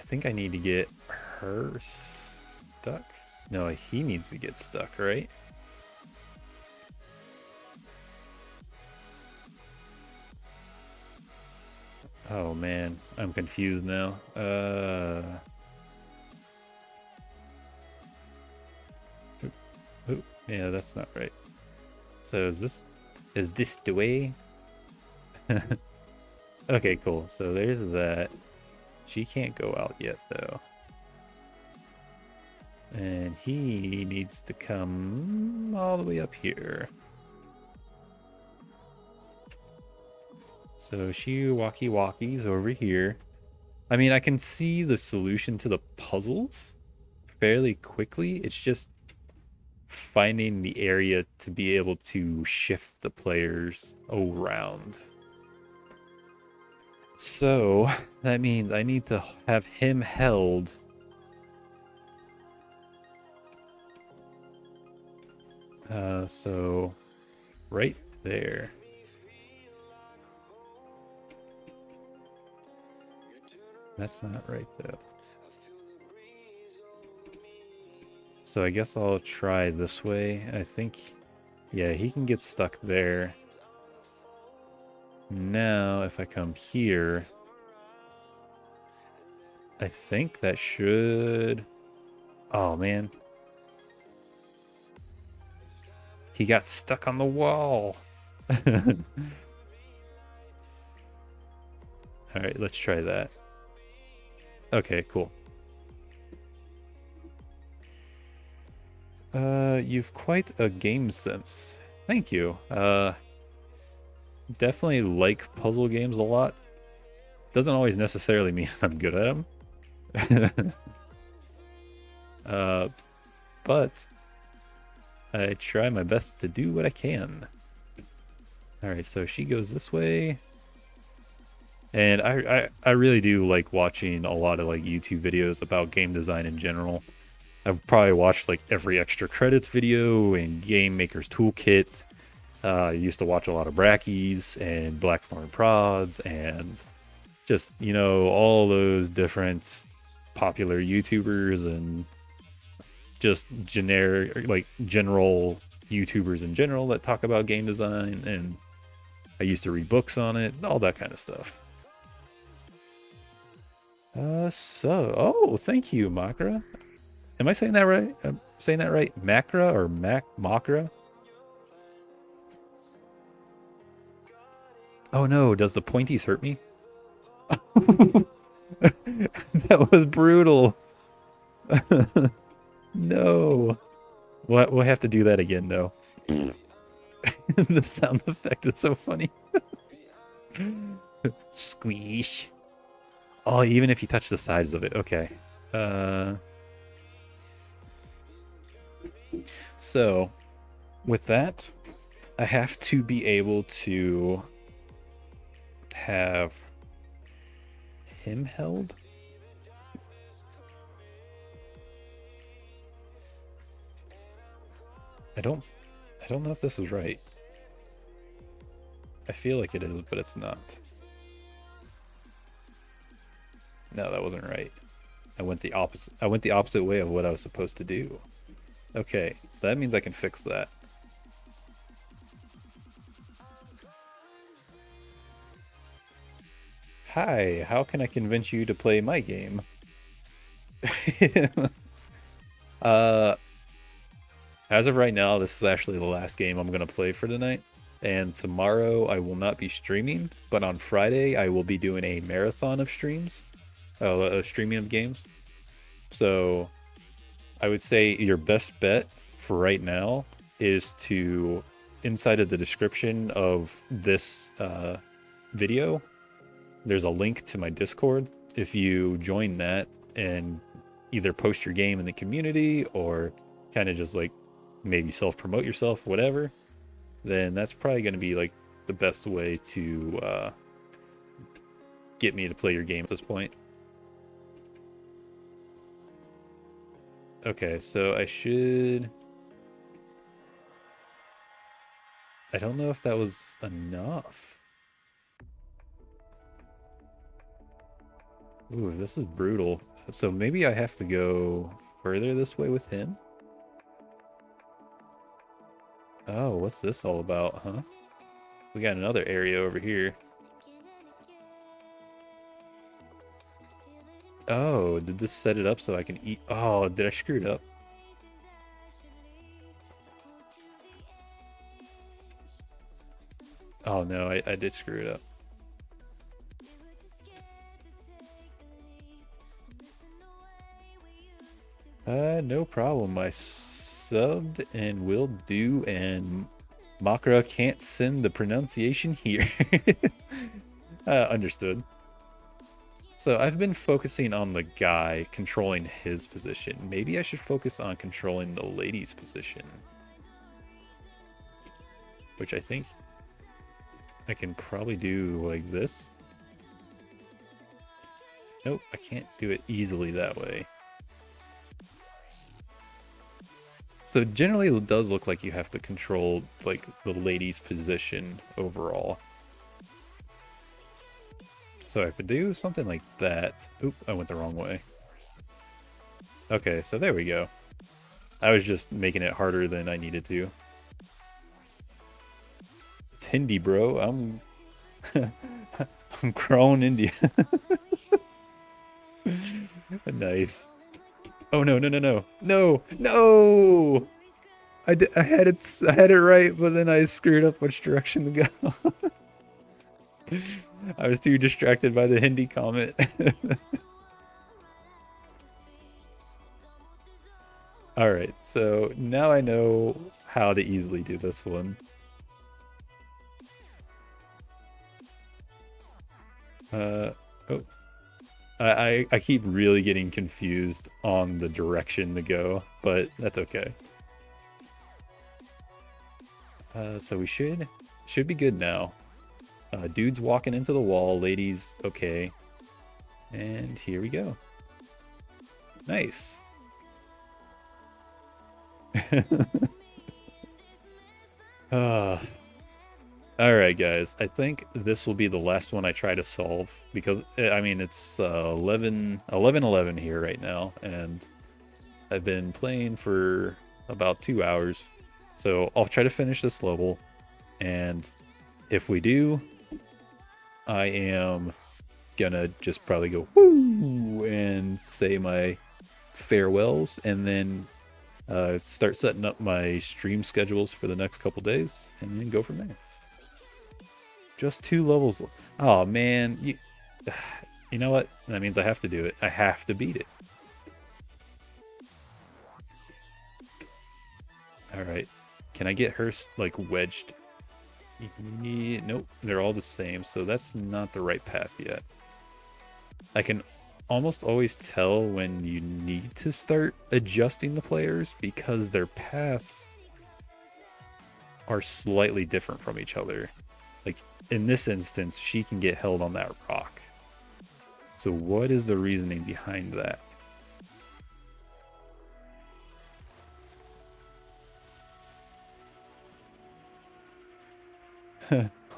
I think I need to get her stuck. No, he needs to get stuck, right? Oh man, I'm confused now. Yeah, that's not right. So is this the way? Okay, cool. So there's that. She can't go out yet though. And he needs to come all the way up here. So she walkies over here. I mean, I can see the solution to the puzzles fairly quickly. It's just finding the area to be able to shift the players around. So that means I need to have him held. So right there. That's not right though. So I guess I'll try this way. I think, yeah, he can get stuck there. Now, if I come here, I think that should... Oh, man. He got stuck on the wall. All right, let's try that. Okay, cool. You've quite a game sense. Thank you. Definitely like puzzle games a lot. Doesn't always necessarily mean I'm good at them. But I try my best to do what I can. All right, so she goes this way. And I really do like watching a lot of like YouTube videos about game design in general. I've probably watched like every extra credits video and Game Maker's Toolkit. I used to watch a lot of Brackeys and Blackthorn Prods and just, you know, all those different popular YouTubers and just generic, like general YouTubers in general that talk about game design. And I used to read books on it, all that kind of stuff. Oh, thank you, Makra. Am I saying that right? I'm saying that right? Makra or Makra? Oh no, does the pointies hurt me? That was brutal. No. We'll have to do that again though. The sound effect is so funny. Squeeze. Oh, even if you touch the sides of it. Okay. So, with that, I have to be able to have him held. I don't know if this is right. I feel like it is, but it's not. No, that wasn't right. I went the opposite way of what I was supposed to do. Okay, so that means I can fix that. Hi, how can I convince you to play my game? As of right now, this is actually the last game I'm going to play for tonight. And tomorrow I will not be streaming, but on Friday I will be doing a marathon of streams. Streaming of games. So I would say your best bet for right now is to, inside of the description of this video, there's a link to my Discord. If you join that and either post your game in the community or kind of just like maybe self-promote yourself, whatever, then that's probably going to be like the best way to get me to play your game at this point. Okay, so I don't know if that was enough. Ooh, this is brutal. So maybe I have to go further this way with him? Oh, what's this all about, huh? We got another area over here. Oh, did this set it up so I can eat? Oh, did I screw it up? Oh no, I did screw it up. No problem. I subbed and will do, and Makra can't send the pronunciation here. Understood. So I've been focusing on the guy controlling his position. Maybe I should focus on controlling the lady's position. Which I think I can probably do like this. Nope, I can't do it easily that way. So generally it does look like you have to control like the lady's position overall. So I could do something like that. Oop, I went the wrong way. Okay, so there we go. I was just making it harder than I needed to. It's Hindi, bro. I'm grown Indian. Nice. Oh no, no, no, no. No, no. I had it right, but then I screwed up which direction to go. I was too distracted by the Hindi comment. Alright, so now I know how to easily do this one. Oh. I keep really getting confused on the direction to go, but that's okay. So we should Should be good now. Dude's walking into the wall. Ladies, okay. And here we go. Nice. All right, guys. I think this will be the last one I try to solve because, I mean, it's 11 here right now, and I've been playing for about 2 hours. So I'll try to finish this level, and if we do, I am gonna just probably go woo and say my farewells, and then start setting up my stream schedules for the next couple days, and then go from there. Just 2 levels. Oh man, you know what? That means I have to do it. I have to beat it. All right. Can I get her like wedged? Nope, they're all the same, so that's not the right path yet. I can almost always tell when you need to start adjusting the players because their paths are slightly different from each other. Like in this instance, she can get held on that rock. So what is the reasoning behind that?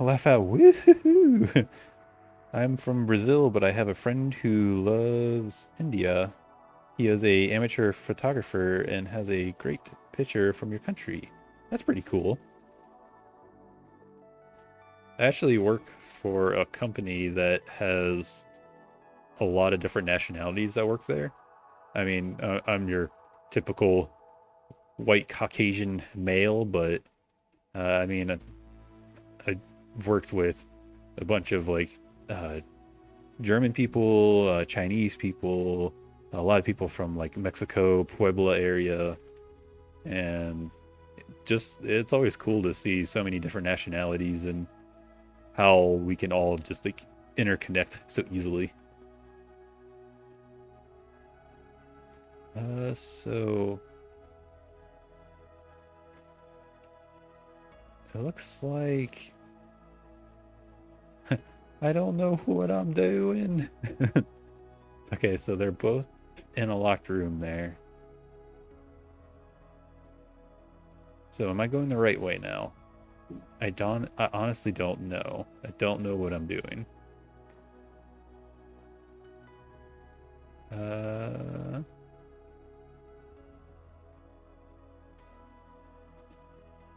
Laugh out. Woohoo! I'm from Brazil, but I have a friend who loves India. He is a amateur photographer and has a great picture from your country. That's pretty cool. I actually work for a company that has a lot of different nationalities that work there. I mean, I'm your typical white Caucasian male, but I mean, I worked with a bunch of like German people, Chinese people, a lot of people from like Mexico, Puebla area, and just it's always cool to see so many different nationalities and how we can all just like interconnect so easily. So it looks like I don't know what I'm doing. Okay, so they're both in a locked room there. So am I going the right way now? I honestly don't know. I don't know what I'm doing.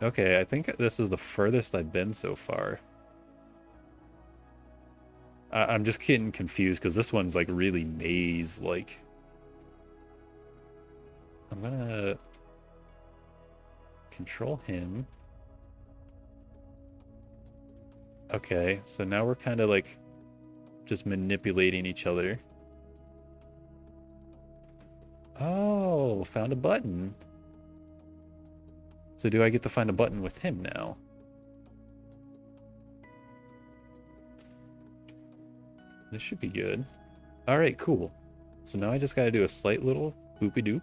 Okay, I think this is the furthest I've been so far. I'm just getting confused because this one's like really maze-like. I'm gonna control him. Okay, so now we're kind of like just manipulating each other. Oh, found a button. So do I get to find a button with him now? This should be good. All right, cool. So now I just got to do a slight little boopy-doop.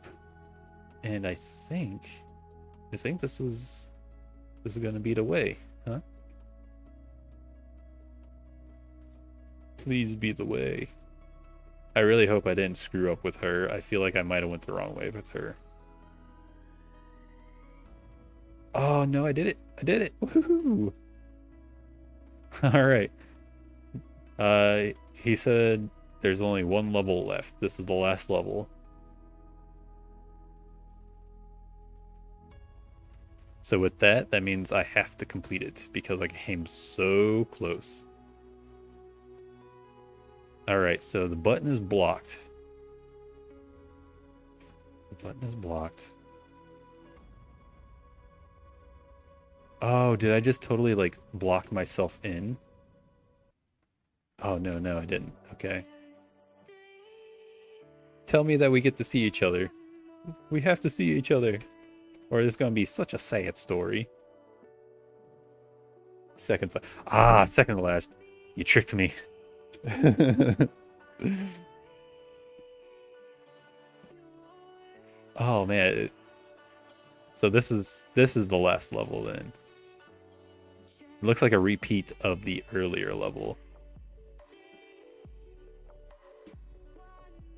And I think this is going to be the way, huh? Please be the way. I really hope I didn't screw up with her. I feel like I might have went the wrong way with her. Oh, no, I did it. I did it. Woohoo! All right. He said there's only 1 level left. This is the last level. So with that, that means I have to complete it because I came so close. All right, so the button is blocked. The button is blocked. Oh, did I just totally like block myself in? Oh, no, I didn't. Okay. Tell me that we get to see each other. We have to see each other. Or it's going to be such a sad story. Second to last. You tricked me. Oh, man. So this is the last level then. looks like a repeat of the earlier level.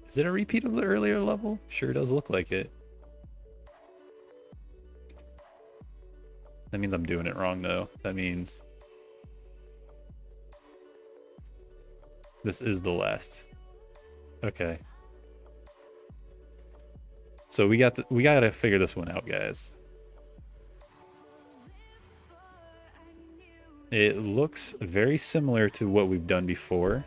Is it a repeat of the earlier level? Sure does look like it. That means I'm doing it wrong, though. That means this is the last. Okay. So we gotta figure this one out, guys. It looks very similar to what we've done before.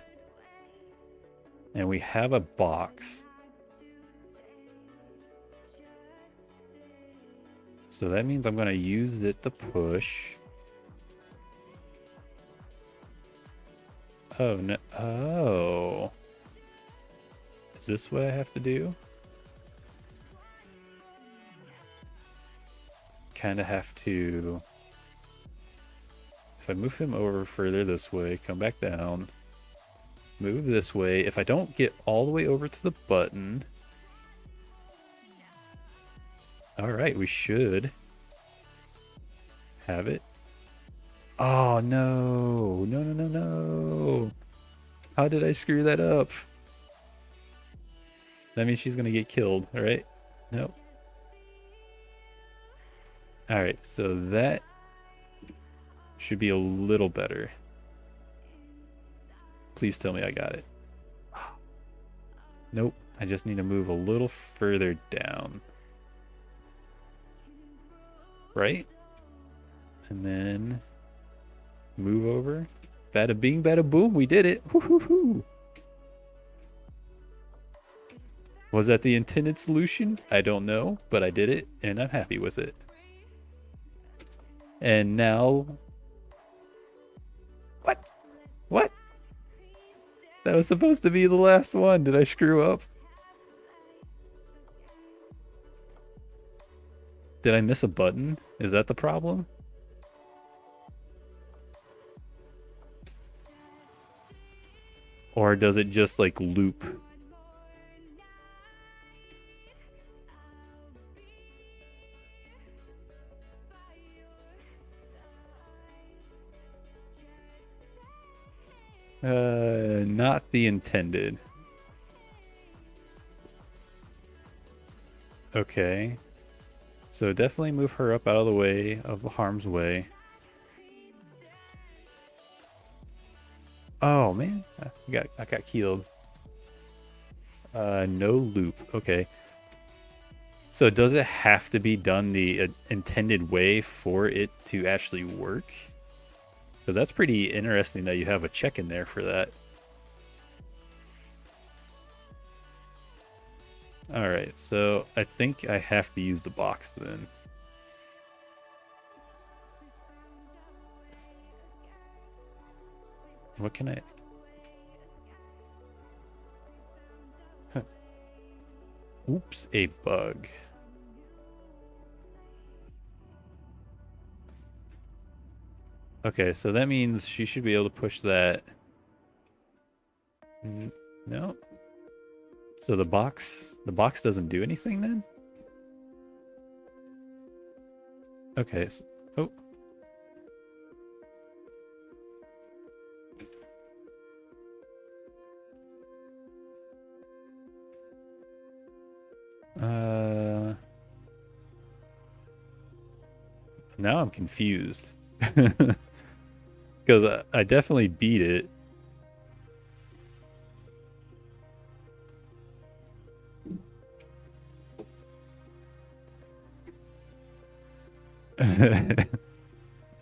And we have a box. So that means I'm gonna use it to push. Oh no! Oh, is this what I have to do? Kind of have to. If I move him over further this way, come back down, move this way. If I don't get all the way over to the button, all right, we should have it. Oh no! No! No! No! No! How did I screw that up? That means she's gonna get killed, all right? Nope. All right, so that should be a little better. Please tell me I got it. Nope, I just need to move a little further down. Right? And then move over. Bada bing, bada boom, we did it. Woo-hoo-hoo. Was that the intended solution? I don't know, but I did it, and I'm happy with it. And now... What? What? That was supposed to be the last one. Did I screw up? Did I miss a button? Is that the problem? Or does it just like loop? Not the intended. Okay. So definitely move her up out of the way, of harm's way. Oh man, I got killed. No loop. Okay. So does it have to be done the intended way for it to actually work? Because that's pretty interesting that you have a check in there for that. All right, so I think I have to use the box then. What can I... Huh. Oops, a bug. Okay, so that means she should be able to push that. No. So the box doesn't do anything then? Okay, so, oh. Now I'm confused. Because I definitely beat it.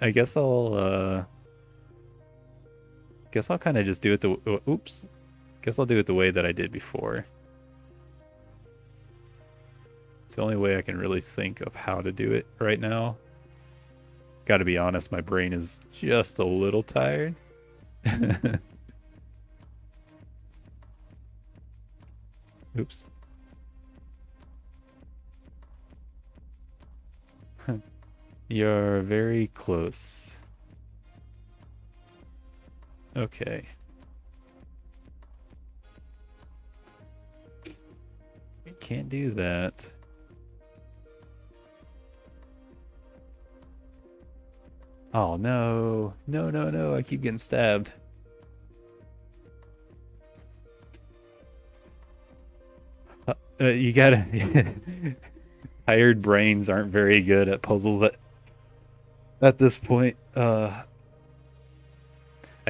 I guess I'll kind of just do it the oops. Guess I'll do it the way that I did before. It's the only way I can really think of how to do it right now. Got to be honest, my brain is just a little tired. Oops. You're very close. Okay. We can't do that. Oh no. No, no, no. I keep getting stabbed. You gotta. Tired brains aren't very good at puzzles at this point. I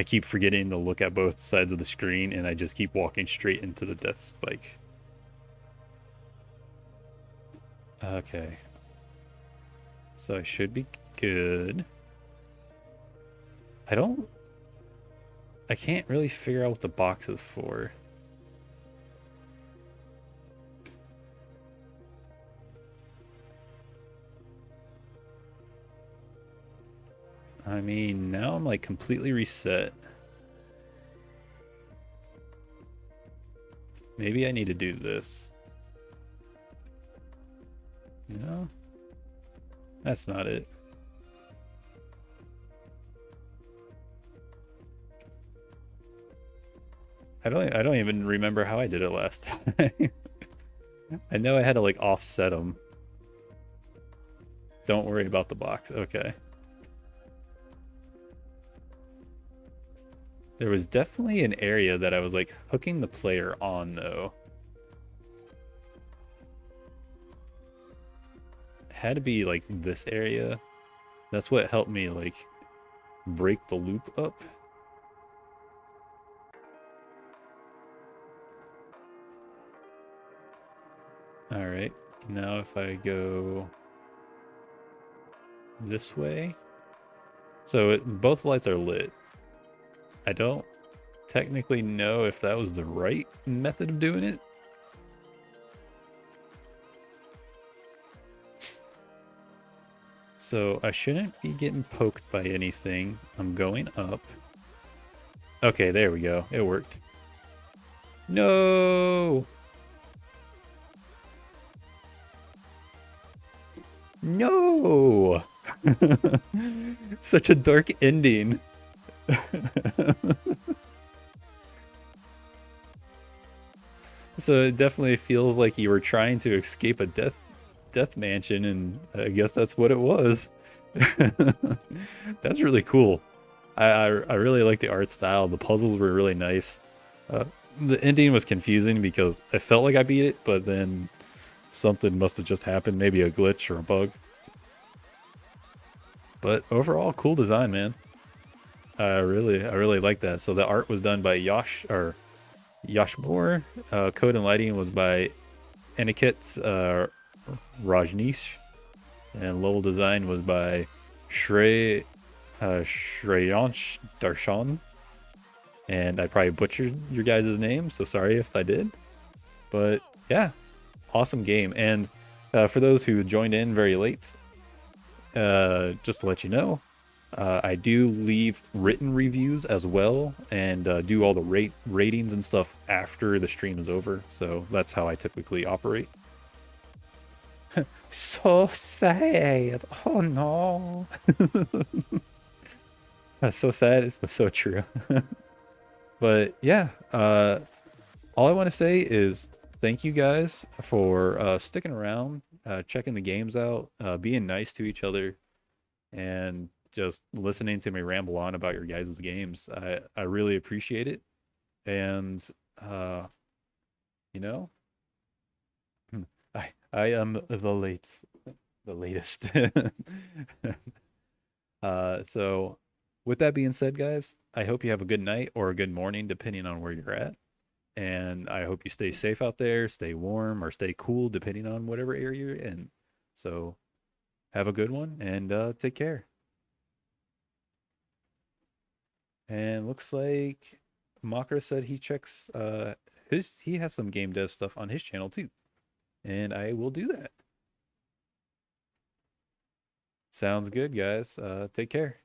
keep forgetting to look at both sides of the screen, and I just keep walking straight into the death spike. Okay. So I should be good. I can't really figure out what the box is for. I mean, now I'm like completely reset. Maybe I need to do this. No, that's not it. I don't even remember how I did it last time. I know I had to like offset them. Don't worry about the box. Okay. There was definitely an area that I was like hooking the player on though. It had to be like this area. That's what helped me like break the loop up. All right. Now if I go this way. So both lights are lit. I don't technically know if that was the right method of doing it. So I shouldn't be getting poked by anything. I'm going up. Okay, there we go. It worked. No! No! Such a dark ending. So it definitely feels like you were trying to escape a death mansion, and I guess that's what it was. That's really cool. I really like the art style. The puzzles were really nice. The ending was confusing because I felt like I beat it, but then something must have just happened, maybe a glitch or a bug. But overall, cool design, man. I really like that. So the art was done by Yash Moore. Code and lighting was by Aniket Rajneesh, and level design was by Shreyansh Darshan. And I probably butchered your guys' name, so sorry if I did. But yeah, awesome game. And for those who joined in very late, just to let you know, I do leave written reviews as well, and do all the ratings and stuff after the stream is over. So that's how I typically operate. So sad. Oh no. That's so sad, but so true. But yeah, all I want to say is thank you guys for sticking around, checking the games out, being nice to each other, and just listening to me ramble on about your guys' games. I really appreciate it. And you know, I am the latest. So with that being said, guys, I hope you have a good night or a good morning, depending on where you're at. And I hope you stay safe out there, stay warm or stay cool, depending on whatever area you're in. So have a good one, and take care. And looks like Mocker said he checks he has some game dev stuff on his channel too. And I will do that. Sounds good, guys. Take care.